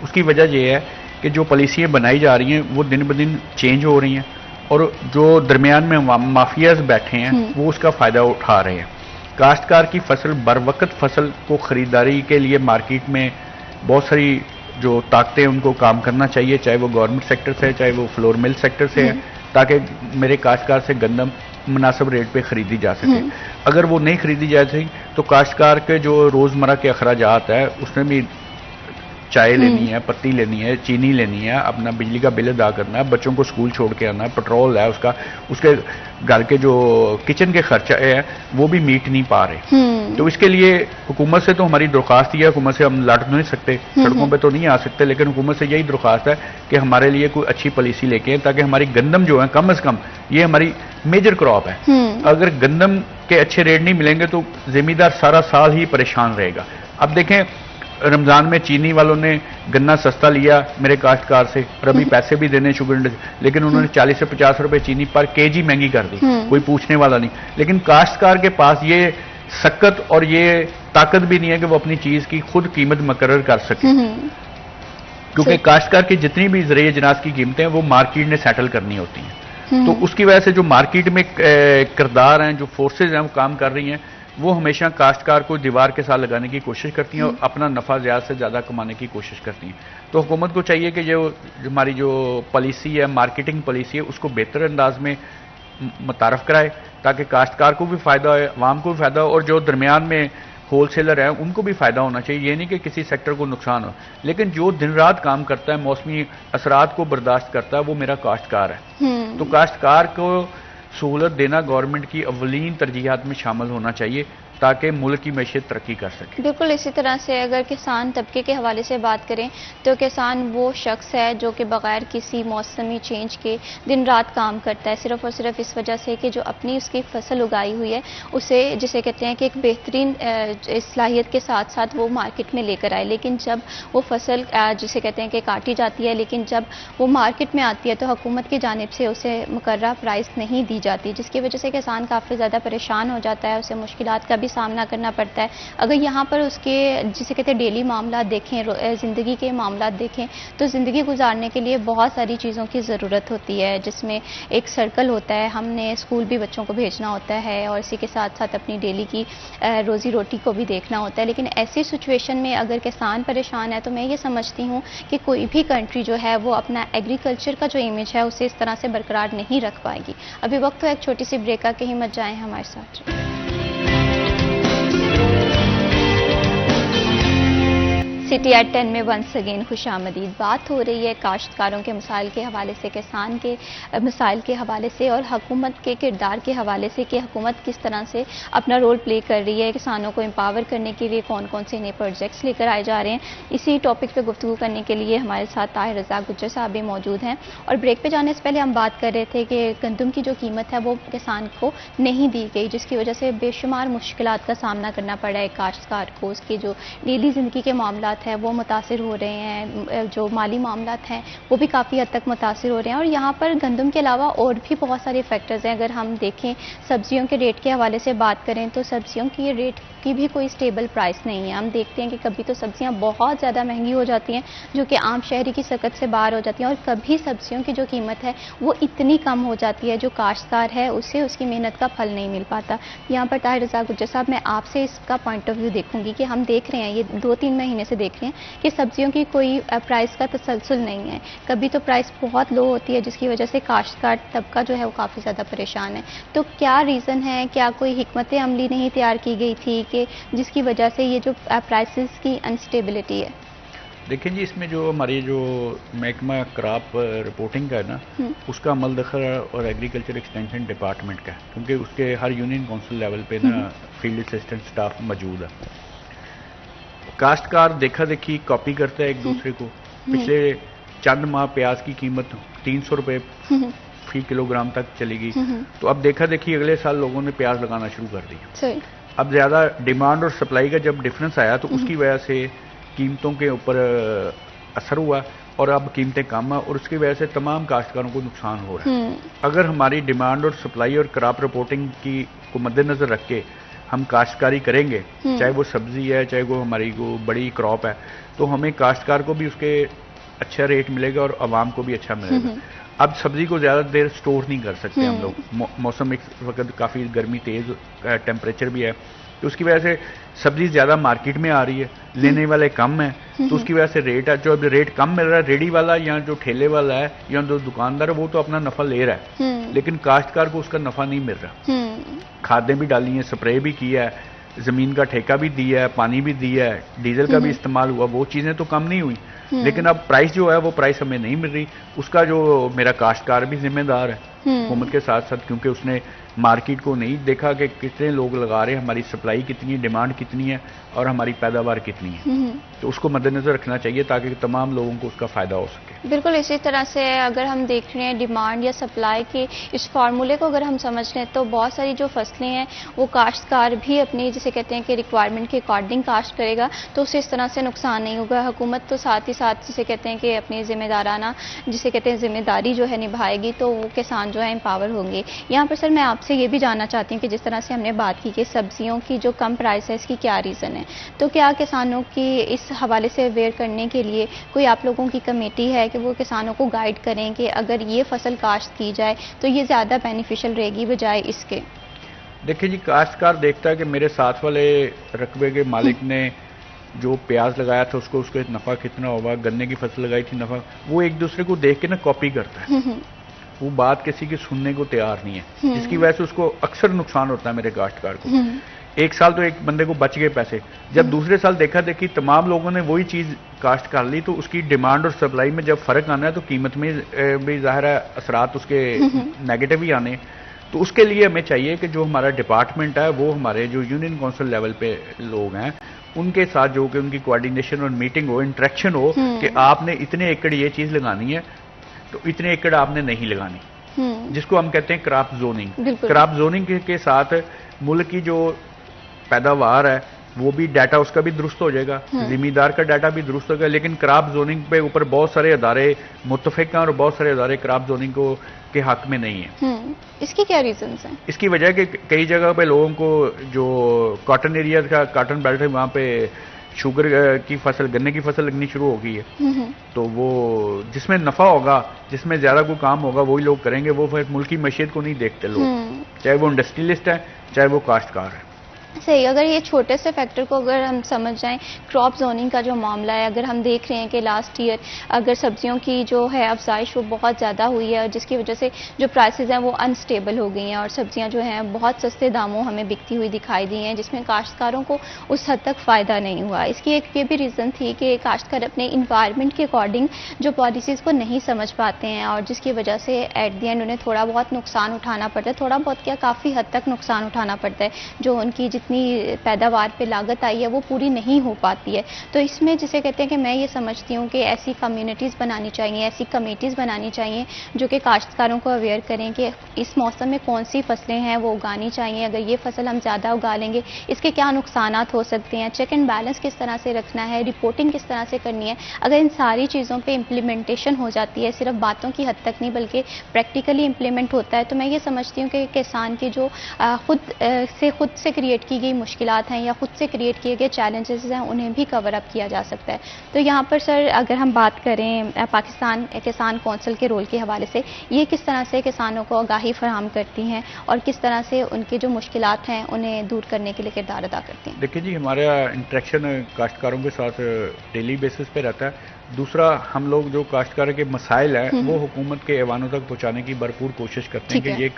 D: उसकी वजह यह है कि जो पॉलिसियाँ बनाई जा रही हैं वो दिन ब दिन चेंज हो रही हैं और जो दरमियान में माफियाज बैठे हैं वो उसका फ़ायदा उठा रहे हैं। काश्तकार की फसल बर वक्त फसल को ख़रीदारी के लिए मार्केट में बहुत सारी जो ताकतें उनको काम करना चाहिए, चाहे वो गवर्नमेंट सेक्टर से है, चाहे वो फ्लोर मिल सेक्टर से है, ताकि मेरे काश्तकार से गंदम मुनासिब रेट पे खरीदी जा सके। अगर वो नहीं खरीदी जा सके तो काश्तकार के जो रोज़मर्रा के अखराजात है उसमें भी चाय लेनी है, पत्ती लेनी है, चीनी लेनी है, अपना बिजली का बिल अदा करना है, बच्चों को स्कूल छोड़ के आना है, पेट्रोल है उसका, उसके घर के जो किचन के खर्चा है वो भी मीट नहीं पा रहे। तो इसके लिए हुकूमत से तो हमारी दरख्वास्त ही है, हुकूमत से हम लड़ नहीं सकते, सड़कों पे तो नहीं आ सकते, लेकिन हुकूमत से यही दरख्वास्त है कि हमारे लिए कोई अच्छी पॉलिसी लेके आए ताकि हमारी गंदम जो है कम से कम, ये हमारी मेजर क्रॉप है, अगर गंदम के अच्छे रेट नहीं मिलेंगे तो जिमीदार सारा साल ही परेशान रहेगा। अब देखें रमजान में चीनी वालों ने गन्ना सस्ता लिया मेरे काश्तकार से और अभी पैसे भी देने शुगर, लेकिन उन्होंने 40 से 50 रुपए चीनी पर केजी महंगी कर दी, कोई पूछने वाला नहीं। लेकिन काश्तकार के पास ये सकत और ये ताकत भी नहीं है कि वो अपनी चीज की खुद कीमत मुकर्रर कर सके, क्योंकि काश्तकार की जितनी भी ज़रिए जिनास की कीमतें हैं वो मार्केट ने सेटल करनी होती हैं। तो उसकी वजह से जो मार्केट में किरदार हैं, जो फोर्सेज हैं वो काम कर रही हैं, वो हमेशा काश्तकार को दीवार के साथ लगाने की कोशिश करती हैं और अपना नफा ज़्यादा से ज़्यादा कमाने की कोशिश करती हैं। तो हुकूमत को चाहिए कि जो हमारी जो पॉलिसी है, मार्केटिंग पॉलिसी है, उसको बेहतर अंदाज में मुतारफ कराए ताकि काश्तकार को भी फ़ायदा हो, अवाम को भी फ़ायदा हो और जो दरमियान में होलसेलर हैं उनको भी फ़ायदा होना चाहिए। ये नहीं कि किसी सेक्टर को नुकसान हो, लेकिन जो दिन रात काम करता है, मौसमी असरात को बर्दाश्त करता है, वो मेरा काश्तकार है। तो काश्तकार को सहूलत देना गवर्नमेंट की अवलीन तरजीहात में शामिल होना चाहिए ताकि मुल्क की मैशियत तरक्की कर सके।
A: बिल्कुल इसी तरह से अगर किसान तबके के हवाले से बात करें तो किसान वो शख्स है जो कि बगैर किसी मौसमी चेंज के दिन रात काम करता है, सिर्फ और सिर्फ इस वजह से कि जो अपनी उसकी फसल उगाई हुई है उसे, जिसे कहते हैं कि एक बेहतरीन सलाहियत के साथ साथ वो मार्केट में लेकर आए। लेकिन जब वो फसल जिसे कहते हैं कि काटी जाती है, लेकिन जब वो मार्केट में आती है तो हुकूमत की जानिब से उसे मुकर्रर प्राइस नहीं दी जाती, जिसकी वजह से किसान काफ़ी ज़्यादा परेशान हो जाता है, उसे मुश्किलात का सामना करना पड़ता है। अगर यहाँ पर उसके जिसे कहते हैं डेली मामला देखें, ज़िंदगी के मामला देखें, तो ज़िंदगी गुजारने के लिए बहुत सारी चीज़ों की ज़रूरत होती है, जिसमें एक सर्कल होता है, हमने स्कूल भी बच्चों को भेजना होता है और इसी के साथ साथ अपनी डेली की रोज़ी रोटी को भी देखना होता है। लेकिन ऐसी सिचुएशन में अगर किसान परेशान है तो मैं ये समझती हूँ कि कोई भी कंट्री जो है वो अपना एग्रीकल्चर का जो इमेज है उसे इस तरह से बरकरार नहीं रख पाएगी। अभी वक्त तो एक छोटी सी ब्रेक का, कहीं मत जाएं, हमारे साथ। सिटी एट 10 में वंस अगेन खुशामदीद। बात हो रही है काश्तकारों के मसाइल के हवाले से, किसान के मसाइल के हवाले से और हुकूमत के किरदार के हवाले से कि हुकूमत किस तरह से अपना रोल प्ले कर रही है, किसानों को एम्पावर करने के लिए कौन कौन से नए प्रोजेक्ट्स लेकर आए जा रहे हैं। इसी टॉपिक पे गुफ्तगू करने के लिए हमारे साथ ताहिर रज़ा गुज्जर साहब भी मौजूद हैं। और ब्रेक पे जाने से पहले हम बात कर रहे थे कि गंदम की जो कीमत है वो किसान को नहीं दी गई, जिसकी वजह से बेशुमार मुश्किलात का सामना करना पड़ा है काश्तकार को। उसके जो डेली ज़िंदगी के मामला है वो मुतासिर हो रहे हैं, जो माली मामलात हैं वो भी काफ़ी हद तक मुतासिर हो रहे हैं। और यहाँ पर गंदम के अलावा और भी बहुत सारे फैक्टर्स हैं। अगर हम देखें सब्जियों के रेट के हवाले से बात करें तो सब्जियों की रेट की भी कोई स्टेबल प्राइस नहीं है। हम देखते हैं कि कभी तो सब्जियां बहुत ज़्यादा महंगी हो जाती हैं जो कि आम शहरी की सकत से बाहर हो जाती हैं, और कभी सब्जियों की जो कीमत है वो इतनी कम हो जाती है जो काश्तकार है उसे उसकी मेहनत का फल नहीं मिल पाता। यहाँ पर ताहिर रज़ा गुज्जर साहब, मैं आपसे इसका पॉइंट ऑफ व्यू देखूंगी कि हम देख रहे हैं, ये 2-3 महीने से देख रहे हैं कि सब्जियों की कोई प्राइस का तसलसल नहीं है। कभी तो प्राइस बहुत लो होती है जिसकी वजह से काश्तकार तबका जो है वो काफ़ी ज़्यादा परेशान है। तो क्या रीज़न है, क्या कोई हिकमत अमली नहीं तैयार की गई थी कि जिसकी वजह से ये जो प्राइसेस की अनस्टेबिलिटी है?
D: देखिए जी, इसमें जो हमारी जो महकमा क्रॉप रिपोर्टिंग का है ना, उसका अमल दखल और एग्रीकल्चर एक्सटेंशन डिपार्टमेंट का है, क्योंकि उसके हर यूनियन काउंसिल लेवल पे ना फील्ड असिस्टेंट स्टाफ मौजूद है। काश्तकार देखा देखी कॉपी करता है एक दूसरे को। पिछले चंद माह प्याज की कीमत 300 रुपये फी किलोग्राम तक चली गई, तो अब देखा देखी अगले साल लोगों ने प्याज लगाना शुरू कर दिया। अब ज़्यादा डिमांड और सप्लाई का जब डिफरेंस आया तो उसकी वजह से कीमतों के ऊपर असर हुआ और अब कीमतें कम है और उसकी वजह से तमाम काश्तकारों को नुकसान हो रहा है। अगर हमारी डिमांड और सप्लाई और क्रॉप रिपोर्टिंग की को मद्देनजर रख के हम काश्तकारी करेंगे, चाहे वो सब्जी है चाहे वो हमारी वो बड़ी क्रॉप है, तो हमें काश्तकार को भी उसके अच्छा रेट मिलेगा और आवाम को भी अच्छा मिलेगा। अब सब्जी को ज़्यादा देर स्टोर नहीं कर सकते हम लोग, मौसम इस वक्त काफ़ी गर्मी तेज़ टेम्परेचर भी है, तो उसकी वजह से सब्जी ज़्यादा मार्केट में आ रही है, लेने वाले कम है, तो उसकी वजह से रेट है, जो अब रेट कम मिल रहा है, रेडी वाला या जो ठेले वाला है या जो दुकानदार है वो तो अपना नफ़ा ले रहा है, लेकिन काश्तकार को उसका नफ़ा नहीं मिल रहा। खादें भी डाली हैं, स्प्रे भी किया है, ज़मीन का ठेका भी दिया है, पानी भी दिया है, डीजल का भी इस्तेमाल हुआ, वो चीज़ें तो कम नहीं हुई। लेकिन अब प्राइस जो है वो प्राइस हमें नहीं मिल रही। उसका जो मेरा काश्तकार भी जिम्मेदार है हुकूमत के साथ साथ, क्योंकि उसने मार्केट को नहीं देखा कि कितने लोग लगा रहे हैं, हमारी सप्लाई कितनी है, डिमांड कितनी है और हमारी पैदावार कितनी है। तो उसको मद्देनजर रखना चाहिए ताकि तमाम लोगों को उसका फ़ायदा हो सके।
A: बिल्कुल इसी तरह से अगर हम देख रहे हैं डिमांड या सप्लाई के इस फार्मूले को अगर हम समझ लें तो बहुत सारी जो फसलें हैं वो काश्तकार भी अपनी जिसे कहते हैं कि रिक्वायरमेंट के अकॉर्डिंग काश्त करेगा तो उससे इस तरह से नुकसान नहीं होगा। हुकूमत तो साथ ही साथ जिसे कहते हैं कि अपनी जिम्मेदाराना जिसे कहते हैं जिम्मेदारी जो है निभाएगी तो वो किसान जो है एम्पावर होंगे। यहाँ पर सर मैं आपसे ये भी जानना चाहती हूँ कि जिस तरह से हमने बात की कि सब्जियों की जो कम प्राइस है इसकी क्या रीज़न है, तो क्या किसानों की इस हवाले से अवेयर करने के लिए कोई आप लोगों की कमेटी है कि वो किसानों को गाइड करें कि अगर ये फसल काश्त की जाए तो ये ज़्यादा बेनिफिशियल रहेगी बजाय इसके?
D: देखिए जी, काश्तकार देखता है कि मेरे साथ वाले रकबे के मालिक ने जो प्याज लगाया था उसको उसके नफ़ा कितना होगा, गन्ने की फसल लगाई थी नफ़ा, वो एक दूसरे को देख के ना कॉपी करता है। वो बात किसी की सुनने को तैयार नहीं है, जिसकी वजह से उसको अक्सर नुकसान होता है मेरे काश्तकार को। एक साल तो एक बंदे को बच गए पैसे, जब दूसरे साल देखा देखी तमाम लोगों ने वही चीज़ काश्त कर ली तो उसकी डिमांड और सप्लाई में जब फ़र्क आना है तो कीमत में भी ज़ाहिर है असरात उसके नेगेटिव ही आने। तो उसके लिए हमें चाहिए कि जो हमारा डिपार्टमेंट है वो हमारे जो यूनियन काउंसिल लेवल पे लोग हैं उनके साथ जो कि उनकी कोऑर्डिनेशन और मीटिंग हो, इंटरेक्शन हो कि आपने इतने एकड़ ये चीज़ लगानी है तो इतने एकड़ आपने नहीं लगानी, जिसको हम कहते हैं क्रॉप जोनिंग। क्रॉप जोनिंग के साथ मुल्क की जो पैदावार है वो भी डाटा उसका भी दुरुस्त हो जाएगा, जिम्मेदार का डाटा भी दुरुस्त होगा। लेकिन क्रॉप जोनिंग पे ऊपर बहुत सारे अदारे मुत्तफिक हैं और बहुत सारे अदारे क्रॉप जोनिंग को के हक में नहीं है।
A: इसकी क्या रीजंस हैं?
D: इसकी वजह कि कई जगह पे लोगों को जो कॉटन एरिया का कॉटन बेल्ट है वहाँ पे शुगर की फसल, गन्ने की फसल लगनी शुरू हो गई है। तो वो जिसमें नफा होगा, जिसमें ज्यादा कोई काम होगा वही लोग करेंगे, वो फिर मुल्क की मशीयत को नहीं देखते लोग, चाहे वो इंडस्ट्रियलिस्ट है चाहे वो काश्तकार है।
A: सही, अगर ये छोटे से फैक्टर को अगर हम समझ जाएं, क्रॉप जोनिंग का जो मामला है, अगर हम देख रहे हैं कि लास्ट ईयर अगर सब्जियों की जो है अफजाइश वो बहुत ज़्यादा हुई है और जिसकी वजह से जो प्राइसेस हैं वो अनस्टेबल हो गई हैं और सब्जियां जो हैं बहुत सस्ते दामों हमें बिकती हुई दिखाई दी हैं, जिसमें काश्तकारों को उस हद तक फ़ायदा नहीं हुआ। इसकी एक ये भी रीज़न थी कि काश्तकार अपने इन्वायरमेंट के अकॉर्डिंग जो पॉलिसीज़ को नहीं समझ पाते हैं और जिसकी वजह से एट दी एंड उन्हें थोड़ा बहुत नुकसान उठाना पड़ता है, थोड़ा बहुत क्या काफ़ी हद तक नुकसान उठाना पड़ता है, जो उनकी जितनी पैदावार पे लागत आई है वो पूरी नहीं हो पाती है। तो इसमें जिसे कहते हैं कि मैं ये समझती हूँ कि ऐसी कम्युनिटीज़ बनानी चाहिए, ऐसी कमेटीज़ बनानी चाहिए जो कि काश्तकारों को अवेयर करें कि इस मौसम में कौन सी फसलें हैं वो उगानी चाहिए, अगर ये फसल हम ज़्यादा उगा लेंगे इसके क्या नुकसानात हो सकते हैं, चेक एंड बैलेंस किस तरह से रखना है, रिपोर्टिंग किस तरह से करनी है। अगर इन सारी चीज़ों पर इम्प्लीमेंटेशन हो जाती है, सिर्फ बातों की हद तक नहीं बल्कि प्रैक्टिकली इम्प्लीमेंट होता है, तो मैं ये समझती हूँ कि किसान की जो खुद से क्रिएट की गई मुश्किलात हैं या खुद से क्रिएट किए गए चैलेंजेस हैं उन्हें भी कवर अप किया जा सकता है। तो यहाँ पर सर अगर हम बात करें पाकिस्तान किसान कौंसिल के रोल के हवाले से, ये किस तरह से किसानों को आगाही फराहम करती हैं और किस तरह से उनकी जो मुश्किलात हैं उन्हें दूर करने के लिए किरदार अदा करती हैं? देखिए
D: जी, हमारा इंटरेक्शन काश्तकारों के साथ डेली बेसिस पे रहता है। दूसरा, हम लोग जो काश्तकार के मसाइल हैं वो हुकूमत के ऐवानों तक पहुँचाने की भरपूर कोशिश करते हैं कि ये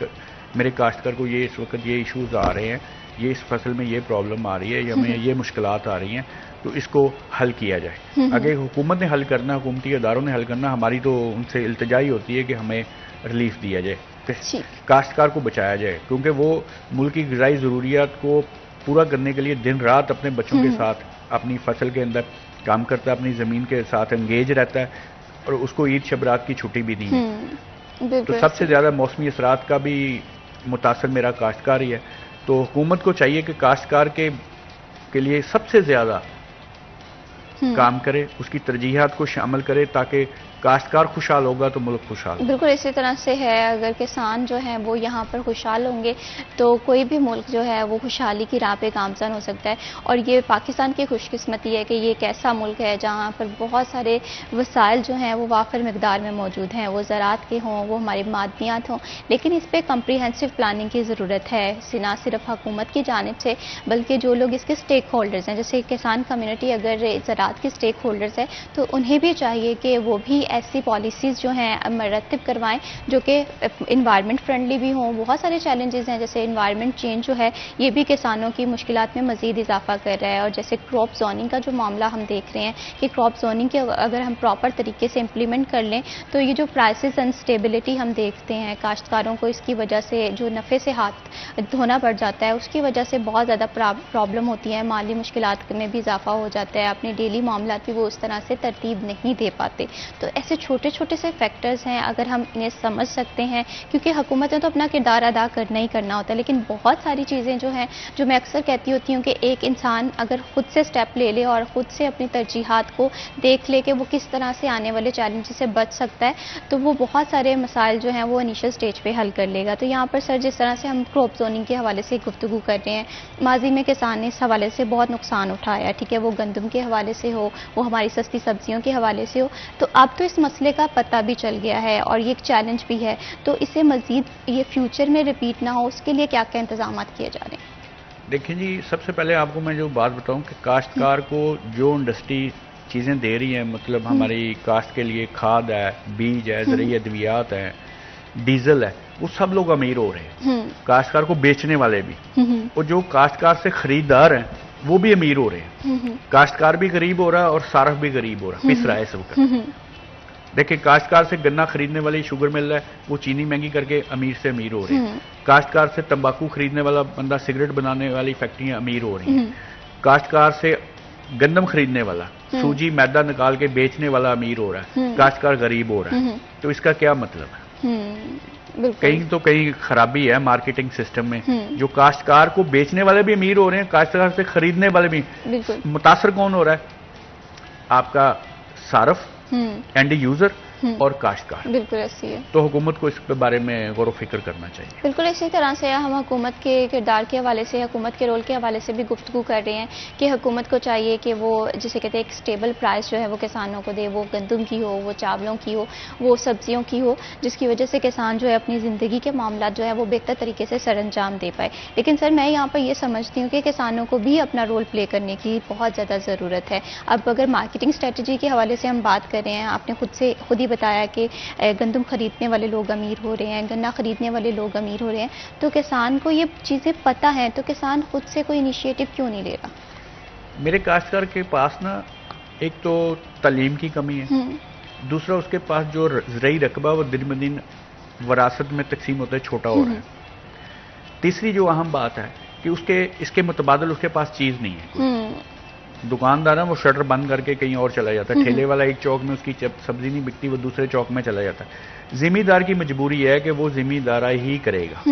D: मेरे काश्तकार को ये इस वक्त ये इशूज़ आ रहे हैं, ये इस फसल में ये प्रॉब्लम आ रही है या हमें ये मुश्किलात आ रही हैं, तो इसको हल किया जाए। अगर हुकूमत ने हल करना, हुकूमती इदारों ने हल करना, हमारी तो उनसे इल्तिजा ही होती है कि हमें रिलीफ दिया जाए, काश्तकार को बचाया जाए, क्योंकि वो मुल्क की ग़िज़ाई ज़रूरियात को पूरा करने के लिए दिन रात अपने बच्चों के साथ अपनी फसल के अंदर काम करता है, अपनी ज़मीन के साथ एंगेज रहता है और उसको ईद शबरात की छुट्टी भी नहीं है। तो सबसे ज़्यादा मौसमी असरात का भी मुतासर मेरा काश्तकार ही है। तो हुकूमत को चाहिए कि काश्तकार के लिए सबसे ज़्यादा काम करे, उसकी तरजीहात को शामिल करे, ताकि काश्तकार खुशहाल होगा तो मुल्क खुशहाल।
A: बिल्कुल इसी तरह से है, अगर किसान जो हैं वो यहाँ पर खुशहाल होंगे तो कोई भी मुल्क जो है वो खुशहाली की राह पे गामज़न हो सकता है। और ये पाकिस्तान की खुशकिस्मती है कि ये एक ऐसा मुल्क है जहाँ पर बहुत सारे वसाइल जो हैं वो वाफिर मकदार में मौजूद हैं, वो ज़राअत के हों, वो हमारी मादनियात हों, लेकिन इस पर कम्प्रीहेंसिव प्लानिंग की ज़रूरत है, ना सिर्फ हुकूमत की जानिब से बल्कि जो लोग इसके स्टेक होल्डर्स हैं, जैसे किसान कम्यूनिटी अगर ज़राअत के स्टेक होल्डर्स है तो उन्हें भी चाहिए कि वो भी ऐसी पॉलिसीज़ जो हैं मरतब करवाएं जो कि इन्वायरमेंट फ्रेंडली भी हों। बहुत सारे चैलेंजेस हैं, जैसे इन्वायरमेंट चेंज जो है ये भी किसानों की मुश्किलात में मज़ीद इजाफा कर रहा है। और जैसे क्रॉप जोनिंग का जो मामला हम देख रहे हैं कि क्रॉप जोनिंग के अगर हम प्रॉपर तरीके से इम्प्लीमेंट कर लें तो ये जो प्राइसेस अनस्टेबिलिटी हम देखते हैं काश्तकारों को, इसकी वजह से जो नफ़े से हाथ धोना पड़ जाता है उसकी वजह से बहुत ज़्यादा प्रॉब्लम होती है, माली मुश्किलात में भी इजाफा हो जाता है, अपने डेली मामला भी वो उस तरह से तरतीब नहीं दे पाते। तो ऐसे छोटे छोटे से फैक्टर्स हैं, अगर हम इन्हें समझ सकते हैं, क्योंकि हुकूमत ने तो अपना किरदार अदा करना ही करना होता है, लेकिन बहुत सारी चीज़ें जो हैं जो मैं अक्सर कहती होती हूँ कि एक इंसान अगर खुद से स्टेप ले ले और ख़ुद से अपनी तरजीहात को देख ले कि वो किस तरह से आने वाले चैलेंज से बच सकता है, तो वो बहुत सारे मसाइल जो हैं वो इनिशियल स्टेज पे हल कर लेगा। तो यहाँ पर सर जिस तरह से हम क्रॉप जोनिंग के हवाले से गुफ्तगू कर रहे हैं, माजी में किसान ने इस हवाले से बहुत नुकसान उठाया, ठीक है, वो गंदम के हवाले से हो, वो हमारी सस्ती सब्जियों के हवाले से हो। तो अब तो इस मसले का पता भी चल गया है और ये एक चैलेंज भी है, तो इसे मज़ीद ये फ्यूचर में रिपीट ना हो उसके लिए क्या क्या इंतजाम किए जा रहे हैं?
D: देखिए जी, सबसे पहले आपको मैं जो बात बताऊं कि काश्तकार को जो इंडस्ट्री चीज़ें दे रही है, मतलब हमारी काश्त के लिए खाद है, बीज है, ज़रूरी अद्वियात है, डीजल है, वो सब लोग अमीर हो रहे हैं, काश्तकार को बेचने वाले भी, और जो काश्तकार से खरीदार हैं वो भी अमीर हो रहे हैं। काश्तकार भी गरीब हो रहा है और सारफ भी गरीब हो रहा है, पिस रहा है इस वक्त। देखिए, काश्तकार से गन्ना खरीदने वाली शुगर मिल रहा है, वो चीनी महंगी करके अमीर से अमीर हो रहे हैं। काश्तकार से तंबाकू खरीदने वाला बंदा, सिगरेट बनाने वाली फैक्ट्रियां अमीर हो रही हैं। काश्तकार से गंदम खरीदने वाला, सूजी मैदा निकाल के बेचने वाला अमीर हो रहा है, काश्तकार गरीब हो रहा है। तो इसका क्या मतलब है? कहीं तो कहीं खराबी है मार्केटिंग सिस्टम में, जो काश्तकार को बेचने वाले भी अमीर हो रहे हैं, काश्तकार से खरीदने वाले भी। मुतासर कौन हो रहा है? आपका सारफ, एंड यूजर और काश्तकार।
A: बिल्कुल ऐसी है।
D: तो हुकूमत को इस बारे में गौर फिक्र करना चाहिए।
A: बिल्कुल इसी तरह से हम हुकूमत के किरदार के हवाले से, हुकूमत के रोल के हवाले से भी गुफ्तगू कर रहे हैं कि हुकूमत को चाहिए कि वो जिसे कहते हैं एक स्टेबल प्राइस जो है वो किसानों को दे, वो गंदम की हो, वो चावलों की हो, वो सब्जियों की हो, जिसकी वजह से किसान जो है अपनी ज़िंदगी के मामला जो है वो बेहतर तरीके से सरअंजाम दे पाए। लेकिन सर मैं यहाँ पर ये समझती हूँ कि किसानों को भी अपना रोल प्ले करने की बहुत ज़्यादा ज़रूरत है। अब अगर मार्केटिंग स्ट्रेटजी के हवाले से हम बात कर रहे हैं, आपने खुद ही बताया कि गंदम खरीदने वाले लोग अमीर हो रहे हैं, गन्ना खरीदने वाले लोग अमीर हो रहे हैं, तो किसान को ये चीज़ें पता हैं, तो किसान खुद से कोई इनिशिएटिव क्यों नहीं ले रहा?
D: मेरे काश्तकार के पास ना एक तो तालीम की कमी है, दूसरा उसके पास जो ज़राई रकबा वो दिन ब दिन वरासत में तकसीम होता है, छोटा हो रहा है। तीसरी जो अहम बात है कि इसके मुतबादल उसके पास चीज़ नहीं है। दुकानदार है वो शटर बंद करके कहीं और चला जाता है, ठेले वाला एक चौक में उसकी सब्जी नहीं बिकती, वो दूसरे चौक में चला जाता है। जिम्मेदार की मजबूरी है कि वो जिम्मेदारा ही करेगा,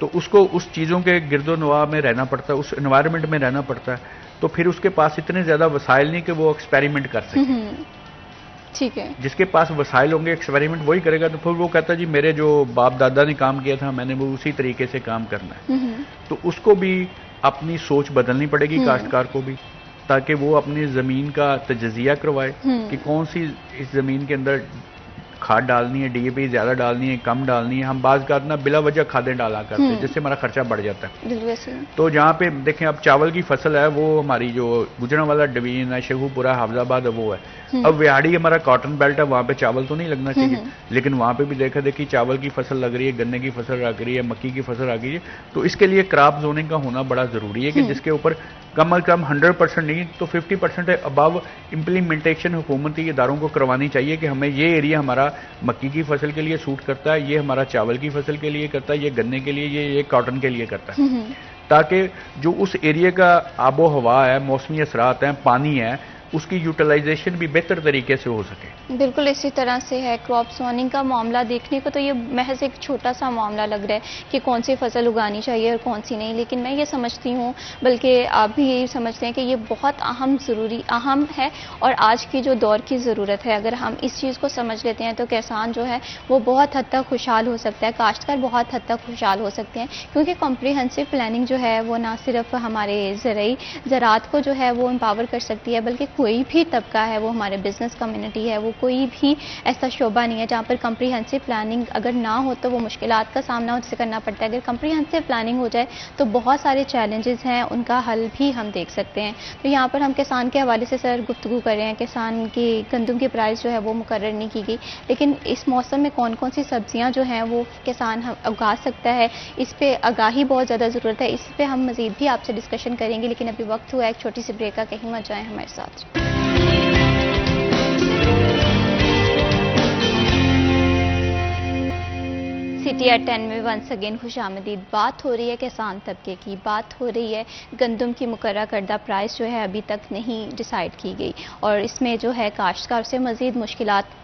D: तो उसको उस चीज़ों के गिरदोनवा में रहना पड़ता है, उस एनवायरनमेंट में रहना पड़ता है। तो फिर उसके पास इतने ज़्यादा वसाइल नहीं कि वो एक्सपेरिमेंट कर सके।
A: ठीक है,
D: जिसके पास वसाइल होंगे एक्सपेरिमेंट वही करेगा। तो फिर वो कहता है जी मेरे जो बाप दादा ने काम किया था मैंने वो उसी तरीके से काम करना है। तो उसको भी अपनी सोच बदलनी पड़ेगी, काश्तकार को भी, ताकि वो अपनी ज़मीन का तजज़िया करवाए कि कौन सी इस ज़मीन के अंदर खाद डालनी है, डीएपी ज़्यादा डालनी है, कम डालनी है। हम बाज़ का ना बिला वजह खादें डाला करते हैं जिससे हमारा खर्चा बढ़ जाता है। तो जहाँ पे देखें अब चावल की फसल है, वो हमारी जो गुजरांवाला डिवीजन है, शेखुपुरा, हाफजाबाद वो है। अब व्याड़ी हमारा कॉटन बेल्ट है, वहाँ पे चावल तो नहीं लगना चाहिए, लेकिन वहाँ पे भी देखा देखी चावल की फसल लग रही है, गन्ने की फसल लग रही है, मक्की की फसल लग रही है। तो इसके लिए क्रॉप जोनिंग का होना बड़ा ज़रूरी है कि जिसके ऊपर कम अज कम 100% नहीं तो 50% अबव इम्प्लीमेंटेशन हुकूमती इदारों को करवानी चाहिए कि हमें ये एरिया हमारा मक्की की फसल के लिए सूट करता है, ये हमारा चावल की फसल के लिए करता है, ये गन्ने के लिए, ये कॉटन के लिए करता है, ताकि जो उस एरिया का आबो हवा है, मौसमी असरात हैं, पानी है, उसकी यूटिलाइजेशन भी बेहतर तरीके से हो सके।
A: बिल्कुल इसी तरह से है। क्रॉप जोनिंग का मामला देखने को तो ये महज एक छोटा सा मामला लग रहा है कि कौन सी फसल उगानी चाहिए और कौन सी नहीं, लेकिन मैं ये समझती हूँ, बल्कि आप भी यही समझते हैं कि ये बहुत अहम है और आज की जो दौर की ज़रूरत है। अगर हम इस चीज़ को समझ लेते हैं तो किसान जो है वो बहुत हद तक खुशहाल हो सकता है, काश्तकार बहुत हद तक खुशहाल हो सकते हैं, क्योंकि कॉम्प्रिहेंसिव प्लानिंग जो है वो ना सिर्फ हमारे ज़रात को जो है वो एम्पावर कर सकती है, बल्कि कोई भी तबका है, वो हमारे बिजनेस कम्युनिटी है, वो कोई भी ऐसा शोबा नहीं है जहाँ पर कम्प्रीहेंसिव प्लानिंग अगर ना हो तो वो मुश्किलात का सामना उससे करना पड़ता है। अगर कम्प्रीहेंसिव प्लानिंग हो जाए तो बहुत सारे चैलेंजेस हैं, उनका हल भी हम देख सकते हैं। तो यहाँ पर हम किसान के हवाले से सर गुफ्तगू कर रहे हैं। किसान की गंदम की प्राइस जो है वो मुकर्रर नहीं की गई, लेकिन इस मौसम में कौन कौन सी सब्जियाँ जो हैं वो किसान उगा सकता है, इस पे आगाही बहुत ज़्यादा ज़रूरत है। इस पे हम मज़ीद भी आपसे डिस्कशन करेंगे, लेकिन अभी वक्त हुआ एक छोटी सी ब्रेक का। कहीं मत जाएं, हमारे साथ। सिटी एट 10 में वंस अगेन खुशामदीद। बात हो रही है किसान तबके की, बात हो रही है गंदम की मुकर्रर करदा प्राइस जो है अभी तक नहीं डिसाइड की गई, और इसमें जो है काश्तकार से मज़ीद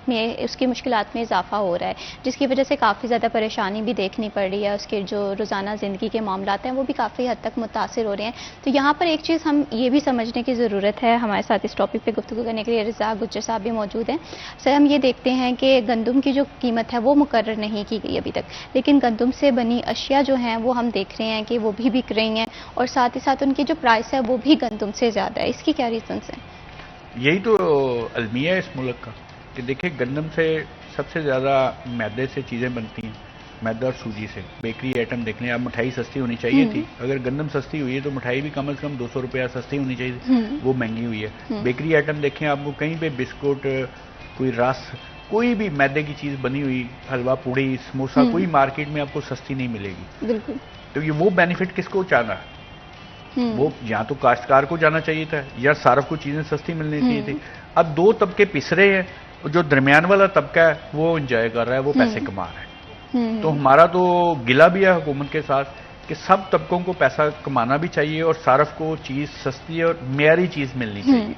A: उसकी मुश्किलात में इजाफा हो रहा है, जिसकी वजह से काफ़ी ज़्यादा परेशानी भी देखनी पड़ रही है। उसके जो रोज़ाना ज़िंदगी के मामलात हैं वो भी काफ़ी हद तक मुतासिर हो रहे हैं। तो यहाँ पर एक चीज़ हम ये भी समझने की ज़रूरत है। हमारे साथ इस टॉपिक पर गुफ्तगू करने के लिए रज़ाक गुज्जर साहब भी मौजूद हैं। सर, हम ये देखते हैं कि गंदम की जो कीमत है वो मुकर्रर नहीं की गई अभी तक, लेकिन गंदम से बनी अशिया जो हैं वो हम देख रहे हैं कि वो भी बिक रही हैं, और साथ ही साथ उनकी जो प्राइस है वो भी गंदम से ज़्यादा है। इसकी क्या रीज़न्स हैं?
D: यही तो अलमिया है इस मुल्क का कि देखिए, गंदम से सबसे ज़्यादा मैदे से चीज़ें बनती हैं, मैदा और सूजी से। बेकरी आइटम देख लें आप, मिठाई सस्ती होनी चाहिए थी, अगर गंदम सस्ती हुई है तो मिठाई भी कम से कम 200 रुपया सस्ती होनी चाहिए थी, वो महंगी हुई है। बेकरी आइटम देखें आपको कहीं पे बिस्कुट, कोई रस, कोई भी मैदे की चीज़ बनी हुई, हलवा पूड़ी, समोसा, कोई मार्केट में आपको सस्ती नहीं मिलेगी।
A: बिल्कुल।
D: तो ये वो बेनिफिट किसको जाना? वो या तो काश्तकार को जाना चाहिए था या सारफ को चीज़ें सस्ती मिलनी चाहिए थी। अब दो तबके पिसरे हैं, जो दरमियान वाला तबका है वो एंजॉय कर रहा है, वो पैसे कमा रहा है। तो हमारा तो गिला भी है हुकूमत के साथ कि सब तबकों को पैसा कमाना भी चाहिए और सारफ को चीज़ सस्ती और मेयारी चीज़ मिलनी चाहिए,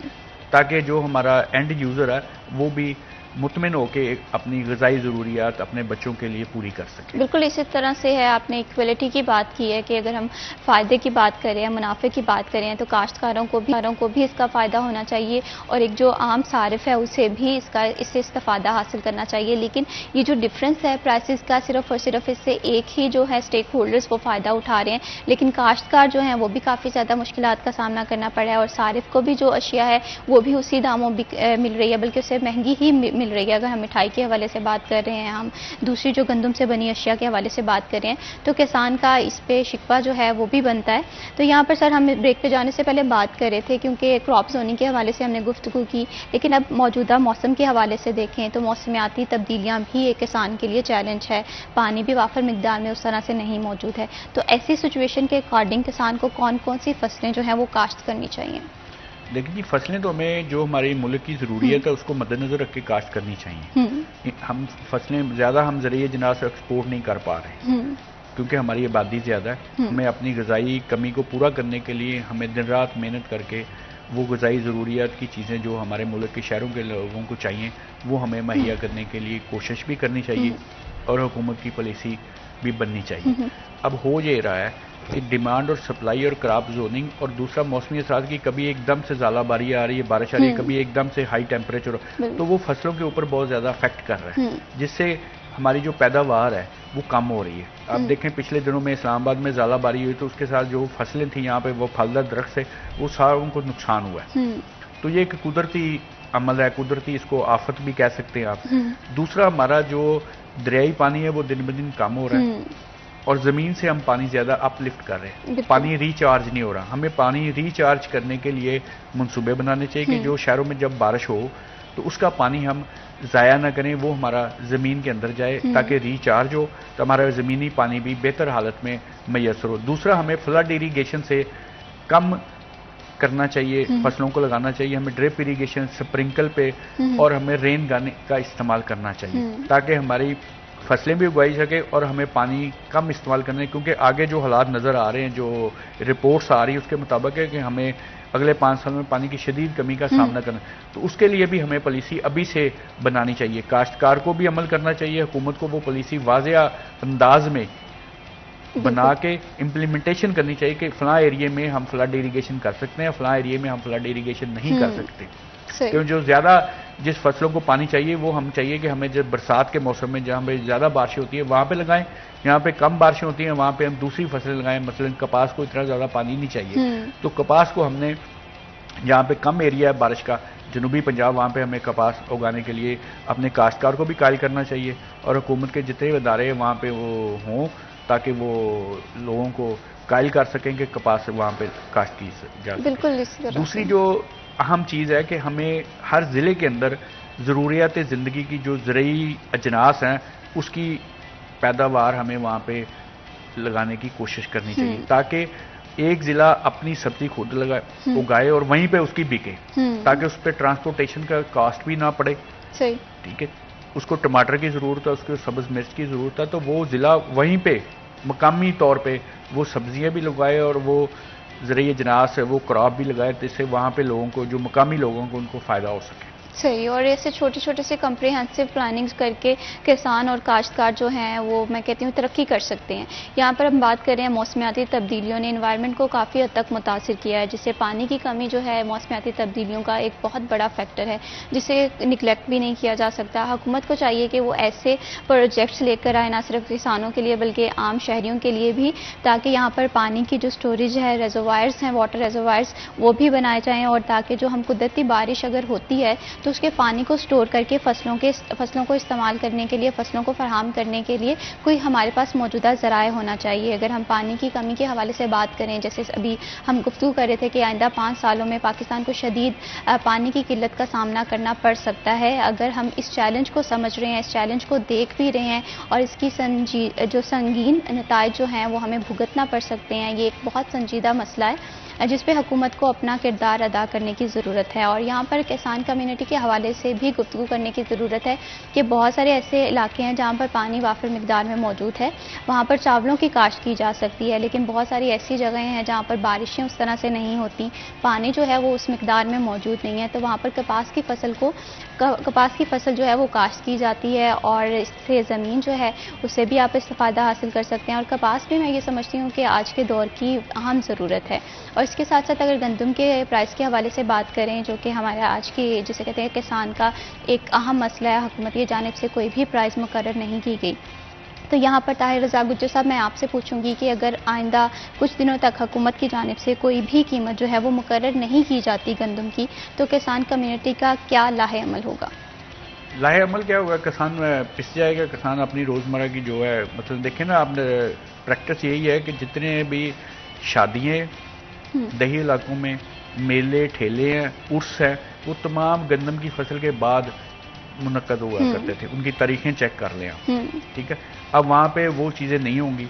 D: ताकि जो हमारा एंड यूज़र है वो भी मुतमिन होके अपनी ग़िज़ाई ज़रूरियात अपने बच्चों के लिए पूरी कर सकें।
A: बिल्कुल इसी तरह से है। आपने इक्वलिटी की बात की है कि अगर हम फ़ायदे की बात करें, मुनाफे की बात करें, तो काश्तकारों को भी इसका फ़ायदा होना चाहिए, और एक जो आम सारिफ है उसे भी इससे इस्तेफ़ादा हासिल करना चाहिए। लेकिन ये जो डिफरेंस है प्राइसेस का, सिर्फ और सिर्फ इससे एक ही जो है स्टेक होल्डर्स वो फ़ायदा उठा रहे हैं, लेकिन काश्तकार जो हैं वो भी काफ़ी ज़्यादा मुश्किलात का सामना करना पड़ा है, और सारिफ को भी जो अशिया है वो भी उसी दामों मिल रही है, बल्कि उससे महंगी ही मिल रही है। अगर हम मिठाई के हवाले से बात कर रहे हैं, हम दूसरी जो गंदम से बनी अशिया के हवाले से बात कर रहे हैं, तो किसान का इस पे शिकवा जो है वो भी बनता है। तो यहाँ पर सर हम ब्रेक पे जाने से पहले बात कर रहे थे, क्योंकि क्रॉप जोनिंग के हवाले से हमने गुफ्तगू की, लेकिन अब मौजूदा मौसम के हवाले से देखें तो मौसमियाती तब्दीलियाँ भी एक किसान के लिए चैलेंज है। पानी भी वाफर मिकदार में उस तरह से नहीं मौजूद है। तो ऐसी सिचुएशन के अकॉर्डिंग किसान को कौन कौन सी फसलें जो हैं वो काश्त करनी चाहिए?
D: देखिए जी, फसलें तो हमें जो हमारी मुल्क की ज़रूरियत है उसको मद्देनज़र रख के काश्त करनी चाहिए। हम फसलें ज़्यादा हम ज़रिए जनाब से एक्सपोर्ट नहीं कर पा रहे, क्योंकि हमारी आबादी ज़्यादा है। हमें अपनी ग़िज़ाई कमी को पूरा करने के लिए हमें दिन रात मेहनत करके वो ग़िज़ाई ज़रूरियात की चीज़ें जो हमारे मुल्क के शहरों के लोगों को चाहिए वो हमें मुहैया करने के लिए कोशिश भी करनी चाहिए, और हुकूमत की पॉलिसी भी बननी चाहिए। अब हो ये रहा है कि डिमांड और सप्लाई और क्रॉप जोनिंग, और दूसरा मौसमी असरात की, कभी एकदम से ज़ालाबारी आ रही है, बारिश आ रही है, कभी एकदम से हाई टेम्परेचर, तो वो फसलों के ऊपर बहुत ज़्यादा अफेक्ट कर रहा है, जिससे हमारी जो पैदावार है वो कम हो रही है। आप देखें पिछले दिनों में इस्लामाबाद में ज़ालाबारी हुई तो उसके साथ जो फसलें थी यहाँ पे, वो फलदार दरख्त से, वो सारा उनको नुकसान हुआ है। तो ये एक कुदरती अमल है, कुदरती इसको आफत भी कह सकते हैं आप। दूसरा, हमारा जो दरियाई पानी है वो दिन ब दिन कम हो रहा है, और ज़मीन से हम पानी ज़्यादा अपलिफ्ट कर रहे हैं, पानी रिचार्ज नहीं हो रहा। हमें पानी रिचार्ज करने के लिए मंसूबे बनाने चाहिए कि जो शहरों में जब बारिश हो तो उसका पानी हम ज़ाया ना करें, वो हमारा ज़मीन के अंदर जाए ताकि रिचार्ज हो, तो हमारा ज़मीनी पानी भी बेहतर हालत में मैसर हो। दूसरा, हमें फ्लड इरीगेशन से कम करना चाहिए, फसलों को लगाना चाहिए, हमें ड्रिप इरीगेशन, स्प्रिंकल पे, और हमें रेन गाने का इस्तेमाल करना चाहिए, ताकि हमारी फसलें भी उगाई सके और हमें पानी कम इस्तेमाल करने, क्योंकि आगे जो हालात नज़र आ रहे हैं, जो रिपोर्ट्स आ रही है उसके मुताबिक है कि हमें अगले 5 साल में पानी की शदीद कमी का सामना करना। तो उसके लिए भी हमें पॉलिसी अभी से बनानी चाहिए, काश्तकार को भी अमल करना चाहिए, हुकूमत को वो पॉलिसी वाज़ेह अंदाज में बना के इम्प्लीमेंटेशन करनी चाहिए कि फ़लाँ एरिए में हम फ्लड इरीगेशन कर सकते हैं, फ़लाँ एरिए में हम फ्लड इरीगेशन नहीं कर सकते। क्योंकि जो ज़्यादा जिस फसलों को पानी चाहिए वो हम चाहिए कि हमें जब बरसात के मौसम में जहाँ पे ज़्यादा बारिशें होती है वहाँ पे लगाएं, यहाँ पे कम बारिशें होती हैं वहाँ पे हम दूसरी फसलें लगाएं। मसलन कपास को इतना ज़्यादा पानी नहीं चाहिए, तो कपास को हमने जहाँ पे कम एरिया है बारिश का जनूबी पंजाब, वहाँ पे हमें कपास उगाने के लिए अपने काश्तकार को भी कायल करना चाहिए और हुकूमत के जितने भी इदारे वहाँ पे वो हों ताकि वो लोगों को कायल कर सकें कि कपास वहाँ पे काश्त की जा सके।
A: बिल्कुल इसी तरह
D: दूसरी जो अहम चीज़ है कि हमें हर ज़िले के अंदर ज़रूरियात ज़िंदगी की जो ज़रूरी अजनास हैं उसकी पैदावार हमें वहाँ पे लगाने की कोशिश करनी चाहिए ताकि एक ज़िला अपनी सब्जी खुद लगाए उगाए और वहीं पे उसकी बिके ताकि उस पर ट्रांसपोर्टेशन का कॉस्ट भी ना पड़े।
A: सही।
D: ठीक है, उसको टमाटर की ज़रूरत है, उसको सब्ज़ मिर्च की ज़रूरत है, तो वो ज़िला वहीं पे मकामी तौर पे वो सब्जियां भी लगाए और वो ज़रिए अजनास है वो क्रॉप भी लगाए जिससे वहाँ पे लोगों को, जो मकामी लोगों को, उनको फ़ायदा हो सके।
A: सही। और ऐसे छोटे छोटे से कम्प्रिहेंसिव प्लानिंग्स करके किसान और काश्तकार जो हैं वो मैं कहती हूँ तरक्की कर सकते हैं। यहाँ पर हम बात कर रहे हैं मौसमियाती तब्दीलियों ने इन्वायरमेंट को काफ़ी हद तक मुतासिर किया है, जिससे पानी की कमी जो है मौसमियाती तब्दीलियों का एक बहुत बड़ा फैक्टर है जिसे निगलेक्ट भी नहीं किया जा सकता। हुकूमत को चाहिए कि वो ऐसे प्रोजेक्ट्स लेकर आए ना सिर्फ किसानों के लिए बल्कि आम शहरियों के लिए भी, ताकि यहाँ पर पानी की जो स्टोरेज है, रेजोवायर्स हैं, वाटर रेजोवायर्स, वो भी बनाए जाएँ और ताकि जो हम कुदरती बारिश अगर होती है तो उसके पानी को स्टोर करके फसलों को इस्तेमाल करने के लिए, फसलों को फराहम करने के लिए कोई हमारे पास मौजूदा ज़राए होना चाहिए। अगर हम पानी की कमी के हवाले से बात करें, जैसे अभी हम गुफ्तगू कर रहे थे कि आइंदा 5 सालों में पाकिस्तान को शदीद पानी की किल्लत का सामना करना पड़ सकता है। अगर हम इस चैलेंज को समझ रहे हैं, इस चैलेंज को देख भी रहे हैं और इसकी जो संगीन नतायज जो हैं वो हमें भुगतना पड़ सकते हैं, ये एक बहुत संजीदा मसला है जिस पे हुकूमत को अपना किरदार अदा करने की ज़रूरत है। और यहाँ पर किसान कम्युनिटी के हवाले से भी गुफ्तगू करने की ज़रूरत है कि बहुत सारे ऐसे इलाके हैं जहाँ पर पानी वाफिर मिकदार में मौजूद है, वहाँ पर चावलों की काश्त की जा सकती है, लेकिन बहुत सारी ऐसी जगहें हैं जहाँ पर बारिशें उस तरह से नहीं होती, पानी जो है वो उस मिकदार में मौजूद नहीं है, तो वहाँ पर कपास की फसल जो है वो काश्त की जाती है और इससे ज़मीन जो है उससे भी आप इस्तेफादा हासिल कर सकते हैं। और कपास भी मैं ये समझती हूँ कि आज के दौर की अहम ज़रूरत है। और इसके साथ साथ अगर गंदम के प्राइस के हवाले से बात करें, जो कि हमारा आज की जिसे कहते हैं किसान का एक अहम मसला है, हुकूमत की जानिब से कोई भी प्राइस मुकर्रर नहीं की गई, तो यहाँ पर ताहिर रज़ा गुज्जर साहब मैं आपसे पूछूंगी कि अगर आइंदा कुछ दिनों तक हुकूमत की जानिब से कोई भी कीमत जो है वो मुकर्रर नहीं की जाती गंदम की, तो किसान कम्युनिटी का क्या लाहे अमल होगा?
D: लाहे अमल क्या होगा? किसान पिस जाएगा। किसान अपनी रोज़मर्रा की जो है, मतलब देखें ना, आपने प्रैक्टिस यही है कि जितने भी शादियाँ दही इलाकों में, मेले ठेले हैं, उर्स है, वो तमाम गंदम की फसल के बाद मुनक्कद हुआ करते थे। उनकी तारीखें चेक कर लें आप, ठीक है। अब वहाँ पे वो चीज़ें नहीं होंगी।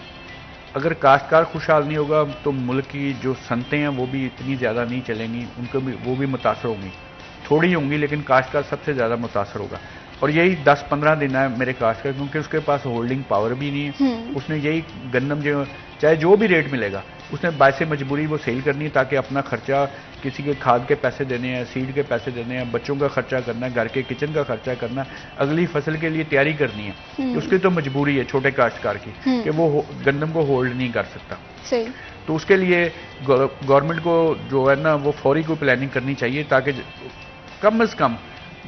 D: अगर काश्तकार खुशहाल नहीं होगा तो मुल्क की जो सनतें हैं वो भी इतनी ज़्यादा नहीं चलेंगी, उनको भी वो भी मुतासर होंगी, थोड़ी होंगी लेकिन काश्तकार सबसे ज़्यादा मुतासर होगा। और यही 10-15 दिन है मेरे काश्तकार, क्योंकि उसके पास होल्डिंग पावर भी नहीं है। उसने यही गंदम जो चाहे जो भी रेट मिलेगा उसने बायसे मजबूरी वो सेल करनी है ताकि अपना खर्चा, किसी के खाद के पैसे देने हैं, सीड के पैसे देने हैं, बच्चों का खर्चा करना है, घर के किचन का खर्चा करना है, अगली फसल के लिए तैयारी करनी है। उसकी तो मजबूरी है छोटे काश्तकार की कि वो गंदम को होल्ड नहीं कर सकता।
A: सही।
D: तो उसके लिए गवर्नमेंट को जो है ना वो फौरी कोई प्लानिंग करनी चाहिए ताकि कम से कम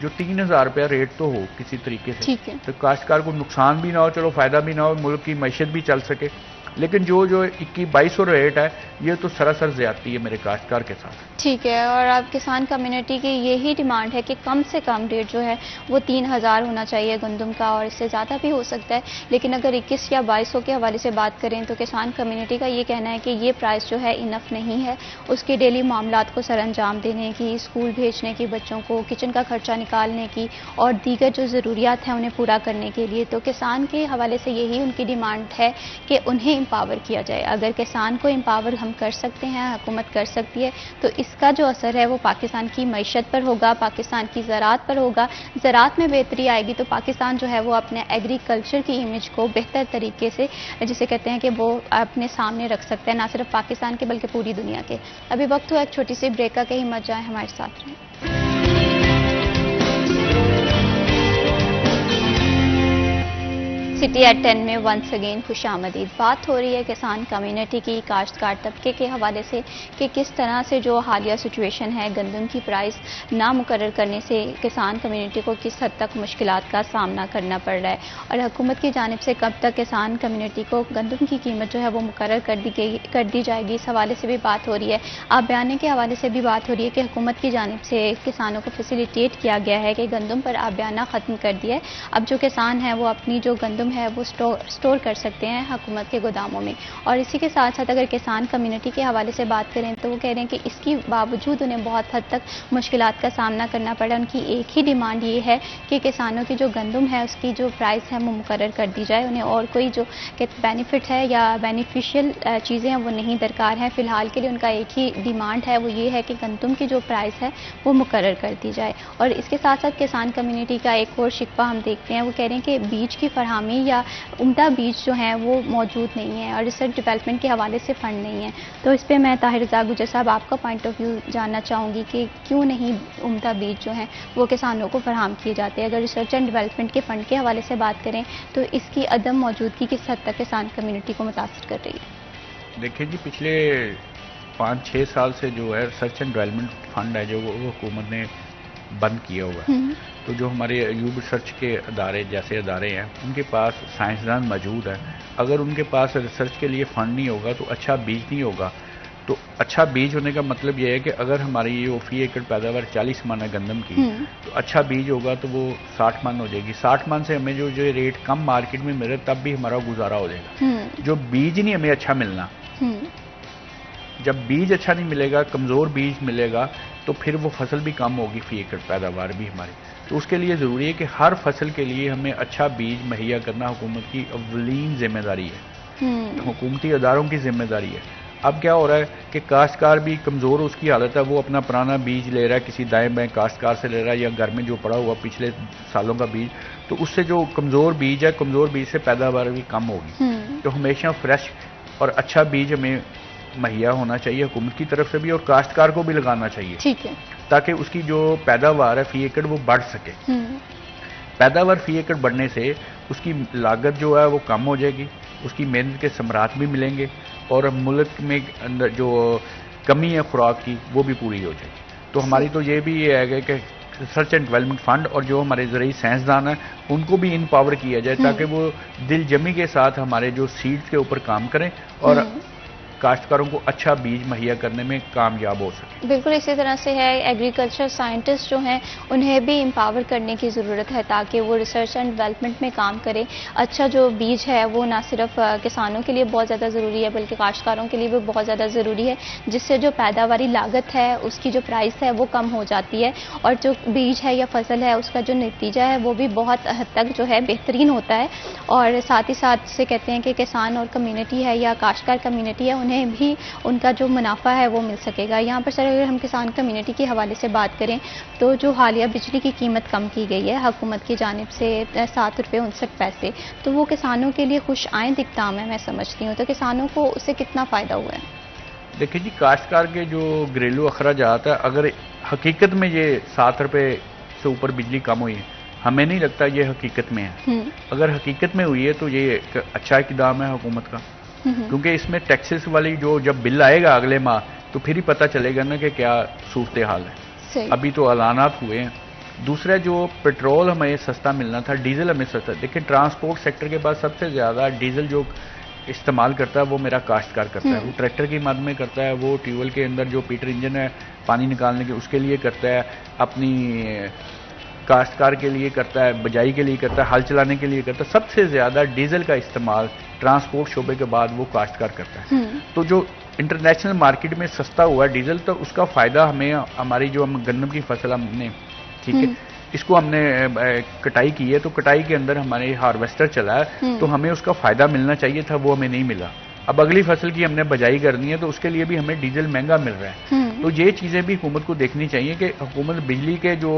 D: जो 3000 रुपया रेट तो हो किसी तरीके से, तो काश्तकार को नुकसान भी ना हो, चलो फायदा भी ना हो, मुल्क की मैशत भी चल सके। लेकिन जो 21-2200 रेट है ये तो सरासर ज्यादती है मेरे काश्तकार के साथ। ठीक है।
A: और अब किसान कम्युनिटी की यही डिमांड है कि कम से कम रेट जो है वो 3000 होना चाहिए गंदम का, और इससे ज़्यादा भी हो सकता है। लेकिन अगर 21 या 2200 के हवाले से बात करें तो किसान कम्युनिटी का ये कहना है कि ये प्राइस जो है इनफ नहीं है उसके डेली मामलात को सर अंजाम देने की, स्कूल भेजने की, बच्चों को किचन का खर्चा निकालने की और दीगर जो ज़रूरियात हैं उन्हें पूरा करने के लिए। तो किसान के हवाले से यही उनकी डिमांड है कि उन्हें एम्पावर किया जाए। अगर किसान को एम्पावर हम कर सकते हैं, हुकूमत कर सकती है, तो इसका जो असर है वो पाकिस्तान की मईशत पर होगा, पाकिस्तान की ज़राअत पर होगा। ज़राअत में बेहतरी आएगी तो पाकिस्तान जो है वो अपने एग्रीकल्चर की इमेज को बेहतर तरीके से, जिसे कहते हैं कि वो अपने सामने रख सकते हैं, ना सिर्फ पाकिस्तान के बल्कि पूरी दुनिया के। अभी वक्त हुआ एक छोटी सी ब्रेक का, कहीं मत जाए, हमारे साथ रहें। सिटी एट 10 में वंस अगेन खुशामदीद। बात हो रही है किसान कम्युनिटी की, काश्तकार तबके के हवाले से कि किस तरह से जो हालिया सिचुएशन है, गंदम की प्राइस ना मुकर्रर करने से किसान कम्युनिटी को किस हद तक मुश्किलात का सामना करना पड़ रहा है और हुकूमत की जानिब से कब तक किसान कम्युनिटी को गंदम की कीमत जो है वो मुकर्रर कर दी जाएगी, इस हवाले से भी बात हो रही है। आप बयाने के हवाले से भी बात हो रही है कि हुकूमत की जानिब से किसानों को फैसिलिटेट किया गया है कि गंदम पर आप बयाना ख़त्म कर दिया है, अब जो किसान है वो अपनी जो गंदम है वो स्टोर कर सकते हैं हुकूमत के गोदामों में। और इसी के साथ साथ अगर किसान कम्युनिटी के हवाले से बात करें तो वो कह रहे हैं कि इसकी बावजूद उन्हें बहुत हद तक मुश्किलात का सामना करना पड़ा। उनकी एक ही डिमांड ये है कि किसानों की जो गंदम है उसकी जो प्राइस है वो मुकर्रर कर दी जाए, उन्हें और कोई जो बेनिफिट है या बेनिफिशियल चीज़ें हैं वो नहीं दरकार हैं। फ़िलहाल के लिए उनका एक ही डिमांड है, वो ये है कि गंदम की जो प्राइस है वो मुकर्रर कर दी जाए। और इसके साथ साथ किसान कम्युनिटी का एक और शिकवा हम देखते हैं, वो कह रहे हैं कि बीज की फरहमी या उम्दा बीज जो हैं वो मौजूद नहीं है और रिसर्च डेवलपमेंट के हवाले से फ़ंड नहीं है। तो इस पर मैं ताहिर रज़ा गुजर साहब आपका पॉइंट ऑफ व्यू जानना चाहूँगी कि क्यों नहीं उम्दा बीज जो हैं वो किसानों को फराहम किए जाते हैं। अगर रिसर्च एंड डेवलपमेंट के फ़ंड के हवाले से बात करें तो इसकी अदम मौजूदगी किस हद तक किसान कम्युनिटी को मुतासर कर रही है?
D: देखिए जी, पिछले 5-6 साल से जो है रिसर्च एंड डेवलपमेंट फंड है जो वो हुकूमत ने बंद किया हुआ है। तो जो हमारे अयूब रिसर्च के अदारे जैसे अदारे हैं उनके पास साइंसदान मौजूद है, अगर उनके पास रिसर्च के लिए फ़ंड नहीं होगा तो अच्छा बीज नहीं होगा। तो अच्छा बीज होने का मतलब ये है कि अगर हमारी ये फी एकड़ पैदावार 40 मन है गंदम की, तो अच्छा बीज होगा तो वो 60 मन हो जाएगी। 60 मन से हमें जो रेट कम मार्केट में मिले तब भी हमारा गुजारा हो जाएगा। जो बीज नहीं हमें अच्छा मिलना, जब बीज अच्छा नहीं मिलेगा, कमज़ोर बीज मिलेगा, तो फिर वो फसल भी कम होगी, फी एकड़ पैदावार भी हमारी। तो उसके लिए ज़रूरी है कि हर फसल के लिए हमें अच्छा बीज मुहैया करना हुकूमत की अव्वलीन जिम्मेदारी है, हुकूमती अदारों की जिम्मेदारी है। अब क्या हो रहा है कि काश्तकार भी कमज़ोर उसकी हालत है, वो अपना पुराना बीज ले रहा है, किसी दाएं बाएं काश्तकार से ले रहा है या घर में जो पड़ा हुआ पिछले सालों का बीज, तो उससे जो कमज़ोर बीज है, कमज़ोर बीज से पैदावार भी कम होगी। तो हमेशा फ्रेश और अच्छा बीज हमें मुहैया होना चाहिए हुकूमत की तरफ से भी और काश्तकार को भी लगाना चाहिए, ठीक है, ताकि उसकी जो पैदावार है फी एकड़ वो बढ़ सके। पैदावार फी एकड़ बढ़ने से उसकी लागत जो है वो कम हो जाएगी, उसकी मेहनत के समरात भी मिलेंगे और मुल्क में अंदर जो कमी है खुराक की वो भी पूरी हो जाएगी। तो हमारी तो ये भी है कि रिसर्च एंड डेवलपमेंट फंड और जो हमारे ज़रूरी साइंसदान हैं उनको भी इनपावर किया जाए ताकि वो दिल जमी के साथ हमारे जो सीड्स के ऊपर काम करें और काश्तकारों को अच्छा बीज मुहैया करने में कामयाब हो सके।
A: बिल्कुल इसी तरह से है, एग्रीकल्चर साइंटिस्ट जो हैं उन्हें भी एम्पावर करने की ज़रूरत है ताकि वो रिसर्च एंड डेवलपमेंट में काम करें। अच्छा जो बीज है वो ना सिर्फ किसानों के लिए बहुत ज़्यादा ज़रूरी है बल्कि काश्तकारों के लिए भी बहुत ज़्यादा ज़रूरी है, जिससे जो पैदावारी लागत है उसकी जो प्राइस है वो कम हो जाती है और जो बीज है या फसल है उसका जो नतीजा है वो भी बहुत हद तक जो है बेहतरीन होता है। और साथ ही साथ से कहते हैं कि किसान और कम्युनिटी है या काश्तकार कम्युनिटी है उन्हें भी उनका जो मुनाफा है वो मिल सकेगा। यहाँ पर सर अगर हम किसान कम्युनिटी के हवाले से बात करें तो जो हालिया बिजली की कीमत कम की गई है हुकूमत की जानिब से 7.59 रुपये, तो वो किसानों के लिए खुश आइंद इक़दाम है मैं समझती हूँ। तो किसानों को उससे कितना फ़ायदा हुआ है?
D: देखिए जी, काश्तकार के जो घरेलू अखराजात है, अगर हकीकत में ये 7 रुपये से ऊपर बिजली कम हुई है, हमें नहीं लगता ये हकीकत में है। अगर हकीकत में हुई है तो ये एक अच्छा इक़दाम है हुकूमत का, क्योंकि इसमें टैक्सेस वाली जो जब बिल आएगा अगले माह तो फिर ही पता चलेगा ना कि क्या सूरत हाल है। अभी तो ऐलानात हुए हैं। दूसरा जो पेट्रोल हमें सस्ता मिलना था, डीजल हमें सस्ता, देखिए ट्रांसपोर्ट सेक्टर के पास सबसे ज़्यादा डीजल जो इस्तेमाल करता है वो मेरा काश्तकार करता है। वो ट्रैक्टर की मद में करता है, वो ट्यूबवेल के अंदर जो पीटर इंजन है पानी निकालने के उसके लिए करता है, अपनी काश्तकार के लिए करता है, बिजाई के लिए करता है, हल चलाने के लिए करता है। सबसे ज़्यादा डीजल का इस्तेमाल ट्रांसपोर्ट शोबे के बाद वो काश्तकार करता है। तो जो इंटरनेशनल मार्केट में सस्ता हुआ है डीजल, तो उसका फ़ायदा हमें हमारी जो हम गन्नम की फसल हमने, ठीक है, इसको हमने कटाई की है तो कटाई के अंदर हमारे हार्वेस्टर चला है तो हमें उसका फ़ायदा मिलना चाहिए था, वो हमें नहीं मिला। अब अगली फसल की हमने बजाई करनी है तो उसके लिए भी हमें डीजल महंगा मिल रहा है। तो ये चीज़ें भी हुकूमत को देखनी चाहिए कि हुकूमत बिजली के जो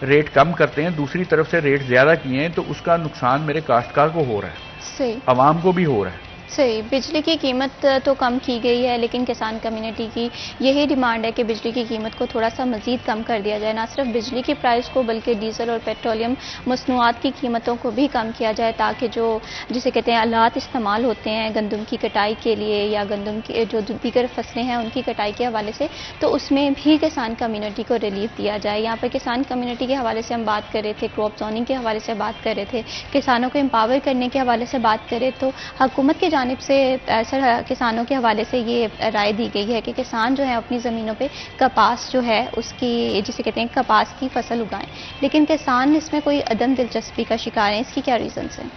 D: रेट कम करते हैं, दूसरी तरफ से रेट ज़्यादा किए हैं तो उसका नुकसान मेरे काश्तकार को हो रहा है, आवाम को भी हो रहा है।
A: सही, बिजली की कीमत तो कम की गई है, लेकिन किसान कम्युनिटी की यही डिमांड है कि बिजली की कीमत को थोड़ा सा मज़ीद कम कर दिया जाए। ना सिर्फ बिजली की प्राइस को, बल्कि डीज़ल और पेट्रोलियम मसनूआत की कीमतों को भी कम किया जाए, ताकि जो जिसे कहते हैं आलात इस्तेमाल होते हैं गंदम की कटाई के लिए या गंदम की जो दीगर फसलें हैं उनकी कटाई के हवाले से, तो उसमें भी किसान कम्युनिटी को रिलीफ दिया जाए। यहाँ पर किसान कम्युनिटी के हवाले से हम बात कर रहे थे, क्रॉप जोनिंग के हवाले से बात कर रहे थे, किसानों को एम्पावर करने के हवाले से बात करें, तो हुकूमत की जानिब से सर किसानों के हवाले से ये राय दी गई है कि किसान जो है अपनी ज़मीनों पे कपास जो है उसकी जिसे कहते हैं कपास की फसल उगाएं, लेकिन किसान इसमें कोई अदम दिलचस्पी का शिकार है। इसकी क्या रीज़न्स हैं?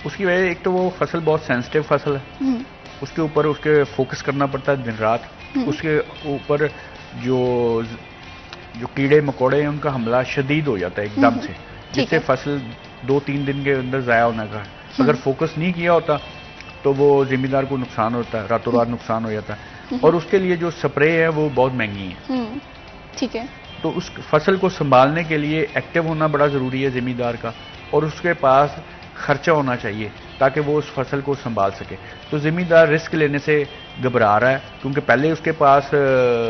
D: उसकी वजह एक तो वो फसल बहुत सेंसिटिव फसल है, उसके ऊपर उसके फोकस करना पड़ता है दिन रात। उसके ऊपर जो जो कीड़े मकोड़े हैं उनका हमला शदीद हो जाता है एकदम से, जिससे फसल 2-3 दिन के अंदर ज़ाया होने का है। अगर फोकस नहीं किया होता तो वो जिम्मेदार को नुकसान होता है, रातों रात नुकसान हो जाता है। और उसके लिए जो स्प्रे है वो बहुत महंगी है।
A: ठीक है।
D: तो उस फसल को संभालने के लिए एक्टिव होना बड़ा ज़रूरी है जिम्मेदार का, और उसके पास खर्चा होना चाहिए ताकि वो उस फसल को संभाल सके। तो जिम्मेदार रिस्क लेने से घबरा रहा है, क्योंकि पहले उसके पास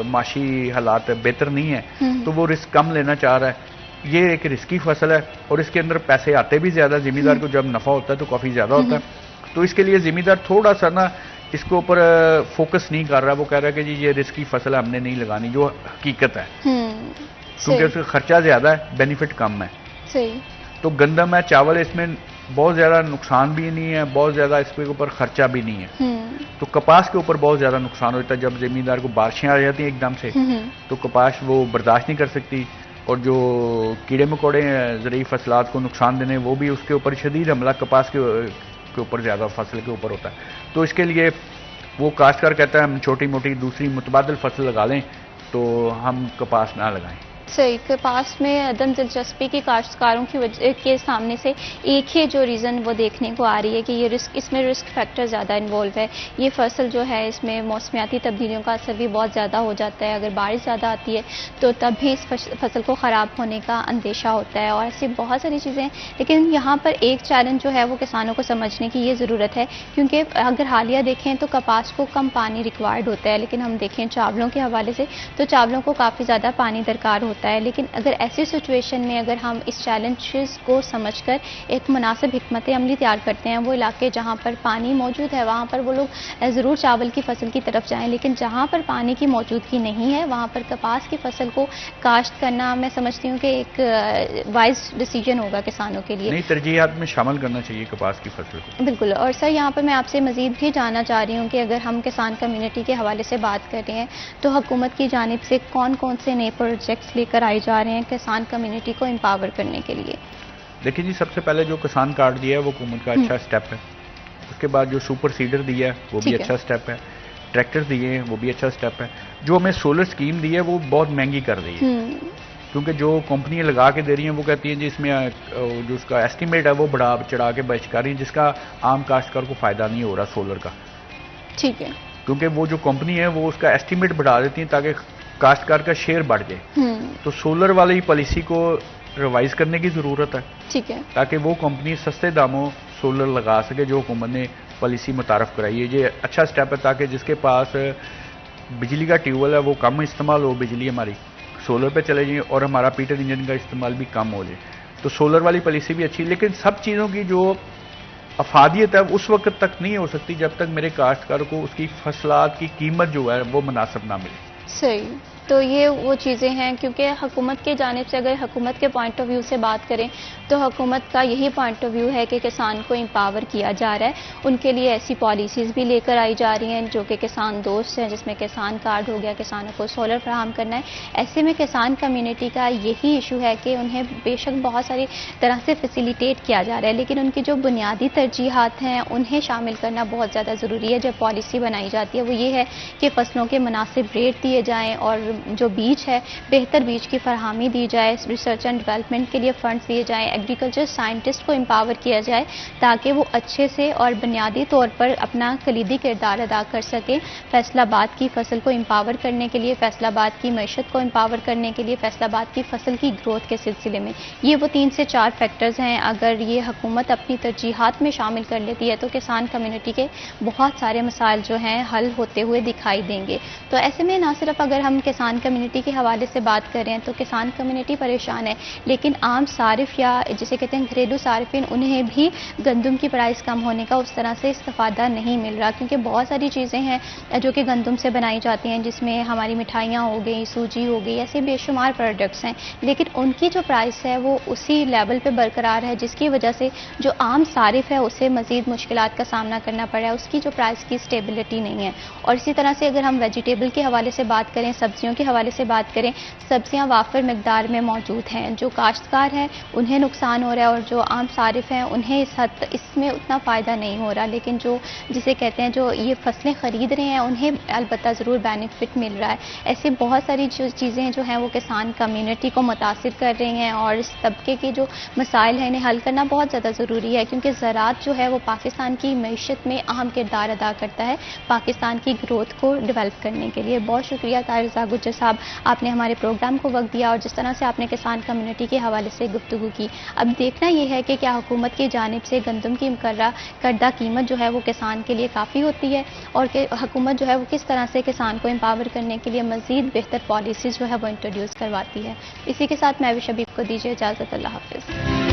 D: माशी हालात बेहतर नहीं है, तो वो रिस्क कम लेना चाह रहा है। ये एक रिस्की फसल है और इसके अंदर पैसे आते भी ज़्यादा, जिम्मेदार को जब नफ़ा होता है तो काफ़ी ज़्यादा होता है। तो इसके लिए जिम्मेदार थोड़ा सा ना इसके ऊपर फोकस नहीं कर रहा। वो कह रहा है कि जी ये रिस्की फसल हमने नहीं लगानी, जो हकीकत है, क्योंकि उसका खर्चा ज़्यादा है, बेनिफिट कम है।
A: सही।
D: तो गंदम है, चावल, इसमें बहुत ज़्यादा नुकसान भी नहीं है, बहुत ज़्यादा इसके ऊपर खर्चा भी नहीं है। तो कपास के ऊपर बहुत ज़्यादा नुकसान होता है जब ज़मींदार को बारिशें आ जाती हैं एकदम से, तो कपास वो बर्दाश्त नहीं कर सकती, और जो कीड़े मकोड़े हैं ज़रूरी फसलात को नुकसान देने, वो भी उसके ऊपर शदीद हमला कपास के ऊपर ज़्यादा फसल के ऊपर होता है। तो इसके लिए वो काश्तकार कहता है हम छोटी मोटी दूसरी मुतबादिल फसल लगा लें, तो हम कपास ना लगाएं।
A: सही, कपास में अदम दिलचस्पी की काश्तकारों की वजह के सामने से एक ही जो रीज़न वो देखने को आ रही है कि ये इसमें रिस्क फैक्टर ज़्यादा इन्वॉल्व है। ये फसल जो है इसमें मौसमियाती तब्दीलियों का असर भी बहुत ज़्यादा हो जाता है। अगर बारिश ज़्यादा आती है तो तब भी इस फसल को ख़राब होने का अंदेशा होता है, और ऐसी बहुत सारी चीज़ें हैं। लेकिन यहाँ पर एक चैलेंज जो है वो किसानों को समझने की ये ज़रूरत है, क्योंकि अगर हालिया देखें तो कपास को कम पानी रिक्वायर्ड होता है, लेकिन हम देखें चावलों के हवाले से तो चावलों को काफ़ी ज़्यादा पानी दरकार होता है। लेकिन अगर ऐसी सिचुएशन में अगर हम इस चैलेंजेस को समझकर एक मुनासिब हिकमत अमली तैयार करते हैं, वो इलाके जहाँ पर पानी मौजूद है वहाँ पर वो लोग ज़रूर चावल की फसल की तरफ जाएं, लेकिन जहाँ पर पानी की मौजूदगी नहीं है वहाँ पर कपास की फसल को काश्त करना मैं समझती हूँ कि एक वाइज डिसीजन होगा किसानों के लिए।
D: नई तरजीहात में शामिल करना चाहिए कपास की फसल को।
A: बिल्कुल। और सर यहाँ पर मैं आपसे मज़ीद भी जानना चाह रही हूँ कि अगर हम किसान कम्युनिटी के हवाले से बात कर रहे हैं तो हुकूमत की जानिब से कौन कौन से नए प्रोजेक्ट्स लेकर आए जा रहे हैं किसान कम्युनिटी को एम्पावर करने के लिए?
D: देखिए जी, सबसे पहले जो किसान कार्ड दिया है वो हुकूमत का अच्छा स्टेप है। उसके बाद जो सुपर सीडर दिया है वो भी अच्छा स्टेप है। ट्रैक्टर दिए हैं वो भी अच्छा स्टेप है। जो हमें सोलर स्कीम दी है वो बहुत महंगी कर दी है, क्योंकि जो कंपनियां लगा के दे रही हैं वो कहती हैं जी इसमें जो उसका एस्टीमेट है वो बढ़ा चढ़ा के बेच कर रही है, जिसका आम काश्तकार को फ़ायदा नहीं हो रहा सोलर का।
A: ठीक है।
D: क्योंकि वो जो कंपनी है वो उसका एस्टीमेट बढ़ा देती है ताकि काश्तकार का शेयर बढ़ जाए। तो सोलर वाली पॉलिसी को रिवाइज करने की ज़रूरत है।
A: ठीक है।
D: ताकि वो कंपनी सस्ते दामों सोलर लगा सके, जो हुकूमत ने पॉलिसी मुतारफ़ कराई है। ये अच्छा स्टेप है ताकि जिसके पास बिजली का ट्यूबवेल है वो कम इस्तेमाल हो, बिजली हमारी सोलर पे चले जाए और हमारा पीटर इंजन का इस्तेमाल भी कम हो जाए। तो सोलर वाली पॉलिसी भी अच्छी, लेकिन सब चीज़ों की जो अफादियत है उस वक्त तक नहीं हो सकती जब तक मेरे काश्तकार को उसकी फसलात की कीमत जो है वो मुनासिब ना मिले।
A: सही। तो ये वो चीज़ें हैं, क्योंकि हुकूमत के जानिब से अगर हुकूमत के पॉइंट ऑफ व्यू से बात करें तो हुकूमत का यही पॉइंट ऑफ व्यू है कि किसान को एम्पावर किया जा रहा है। उनके लिए ऐसी पॉलिसीज़ भी लेकर आई जा रही हैं जो कि किसान दोस्त हैं, जिसमें किसान कार्ड हो गया, किसानों को सोलर फराहम करना है। ऐसे में किसान कम्युनिटी का यही इशू है कि उन्हें बेशक बहुत सारी तरह से फैसिलिटेट किया जा रहा है, लेकिन उनकी जो बुनियादी तरजीहात हैं उन्हें शामिल करना बहुत ज़्यादा ज़रूरी है। जब पॉलिसी बनाई जाती है वो ये है कि फसलों के मुनासिब रेट दिए जाएँ और जो बीज है, बेहतर बीज की फरहमी दी जाए, रिसर्च एंड डेवलपमेंट के लिए फंड्स दिए जाएँ, एग्रीकल्चर साइंटिस्ट को एम्पावर किया जाए ताकि वो अच्छे से और बुनियादी तौर पर अपना कलीदी किरदार अदा कर सकें फैसलाबाद की फसल को एम्पावर करने के लिए, फैसलाबाद की मईशत को एम्पावर करने के लिए, फैसलाबाद की फसल की ग्रोथ के सिलसिले में। ये वो 3 से 4 फैक्टर्स हैं। अगर ये हुकूमत अपनी तरजीहात में शामिल कर लेती है तो किसान कम्युनिटी के बहुत सारे मसाइल जो हैं हल होते हुए दिखाई देंगे। तो ऐसे में ना सिर्फ अगर हम किसान कम्युनिटी के हवाले से बात करें तो किसान कम्युनिटी परेशान है, लेकिन आम सारिफ या जिसे कहते हैं घरेलू सारिफिन, उन्हें भी गंदम की प्राइस कम होने का उस तरह से इस्तेफादा नहीं मिल रहा, क्योंकि बहुत सारी चीज़ें हैं जो कि गंदम से बनाई जाती हैं, जिसमें हमारी मिठाइयाँ हो गई, सूजी हो गई, ऐसे बेशुमार प्रोडक्ट्स हैं, लेकिन उनकी जो प्राइस है वो उसी लेवल पे बरकरार है, जिसकी वजह से जो आम सारिफ है उसे मज़ीद मुश्किलात का सामना करना पड़ा है, उसकी जो प्राइस की स्टेबिलिटी नहीं है। और इसी तरह से अगर हम वेजिटेबल के हवाले से बात करें, सब्जियों के हवाले से बात करें, सब्जियाँ वाफिर मकदार में मौजूद हैं, जो काश्तकार हैं उन्हें नुकसान हो रहा है और जो आम सारिफ हैं उन्हें इसमें उतना फ़ायदा नहीं हो रहा, लेकिन जो जिसे कहते हैं जो ये फसलें ख़रीद रहे हैं उन्हें अलबत्ता ज़रूर बेनिफिट मिल रहा है। ऐसे बहुत सारी जो चीज़ें जो हैं वो किसान कम्युनिटी को मुतासिर कर रही हैं और इस तबके के जो मसाइल हैं इन्हें हल करना बहुत ज़्यादा ज़रूरी है, क्योंकि ज़राअत जो है वो पाकिस्तान की मईशत में अहम किरदार अदा करता है पाकिस्तान की ग्रोथ को डेवलप करने के लिए। बहुत शुक्रिया ताहिर रज़ा गुज्जर साहब, आपने हमारे प्रोग्राम को वक्त दिया और जिस तरह से आपने किसान कम्युनिटी के हवाले से गुफ्तगू की। अब देखना यह है कि क्या हुकूमत की जानिब से गंदम की मुकर्रर करदा कीमत जो है वो किसान के लिए काफ़ी होती है और कि हुकूमत जो है वो किस तरह से किसान को एम्पावर करने के लिए मज़ीद बेहतर पॉलिसीज़ जो है वो इंट्रोड्यूस करवाती है। इसी के साथ मैं भी शबीब को दीजिए इजाज़त। अल्लाह हाफ़िज़।